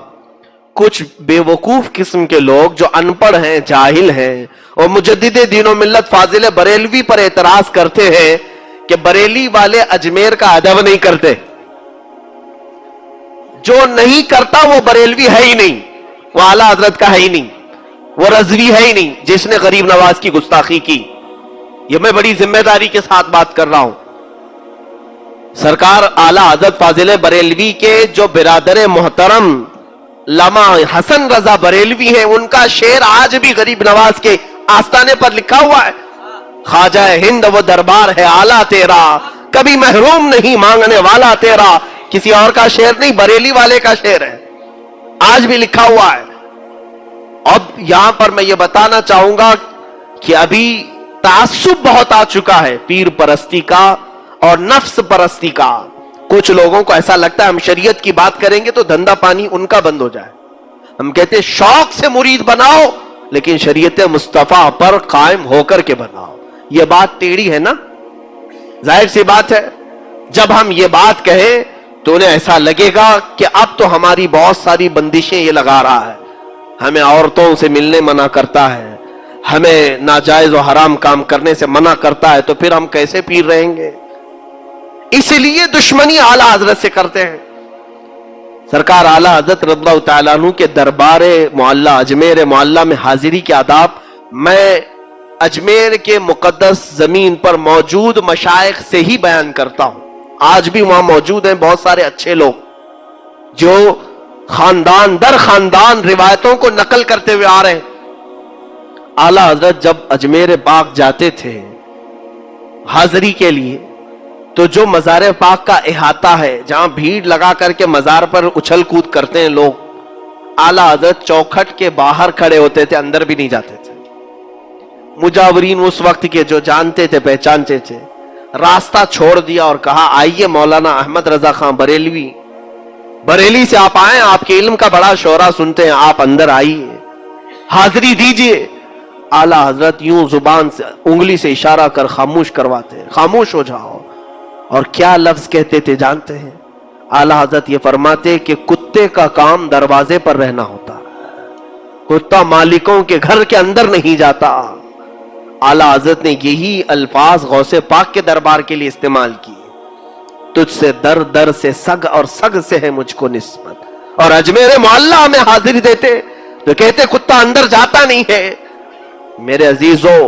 کچھ بے وقوف قسم کے لوگ جو ان پڑھ ہیں, جاہل ہیں, اور مجدد دین و ملت فاضل بریلوی پر اعتراض کرتے ہیں کہ بریلی والے اجمیر کا ادب نہیں کرتے. جو نہیں کرتا وہ بریلوی ہے ہی نہیں, وہ اعلیٰ حضرت کا ہے ہی نہیں, وہ رضوی ہے ہی نہیں جس نے غریب نواز کی گستاخی کی. یہ میں بڑی ذمہ داری کے ساتھ بات کر رہا ہوں. سرکار اعلیٰ حضرت فاضل بریلوی کے جو برادر محترم علامہ حسن رضا بریلوی ہیں, ان کا شعر آج بھی غریب نواز کے آستانے پر لکھا ہوا ہے. خواجہ ہند وہ دربار ہے اعلیٰ تیرا, کبھی محروم نہیں مانگنے والا تیرا. کسی اور کا شعر نہیں, بریلی والے کا شعر ہے, آج بھی لکھا ہوا ہے. اب یہاں پر میں یہ بتانا چاہوں گا کہ ابھی تعصب بہت آ چکا ہے پیر پرستی کا اور نفس پرستی کا. کچھ لوگوں کو ایسا لگتا ہے ہم شریعت کی بات کریں گے تو دھندا پانی ان کا بند ہو جائے. ہم کہتے ہیں شوق سے مرید بناؤ لیکن شریعت مصطفیٰ پر قائم ہو کر کے بناؤ. یہ بات ٹیڑھی ہے نا, ظاہر سی بات ہے. جب ہم یہ بات کہیں تو انہیں ایسا لگے گا کہ اب تو ہماری بہت ساری بندشیں یہ لگا رہا ہے, ہمیں عورتوں سے ملنے منع کرتا ہے, ہمیں ناجائز و حرام کام کرنے سے منع کرتا ہے, تو پھر ہم کیسے پیر رہیں گے؟ اس لیے دشمنی اعلیٰ حضرت سے کرتے ہیں. سرکار اعلیٰ حضرت رضی اللہ تعالیٰ عنہ کے دربار معلیٰ اجمیر معلیٰ میں حاضری کے آداب میں اجمیر کے مقدس زمین پر موجود مشائخ سے ہی بیان کرتا ہوں. آج بھی وہاں موجود ہیں بہت سارے اچھے لوگ جو خاندان در خاندان روایتوں کو نقل کرتے ہوئے آ رہے ہیں. اعلیٰ حضرت جب اجمیر پاک جاتے تھے حاضری کے لیے تو جو مزار پاک کا احاطہ ہے جہاں بھیڑ لگا کر کے مزار پر اچھل کود کرتے ہیں لوگ, اعلیٰ حضرت چوکھٹ کے باہر کھڑے ہوتے تھے, اندر بھی نہیں جاتے تھے. مجاورین اس وقت کے جو جانتے تھے پہچانتے تھے راستہ چھوڑ دیا اور کہا آئیے مولانا احمد رضا خان بریلوی, بریلی سے آپ آئیں, آپ کے علم کا بڑا شعرا سنتے ہیں, آپ اندر آئیے حاضری دیجئے. اعلیٰ حضرت یوں زبان سے انگلی سے اشارہ کر خاموش کرواتے ہیں, خاموش ہو جاؤ. اور کیا لفظ کہتے تھے جانتے ہیں؟ اعلیٰ حضرت یہ فرماتے کہ کتے کا کام دروازے پر رہنا ہوتا ہے, کتا مالکوں کے گھر کے اندر نہیں جاتا. اعلیٰ حضرت نے یہی الفاظ غوث پاک کے دربار کے لیے استعمال کیے, تجھ سے در در سے سگ اور سگ سے ہے مجھ کو نسبت. اور اجمیر معلیٰ میں حاضری دیتے تو کہتے کتا اندر جاتا نہیں ہے. میرے عزیزو,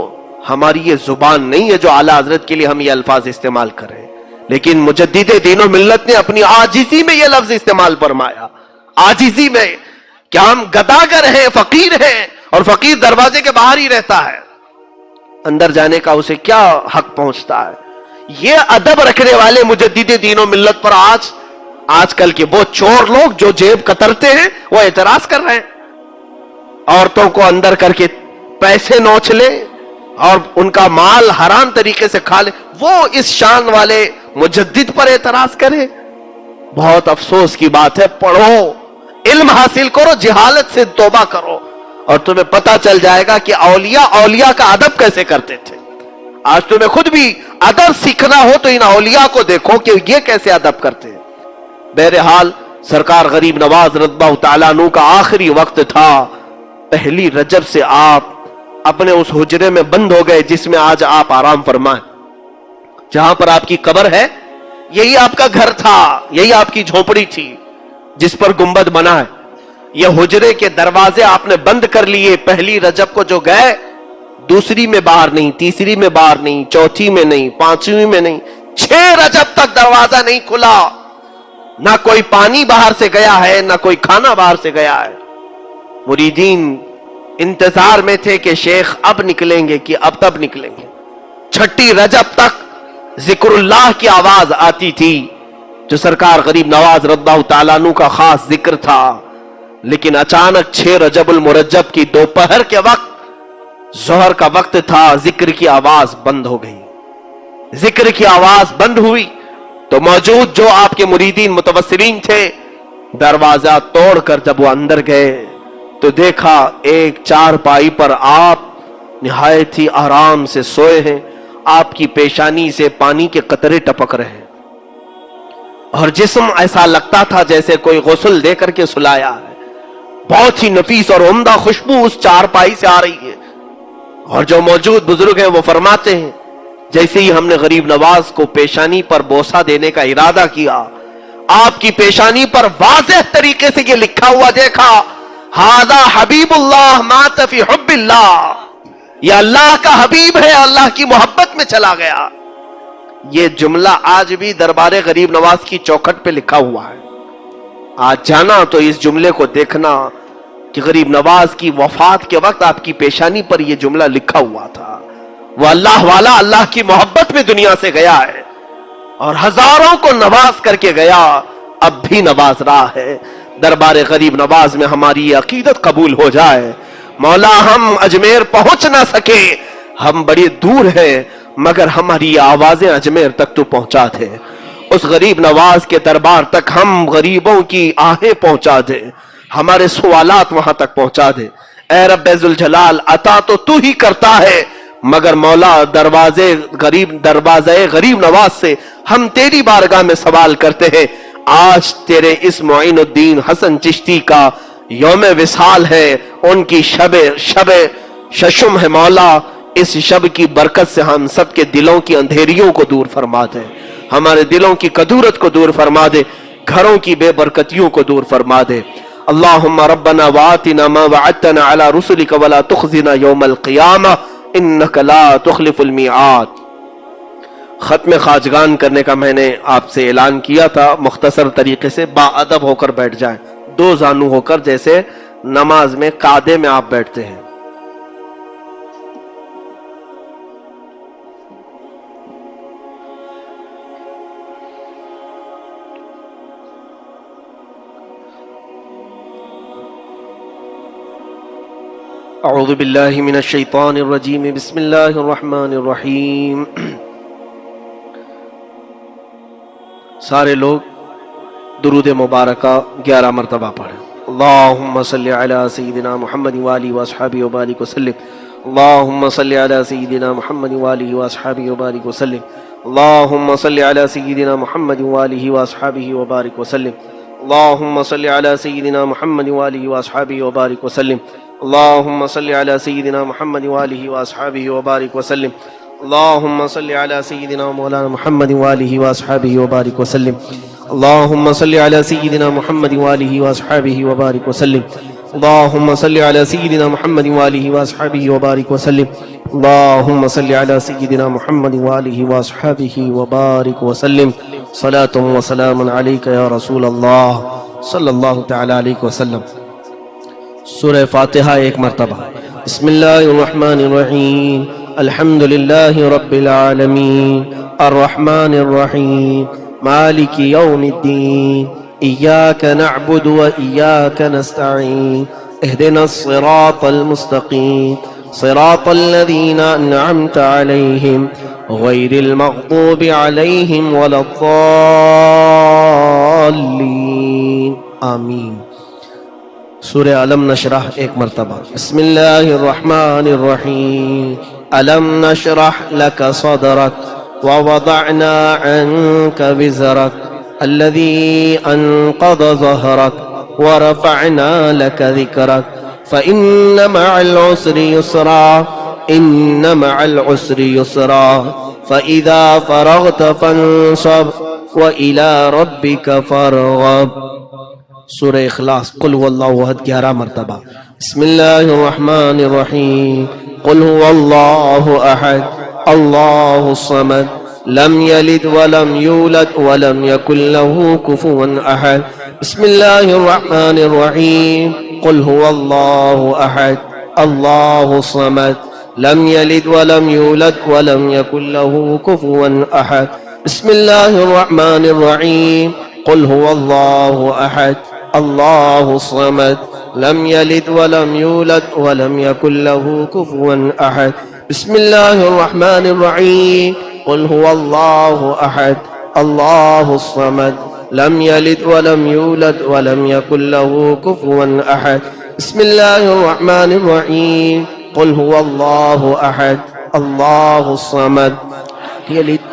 ہماری یہ زبان نہیں ہے جو اعلیٰ حضرت کے لیے ہم یہ الفاظ استعمال کریں, لیکن مجدد دین و ملت نے اپنی عاجزی میں یہ لفظ استعمال فرمایا. عاجزی میں کیا ہم گداگر ہیں, فقیر ہیں, اور فقیر دروازے کے باہر ہی رہتا ہے, اندر جانے کا اسے کیا حق پہنچتا ہے؟ یہ ادب رکھنے والے مجدد دین و ملت پر آج کل کے وہ چور لوگ جو جیب کترتے ہیں وہ اعتراض کر رہے ہیں. عورتوں کو اندر کر کے پیسے نوچ لے اور ان کا مال حرام طریقے سے کھا لے, وہ اس شان والے مجدد پر اعتراض کرے. بہت افسوس کی بات ہے. پڑھو, علم حاصل کرو, جہالت سے توبہ کرو, اور تمہیں پتا چل جائے گا کہ اولیاء کا ادب کیسے کرتے تھے. آج تمہیں خود بھی ادب سیکھنا ہو تو ان اولیاء کو دیکھو کہ یہ کیسے ادب کرتے ہیں. بہرحال سرکار غریب نواز رضی اللہ تعالیٰ عنہ کا آخری وقت تھا. پہلی رجب سے آپ اپنے اس حجرے میں بند ہو گئے جس میں آج آپ آرام فرمائیں. جہاں پر آپ کی قبر ہے یہی آپ کا گھر تھا, یہی آپ کی جھونپڑی تھی جس پر گنبد بنا ہے. یہ حجرے کے دروازے آپ نے بند کر لیے. پہلی رجب کو جو گئے دوسری میں باہر نہیں, تیسری میں باہر نہیں, چوتھی میں نہیں, پانچویں میں نہیں, 6 رجب تک دروازہ نہیں کھلا. نہ کوئی پانی باہر سے گیا ہے, نہ کوئی کھانا باہر سے گیا ہے. مریدین انتظار میں تھے کہ شیخ اب نکلیں گے کہ اب تب نکلیں گے. 6 رجب تک ذکر اللہ کی آواز آتی تھی جو سرکار غریب نواز رضی اللہ تعالیٰ عنہ کا خاص ذکر تھا. لیکن اچانک 6 رجب المرجب کی دوپہر کے وقت, ظہر کا وقت تھا, ذکر کی آواز بند ہو گئی. ذکر کی آواز بند ہوئی تو موجود جو آپ کے مریدین متوسلین تھے دروازہ توڑ کر جب وہ اندر گئے تو دیکھا ایک چارپائی پر آپ نہایت ہی آرام سے سوئے ہیں. آپ کی پیشانی سے پانی کے قطرے ٹپک رہے ہیں اور جسم ایسا لگتا تھا جیسے کوئی غسل دے کر کے سلایا ہے. بہت ہی نفیس اور عمدہ خوشبو اس چارپائی سے آ رہی ہے. اور جو موجود بزرگ ہیں وہ فرماتے ہیں جیسے ہی ہم نے غریب نواز کو پیشانی پر بوسہ دینے کا ارادہ کیا، آپ کی پیشانی پر واضح طریقے سے یہ لکھا ہوا دیکھا، ھذا حبیب اللہ مات فی حب اللہ، یہ اللہ کا حبیب ہے، اللہ کی محبت میں چلا گیا۔ یہ جملہ آج بھی دربار غریب نواز کی چوکھٹ پہ لکھا ہوا ہے۔ آج جانا تو اس جملے کو دیکھنا کہ غریب نواز کی وفات کے وقت آپ کی پیشانی پر یہ جملہ لکھا ہوا تھا۔ وہ اللہ والا اللہ کی محبت میں دنیا سے گیا ہے اور ہزاروں کو نواز کر کے گیا، اب بھی نواز رہا ہے۔ دربار غریب نواز میں ہماری یہ عقیدت قبول ہو جائے۔ مولا ہم اجمیر پہنچ نہ سکے، ہم بڑی دور ہیں، مگر ہماری آوازیں اجمیر تک تو پہنچا دے، اس غریب نواز کے دربار تک ہم غریبوں کی آہیں پہنچا دے، ہمارے سوالات وہاں تک پہنچا دے۔ اے رب ذوالجلال، عطا تو ہی کرتا ہے، مگر مولا دروازے غریب نواز سے ہم تیری بارگاہ میں سوال کرتے ہیں۔ آج تیرے اس معین الدین حسن چشتی کا یوم وصال ہے، ان کی شب ششم ہے مولا، اس شب کی برکت سے ہم سب کے دلوں کی اندھیریوں کو دور فرما دے، ہمارے دلوں کی کدورت کو دور فرما دے، گھروں کی بے برکتیوں کو دور فرما دے۔ اللہم ربنا وآتنا ما وعدتنا علی رسلک ولا تخزنا یوم القیامہ انک لا تخلف المیعاد۔ ختم خواجگان کرنے کا میں نے آپ سے اعلان کیا تھا، مختصر طریقے سے با ادب ہو کر بیٹھ جائیں، دو زانو ہو کر، جیسے نماز میں قعدے میں آپ بیٹھتے ہیں۔ اعوذ باللہ من الشیطان الرجیم، بسم اللہ الرحمن الرحیم۔ سارے لوگ درود مبارکہ 11 مرتبہ پڑھیں۔ اللہم صلی علی سیدنا محمد وآلہ وصحبہ وبارک وسلم، اللہم صلی علی سیدنا محمد وآلہ وصحبہ وبارک وسلم، اللہم صلی علی سیدنا محمد وآلہ وصحبہ وبارک وسلم، اللہم صلی علی سیدنا محمد وآلہ وصحبہ وبارک وسلم، اللہم صلی علی سیدنا محمد وآلہ وصحبہ وبارک وسلم، اللہم صلی علی سیدنا مولانا محمد وآلہ وصحبہ وبارک وسلم، اللہم صلی علی سیدنا محمد وآلہ وصحبہ وبارک وسلم، اللہم صلی علی سیدنا محمد وآلہ وصحبہ وبارک وسلم، اللہم صلی علی سیدنا محمد وآلہ وصحبہ وبارک وسلم۔ صلاۃ و سلام علیک یا رسول اللہ صلی اللہ تعالی علیہ وسلم۔ سورہ فاتحہ ایک مرتبہ۔ بسم اللہ الرحمن الرحیم، الحمد للہ رب العالمین، الرحمن الرحیم، مالک یوم الدین، ایاک نعبد و ایاک نستعین، اہدنا الصراط المستقیم، صراط الذین انعمت علیہم غیر المغضوب علیہم ولا الضالین، آمین۔ سورہ علم نشرح ایک مرتبہ۔ بسم اللہ الرحمن الرحیم، علم نشرح لک صدرک ووضعنا عنک وزرک الذی انقض ظہرک ورفعنا لک ذکرک فإن مع العسر یسرا ان مع العسر یسرا فإذا فرغت فانصب وإلى ربك فارغب۔ سورہ اخلاص قل هو اللہ احد 11 مرتبہ۔ بسم اللہ الرحمن الرحیم، قل هو اللہ احد اللہ الصمد لم یلد ولم یولد ولم یکن له کفوا احد۔ بسم اللہ الرحمن الرحیم، قل هو اللہ احد اللہ الصمد لم یلد ولم یولد ولم یکن له کفوا احد۔ بسم اللہ الرحمن الرحیم، قل هو اللہ احد اللہ الصمد لم یلد ولم یولد ولم یکن له کفوا احد۔ بسم اللہ الرحمن الرحیم، قل هو اللہ احد اللہ الصمد لم یلد ولم یولد ولم یکن له کفوا احد۔ بسم اللہ الرحمن الرحیم، قل هو اللہ احد اللہ الصمد یلد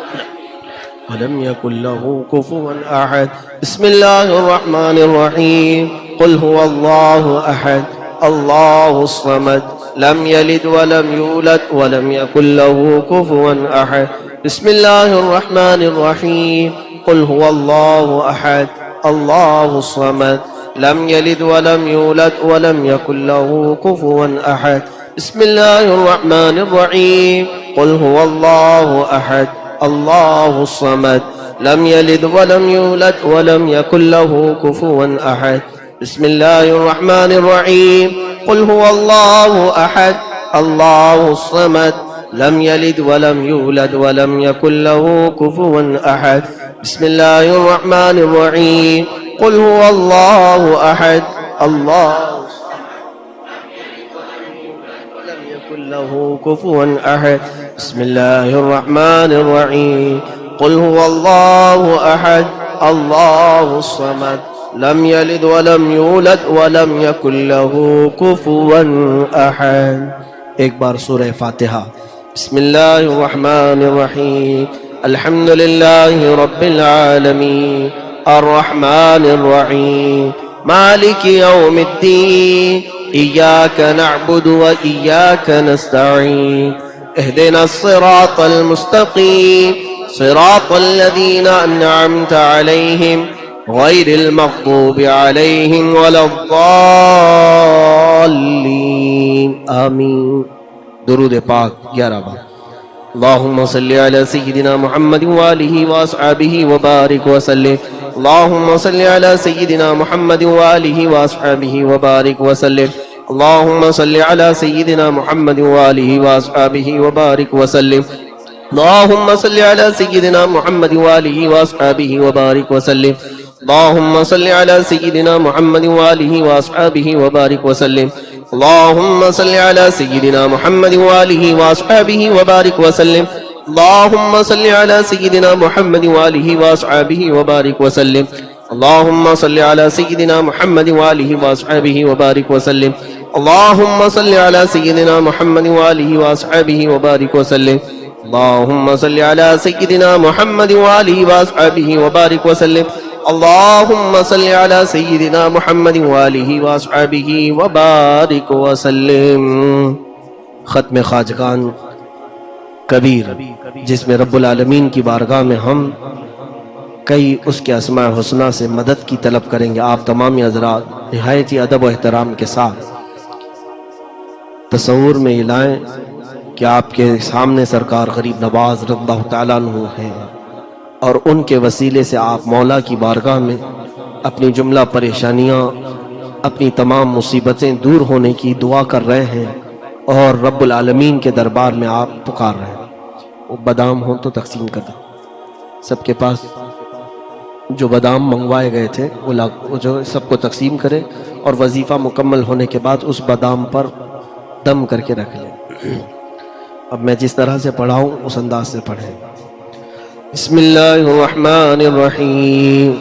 ولم يكن له كفوا أحد۔ بسم الله الرحمن الرحيم، قل هو الله أحد الله الصمد لم يلد ولم يولد ولم يكن له كفوا أحد۔ بسم الله الرحمن الرحيم قل هو الله أحد الله الصمد لم يلد ولم يولد ولم يكن له كفوا أحد بسم الله الرحمن الرحيم قل هو الله أحد الله الصمد لم يلد ولم يولد ولم يكن له كفوا أحد بسم الله الرحمن الرحيم قل هو الله أحد الله الصمد لم يلد ولم يولد ولم يكن له كفوا أحد بسم الله الرحمن الرحيم قل هو الله أحد الله لم يكن له كفوا أحد بسم الله الرحمن الرحيم قل هو الله أحد الله الصمد لم يلد ولم يولد ولم يكن له كفوا أحد. ایک بار سورہ فاتحہ. بسم اللہ الرحمن الرحیم الحمد للہ رب العالمین الرحمن الرحیم مالک یوم الدین ایاک نعبد و ایاک نستعین اہدنا الصراط المستقیم صراط الذین انعمت علیہم غیر المغضوب علیہم ولا الضالین آمین. درود پاک 11 بار. اللہم صلی علی سیدنا محمد وآلہ وآصحابہ وبارک وسلم. اللہم صلی علی سیدنا محمد وآلہ وآصحابہ وبارک وسلم. اللہم صلی علی سیدنا محمد وآلہ وآصحابہ وبارک وسلم. اللہم صلی علی سیدنا محمد وآلہ وآصحابہ وبارک وسلم. اللہم صلی علی سیدنا محمد وآلہ وآصحابہ وبارک وسلم. اللہم صلی علی سیدنا محمد وآلہ وآصحابہ وبارک وسلم. اللہم صلی علی سیدنا محمد وآلہ وآصحابہ وبارک وسلم. اللہم صلی علی سیدنا محمد وآلہ وآصحابہ وبارک وسلم. اللہم صلی علی سیدنا محمد وآلہ وآصحابہ وبارک وسلم. اللہم صلی علی سیدنا محمد وآلہ وآصحابہ وبارک وسلم. اللہم صلی علی سیدنا محمد وآلہ وآصحابہ وبارک وسلم. ختم خواجگان کبیر جس میں رب العالمین کی بارگاہ میں ہم کئی اس کے اسماء حسنہ سے مدد کی طلب کریں گے. آپ تمام حضرات نہایت ہی ادب و احترام کے ساتھ تصور میں یہ لائیں کہ آپ کے سامنے سرکار غریب نواز رضی اللہ تعالیٰ عنہ ہیں اور ان کے وسیلے سے آپ مولا کی بارگاہ میں اپنی جملہ پریشانیاں اپنی تمام مصیبتیں دور ہونے کی دعا کر رہے ہیں اور رب العالمین کے دربار میں آپ پکار رہے ہیں. وہ بادام ہوں تو تقسیم کر دیں. سب کے پاس جو بادام منگوائے گئے تھے وہ جو سب کو تقسیم کرے اور وظیفہ مکمل ہونے کے بعد اس بادام پر دم کر کے رکھ لیں. اب میں جس طرح سے پڑھاؤں اس انداز سے پڑھیں. بسم اللہ الرحمن الرحیم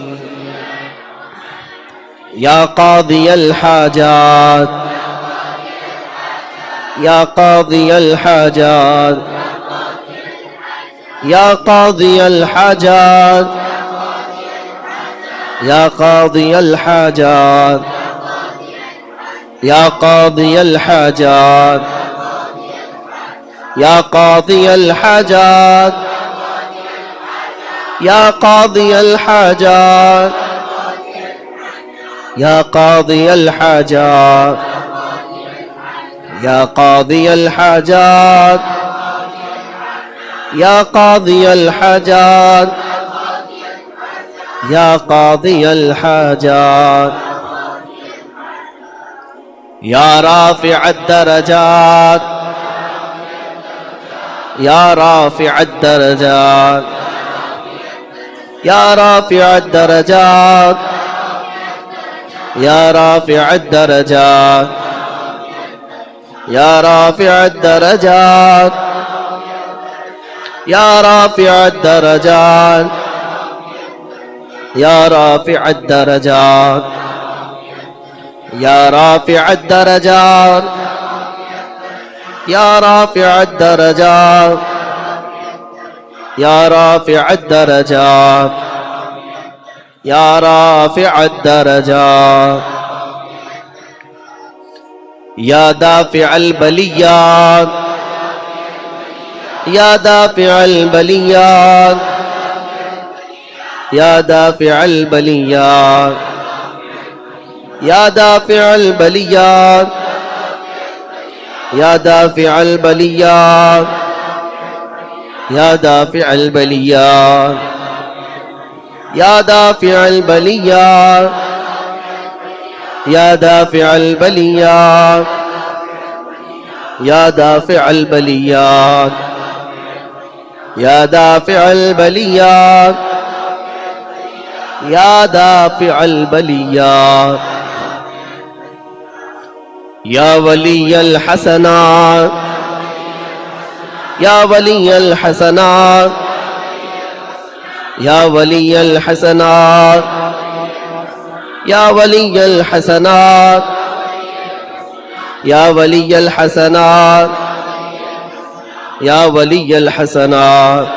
یا قاضی الحاجات یا قاضی الحاجات یا قاضی الحاجات یا قاضی الحاجات یا قاضی الحاجات یا قاضی الحاجات یا قاضی الحاجات یا قاضی الحاجات یا قاضی الحاجات یا قاضی الحاجات یا قاضی الحاجات یا رافع الدرجات یا رافع الدرجات یا رافع الدرجات یا رافع الدرجات یا رافع الدرجات یا رافع الدرجات یا رافع الدرجات یا رافع الدرجات یا رافع الدرجات یا رافع الدرجات یا رافع الدرجات یا دافع البلیات یا دافع البلیات یا دافع البلیات یا دافع البلیات یا دافع البلیات یا دافع البلیات یا دافع البلیات یا دافع البلیات یا دافع البلیات یا دافع البلیات یا دافع البلیات یا ولی الحسنات یا ولی الحسنات یا ولی الحسنات یا ولی الحسنات یا ولی الحسنات یا ولی الحسنات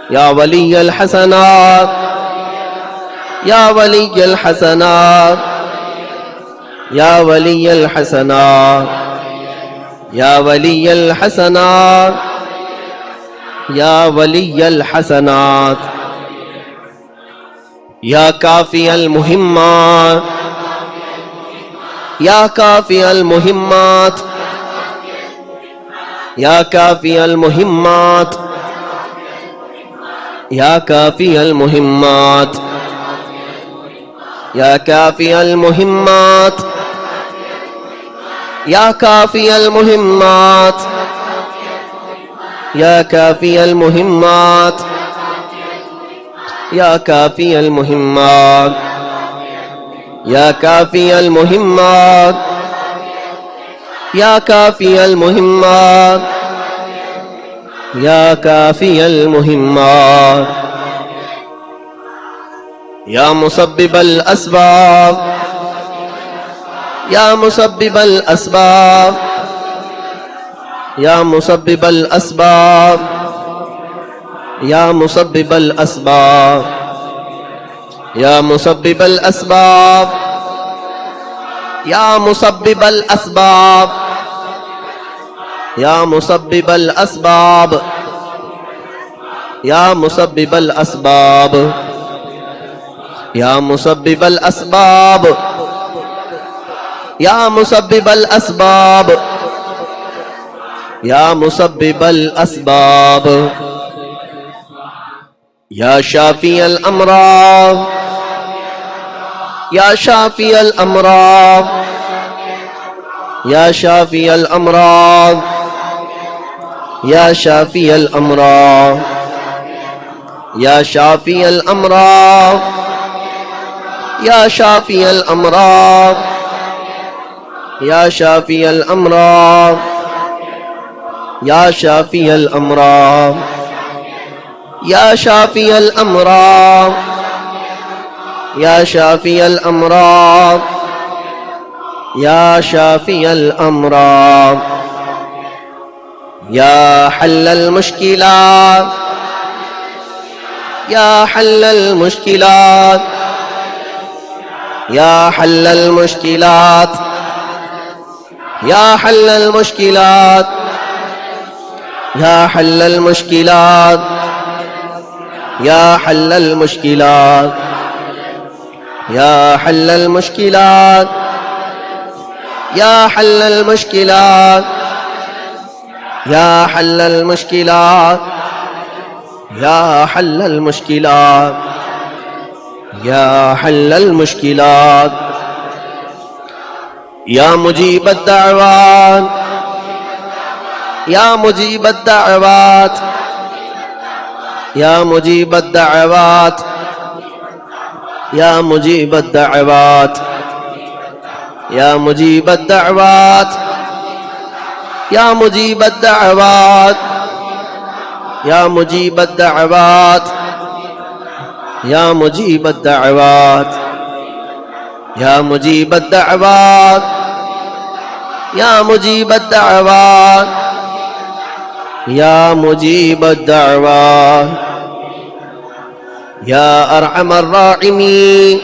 یا ولی الحسنات یا ولی الحسنات یا ولی الحسنات یا ولی الحسنات یا ولی الحسنات یا کافی المہمات یا کافی المہمات یا کافی المہمات یا کافی المہمات یا کافی المہمات یا کافی المہمات یا کافی المہمات یا کافی المہمات یا کافی المہمات یا کافی المہمات یا کافی المہمات یا مسبب الاسباب یا مسبب الاسباب یا مسبب الاسباب یا مسبب الاسباب یا مسبب الاسباب یا مسبب الاسباب یا مسبب الاسباب یا مسبب الاسباب یا مسبب الاسباب یا مسبب الاسباب یا مسبب الاسباب یا شافی الامراض یا شافی الامراض یا شافی الامراض یا شافی الامراض یا شافی الامراض یا شافی الامراض یا شافی الامراض یا شافی الامراض یا شافی الامراض یا شافی الامراض یا شافی الامراض یا حل المشکلات یا حل المشکلات یا حل المشکلات یا حل المشکلات یا حل المشکلات یا حل المشکلات یا حل المشکلات یا حل المشکلات یا حل المشکلات یا حل المشکلات یا حل المشکلات یا مجیب الدعوات یا مجیب الدعوات یا مجیب الدعوات یا مجیب الدعوات یا مجیب الدعوات یا مجیب الدعوات یا مجیب الدعوات یا مجیب الدعوات یا مجیب الدعوات یا مجیب الدعوات یا مجیب الدعوات یا ارحم الراحمین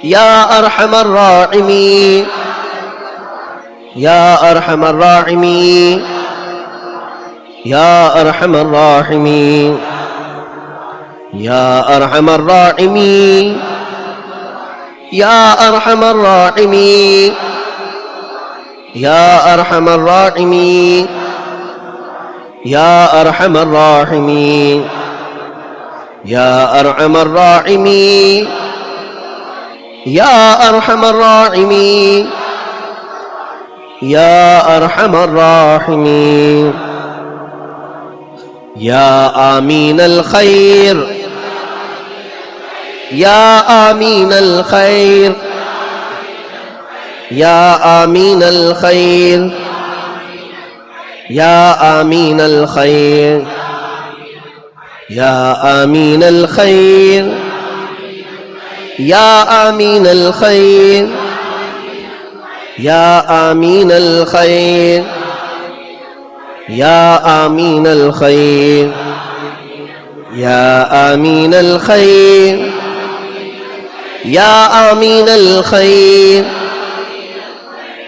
یا ارحم الراحمین یا ارحم الراحمین یا ارحم الراحمین یا ارحم الراحمین یا ارحم الراحمین یا ارحم الراحمین یا ارحم الراحمین یا ارحم الراحمین یا ارحم الراحمین یا ارحم الراحمین یا آمین الخیر یا آمین الخیر یا آمین الخیر یا آمین الخیر یا آمین الخیر یا آمین الخیر یا آمین الخیر یا آمین الخیر یا آمین الخیر یا آمین الخیر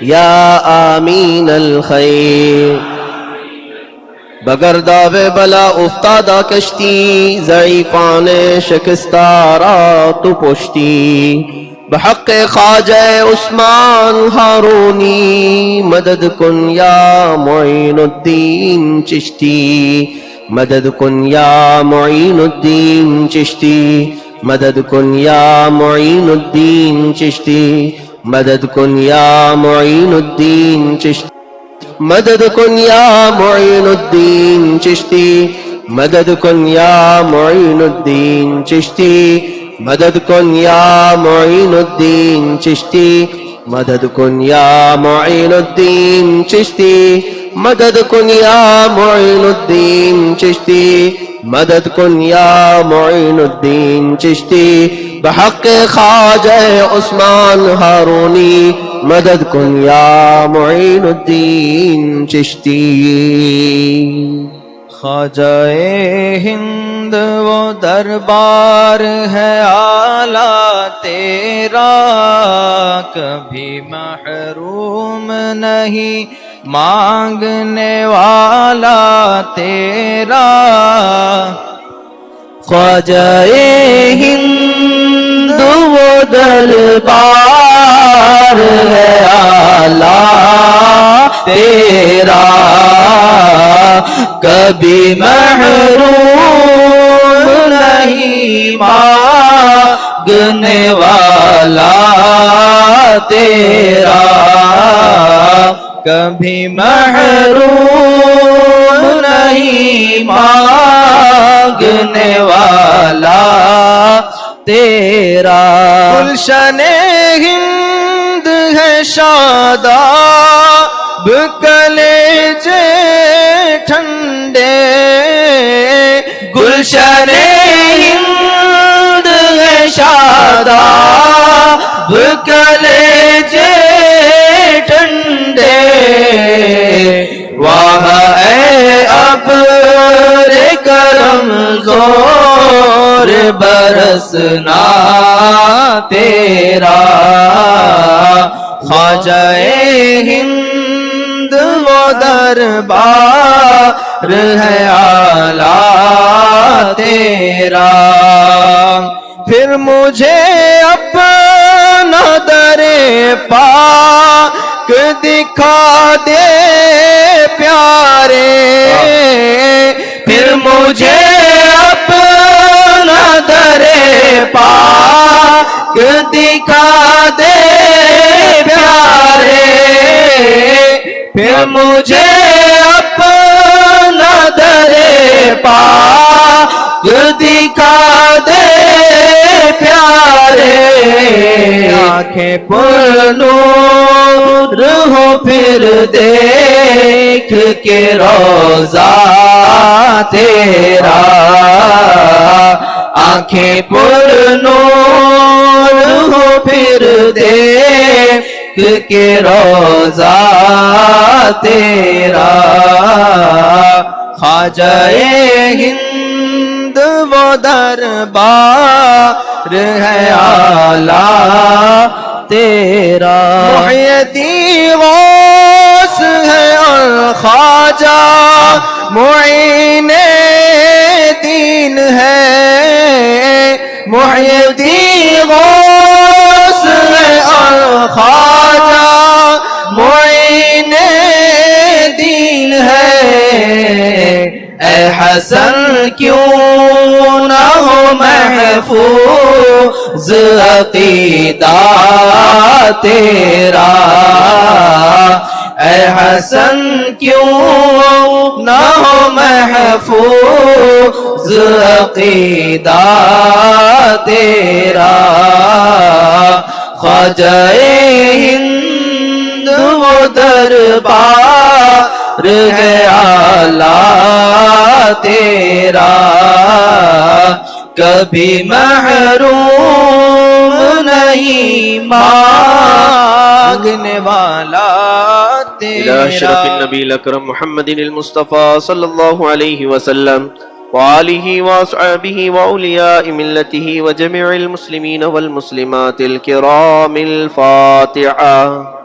یا آمین الخیر بگر داو بلا افتادہ کشتی ضعیفان شکستارا تو پشتی بحق خواجہ عثمان ہارونی مدد کن یا معین الدین چشتی مدد کن یا معین الدین چشتی مدد کن یا معین الدین چشتی مدد کن یا معین الدین چشتی مدد کن یا معین الدین چشتی مدد کن یا معین الدین چشتی مدد کن یا معین الدین چشتی مدد کن یا معین الدین چشتی مدد کن یا معین الدین چشتی مدد کن یا معین الدین چشتی بحق خواجہ عثمان ہارونی مدد کن یا معین الدین چشتی خواجہ ہند وہ دربار ہے اعلیٰ تیرا کبھی محروم نہیں مانگنے والا تیرا خواجہ ہند وہ دربار ہے اعلیٰ تیرا کبھی محروم نہیں مانگنے والا تیرا کبھی محروم نہیں مانگنے والا تیرا گلشن ہند ہے شاداب کلیجے ٹھنڈے گلشن ہند ہے شاداب کلیجے ٹھنڈے وہاں اے ابر کرم زور برسنا تیرا خواجہ ہند وہ دربار ہے اعلیٰ تیرا پھر مجھے اپنا در پاک دکھا دے پیارے پھر مجھے اپنا در پاک دکھا دے پیارے پھر مجھے اپنا در پاک دکھا دے پیارے آنکھیں پر نور ہو پھر دیکھ کے روضہ تیرا آنکھیں پر نور ہو پھر دیکھ کے روضہ تیرا خواجہ ہند وہ دربار ہے اعلیٰ تیرا محی الدین غوث ہے اور خواجہ معین دین ہے، محی الدین غوث ہے اور خواجہ معین دین ہے۔ اے حسن کیوں نہ ہو محفوظ عقیدہ تیرا، اے حسن کیوں نہ ہو محفوظ عقیدہ تیرا۔ خواجہ ہند وہ دربار ہے اعلیٰ تیرا، کبھی محروم نہیں مانگنے والا إلى أشرف تیرا۔ النبي الأكرم محمد المصطفى صلى الله عليه وسلم وآله وأصحابه وأولياء ملته وجميع المسلمين والمسلمات الكرام الفاتحة۔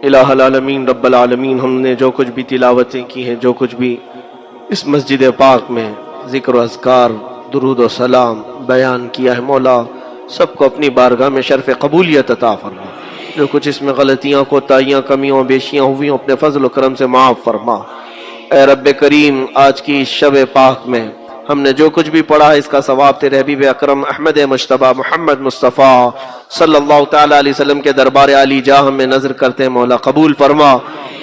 الہ العالمین رب العالمین، ہم نے جو کچھ بھی تلاوتیں کی ہیں، جو کچھ بھی اس مسجد پاک میں ذکر و اذکار، درود و سلام بیان کیا ہے، مولا سب کو اپنی بارگاہ میں شرف قبولیت عطا فرما۔ جو کچھ اس میں غلطیاں، کوتاہیاں، کمیوں، بیشیاں ہوئی اپنے فضل و کرم سے معاف فرما۔ اے رب کریم، آج کی اس شب پاک میں ہم نے جو کچھ بھی پڑھا ہے، اس کا ثواب تیرے حبیب اکرم احمد مجتبیٰ محمد مصطفیٰ صلی اللہ تعالیٰ علیہ وسلم کے دربار عالی جاہ میں نظر کرتے ہیں، مولا قبول فرما۔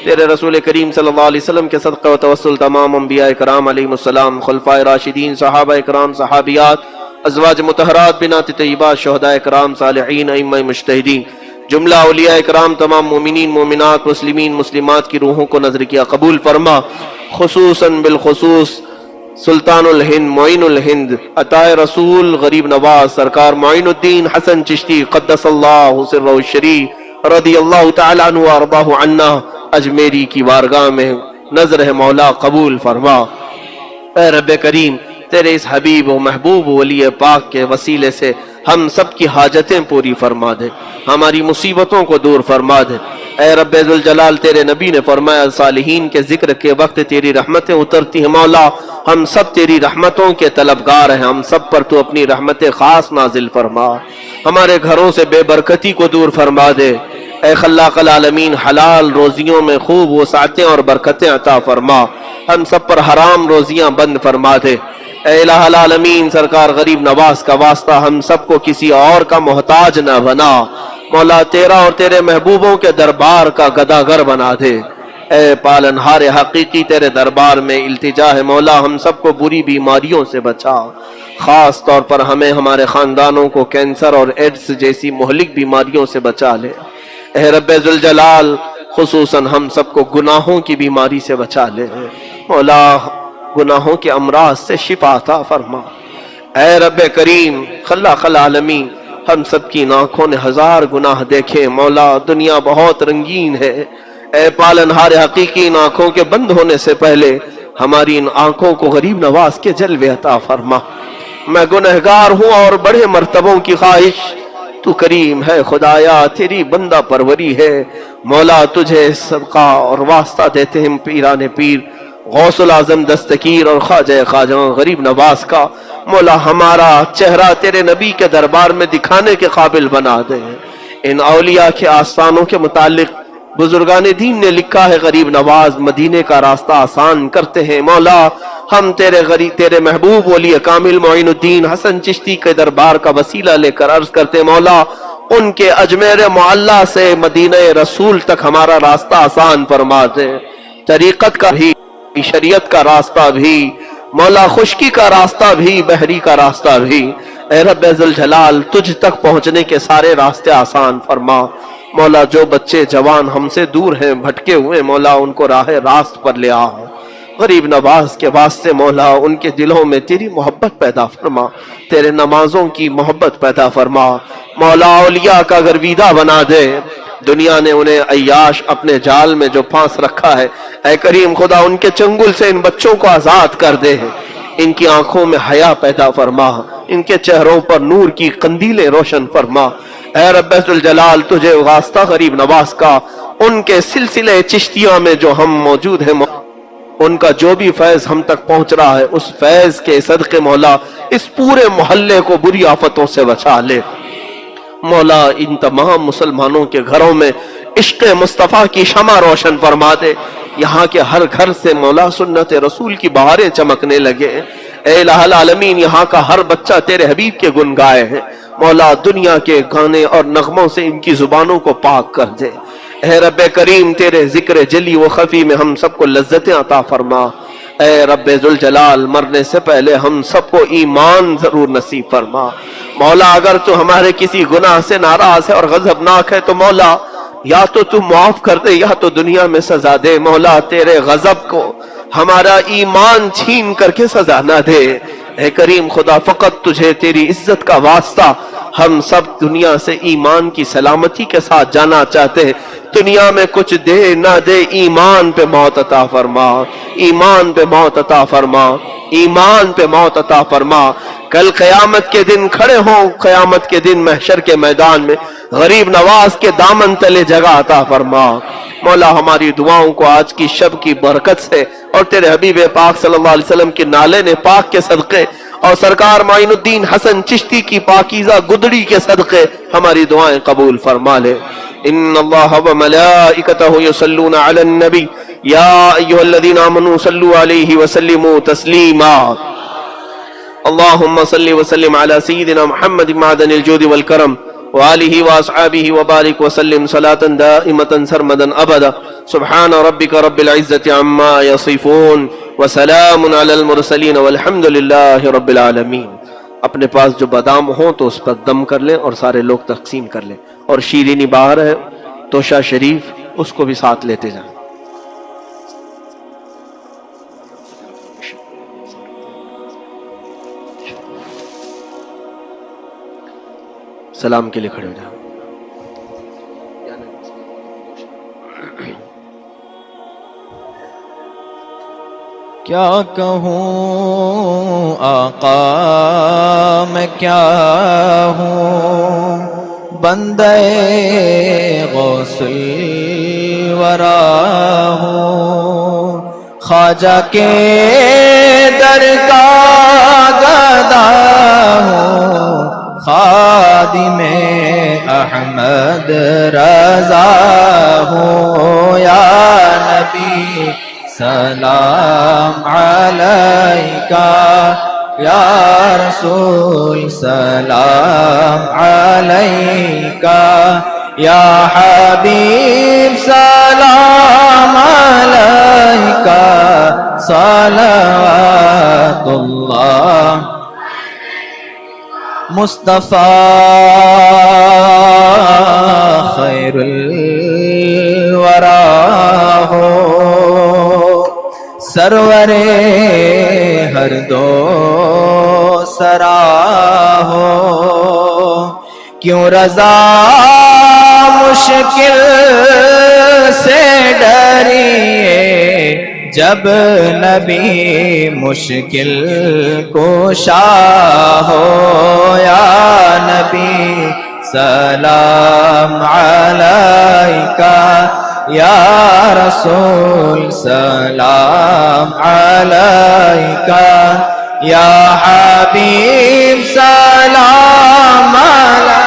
تیرے رسول کریم صلی اللہ علیہ وسلم کے صدقہ و توسل تمام انبیاء کرام علیہ السلام، خلفائے راشدین، صحابہ کرام، صحابیات، ازواج مطہرات، بنات طیبات، شہداء کرام، صالحین، ائمہ مجتہدین، جملہ اولیاء کرام، تمام مومنین، مومنات، مسلمین، مسلمات کی روحوں کو نظر کیا قبول فرما۔ خصوصاً بالخصوص سلطان الہند، معین الہند، عطائے رسول، غریب نواز سرکار معین الدین حسن چشتی قدس اللہ سرہ الشریف رضی اللہ تعالیٰ عنہ وارضاہ عنا، اجمیری کی بارگاہ میں نظر ہے، مولا قبول فرما۔ اے رب کریم، تیرے اس حبیب و محبوب ولی پاک کے وسیلے سے ہم سب کی حاجتیں پوری فرما دے، ہماری مصیبتوں کو دور فرما دے۔ اے رب ذوالجلال، تیرے نبی نے فرمایا صالحین کے ذکر کے وقت تیری رحمتیں اترتی ہیں، مولا ہم سب تیری رحمتوں کے طلبگار ہیں، ہم سب پر تو اپنی رحمت خاص نازل فرما، ہمارے گھروں سے بے برکتی کو دور فرما دے۔ اے خلاق العالمین، حلال روزیوں میں خوب وسعتیں اور برکتیں عطا فرما، ہم سب پر حرام روزیاں بند فرما دے۔ اے الہ العالمین، سرکار غریب نواز کا واسطہ ہم سب کو کسی اور کا محتاج نہ بنا، مولا تیرا اور تیرے محبوبوں کے دربار کا گداگر بنا دے۔ اے پالنہار حقیقی، تیرے دربار میں التجا ہے، مولا ہم سب کو بری بیماریوں سے بچا، خاص طور پر ہمیں، ہمارے خاندانوں کو کینسر اور ایڈز جیسی مہلک بیماریوں سے بچا لے۔ اے رب ذوالجلال، خصوصاً ہم سب کو گناہوں کی بیماری سے بچا لے، مولا گناہوں کے امراض سے شفا عطا فرما۔ اے رب کریم، خلاق العالمین، ہم سب کی آنکھوں نے ہزار گناہ دیکھے، مولا دنیا بہت رنگین ہے، اے پالنہار حقیقی، ان آنکھوں کے بند ہونے سے پہلے ہماری ان آنکھوں کو غریب نواز کے جلوے عطا فرما۔ میں گنہگار ہوں اور بڑے مرتبوں کی خواہش، تو کریم ہے خدایا، تیری بندہ پروری ہے، مولا تجھے صدقہ اور واسطہ دیتے ہیں پیران پیر غوث العظم دستگیر اور خواجہ خواجہ غریب نواز کا، مولا ہمارا چہرہ تیرے نبی کے دربار میں دکھانے کے قابل بنا دے۔ ان اولیاء کے آستانوں کے متعلق بزرگان دین نے لکھا ہے، غریب نواز مدینے کا راستہ آسان کرتے ہیں، مولا ہم تیرے محبوب ولی کامل معین الدین حسن چشتی کے دربار کا وسیلہ لے کر عرض کرتے ہیں، مولا ان کے اجمیر معلیٰ سے مدینہ رسول تک ہمارا راستہ آسان فرما دے، طریقت کا بھی، شریعت کا راستہ بھی، مولا خشکی کا راستہ بھی، بحری کا راستہ بھی، اے رب ذوالجلال تجھ تک پہنچنے کے سارے راستے آسان فرما۔ مولا جو بچے جوان ہم سے دور ہیں، بھٹکے ہوئے، مولا ان کو راہ راست پر لے آ، غریب نواز کے واسطے مولا ان کے دلوں میں تیری محبت پیدا فرما، تیرے نمازوں کی محبت پیدا فرما، مولا اولیاء کا گرویدہ بنا دے، دنیا نے انہیں عیاش اپنے جال میں جو پھانس رکھا ہے، اے کریم خدا ان کے چنگل سے ان بچوں کو آزاد کر دے، ان کی آنکھوں میں حیا پیدا فرما، ان کے چہروں پر نور کی قندیلیں روشن فرما، اے رب ذل جلال تجھے واسطہ غریب نواز کا، ان کے سلسلے چشتیہ میں جو ہم موجود ہیں، ان کا جو بھی فیض ہم تک پہنچ رہا ہے، اس فیض کے صدقے مولا اس پورے محلے کو بری آفتوں سے بچا لے۔ مولا ان تمام مسلمانوں کے گھروں میں عشق مصطفیٰ کی شمع روشن فرما دے، یہاں کے ہر گھر سے مولا سنت رسول کی بہاریں چمکنے لگے۔ اے الہ العالمین، یہاں کا ہر بچہ تیرے حبیب کے گن گائے ہیں، مولا دنیا کے گانے اور نغموں سے ان کی زبانوں کو پاک کر دے۔ اے رب کریم، تیرے ذکر جلی و خفی میں ہم سب کو لذتیں عطا فرما۔ اے رب ذوالجلال، مرنے سے پہلے ہم سب کو ایمان ضرور نصیب فرما۔ مولا اگر تو ہمارے کسی گناہ سے ناراض ہے اور غضبناک ہے تو مولا یا تو معاف کر دے یا تو دنیا میں سزا دے۔ مولا تیرے غضب کو ہمارا ایمان چھین کر کے سزا نہ دے۔ اے کریم خدا، فقط تجھے تیری عزت کا واسطہ ہم سب دنیا سے ایمان کی سلامتی کے ساتھ جانا چاہتے ہیں۔ دنیا میں کچھ دے نہ دے، ایمان پہ موت عطا فرما، ایمان پہ موت عطا فرما، ایمان پہ موت عطا فرما۔ کل قیامت کے دن کھڑے ہوں، قیامت کے دن محشر کے میدان میں غریب نواز کے دامن تلے جگہ عطا فرما۔ مولا ہماری دعاؤں کو آج کی شب کی برکت سے اور تیرے حبیب پاک صلی اللہ علیہ وسلم کے نالے نے پاک کے صدقے اور سرکار معین الدین حسن چشتی کی پاکیزہ گدڑی کے صدقے ہماری دعائیں قبول فرما لے۔ ان اللہ و ملائکتہ یصلون علی النبی یا ایھا الذین آمنوا صلوا علیہ وسلموا تسلیما۔ اللہم صل وسلم علی سیدنا محمد معدن الجود والکرم وآلہ واصحابہ وبارک وسلم صلاة دائمة سرمدا ابدا۔ سبحان ربک رب العزة عما یصفون وسلام علی المرسلین والحمد للہ رب العالمین۔ اپنے پاس جو بادام ہوں تو اس پر دم کر لیں اور سارے لوگ تقسیم کر لیں، اور شیرینی باہر ہے توشہ شریف، اس کو بھی ساتھ لیتے جائیں۔ سلام کے لیے کھڑے ہو جائیں۔ کیا کہوں آقا میں کیا ہوں، بندے غوث الورا ہوں، خواجہ کے در کا گدا ہوں، خادم احمد رضا ہوں۔ یا نبی سلام علیکہ، یا رسول سلام علیکہ، یا حبیب سلام علیکہ، صلوات اللہ۔ مصطفیٰ خیر الورا ہو، سرور ہر دو سرا ہو، کیوں رضا مشکل سے ڈریے، جب نبی مشکل کشا ہو۔ یا نبی سلام علیکہ، یا رسول سلام علیکہ، یا حبیب سلام علیکہ۔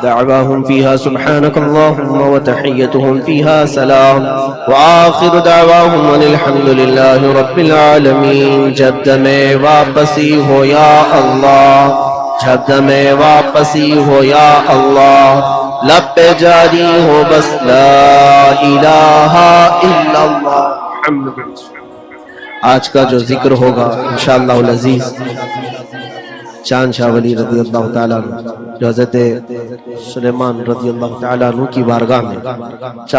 دعواهم فيها سبحانك اللهم وتحيتهم فيها سلام وآخر دعواهم ان الحمد لله رب العالمین۔ جد میں واپسی ہو یا اللہ، جد میں واپسی ہو یا اللہ، لب پہ جاری ہو بس لا الہ الا اللہ۔ آج کا جو ذکر ہوگا انشاءاللہ العزیز چاند شاہ ولی رضی اللہ تعالیٰ عنہ، جو حضرت سلیمان رضی اللہ تعالیٰ عنہ کی بارگاہ میں چاند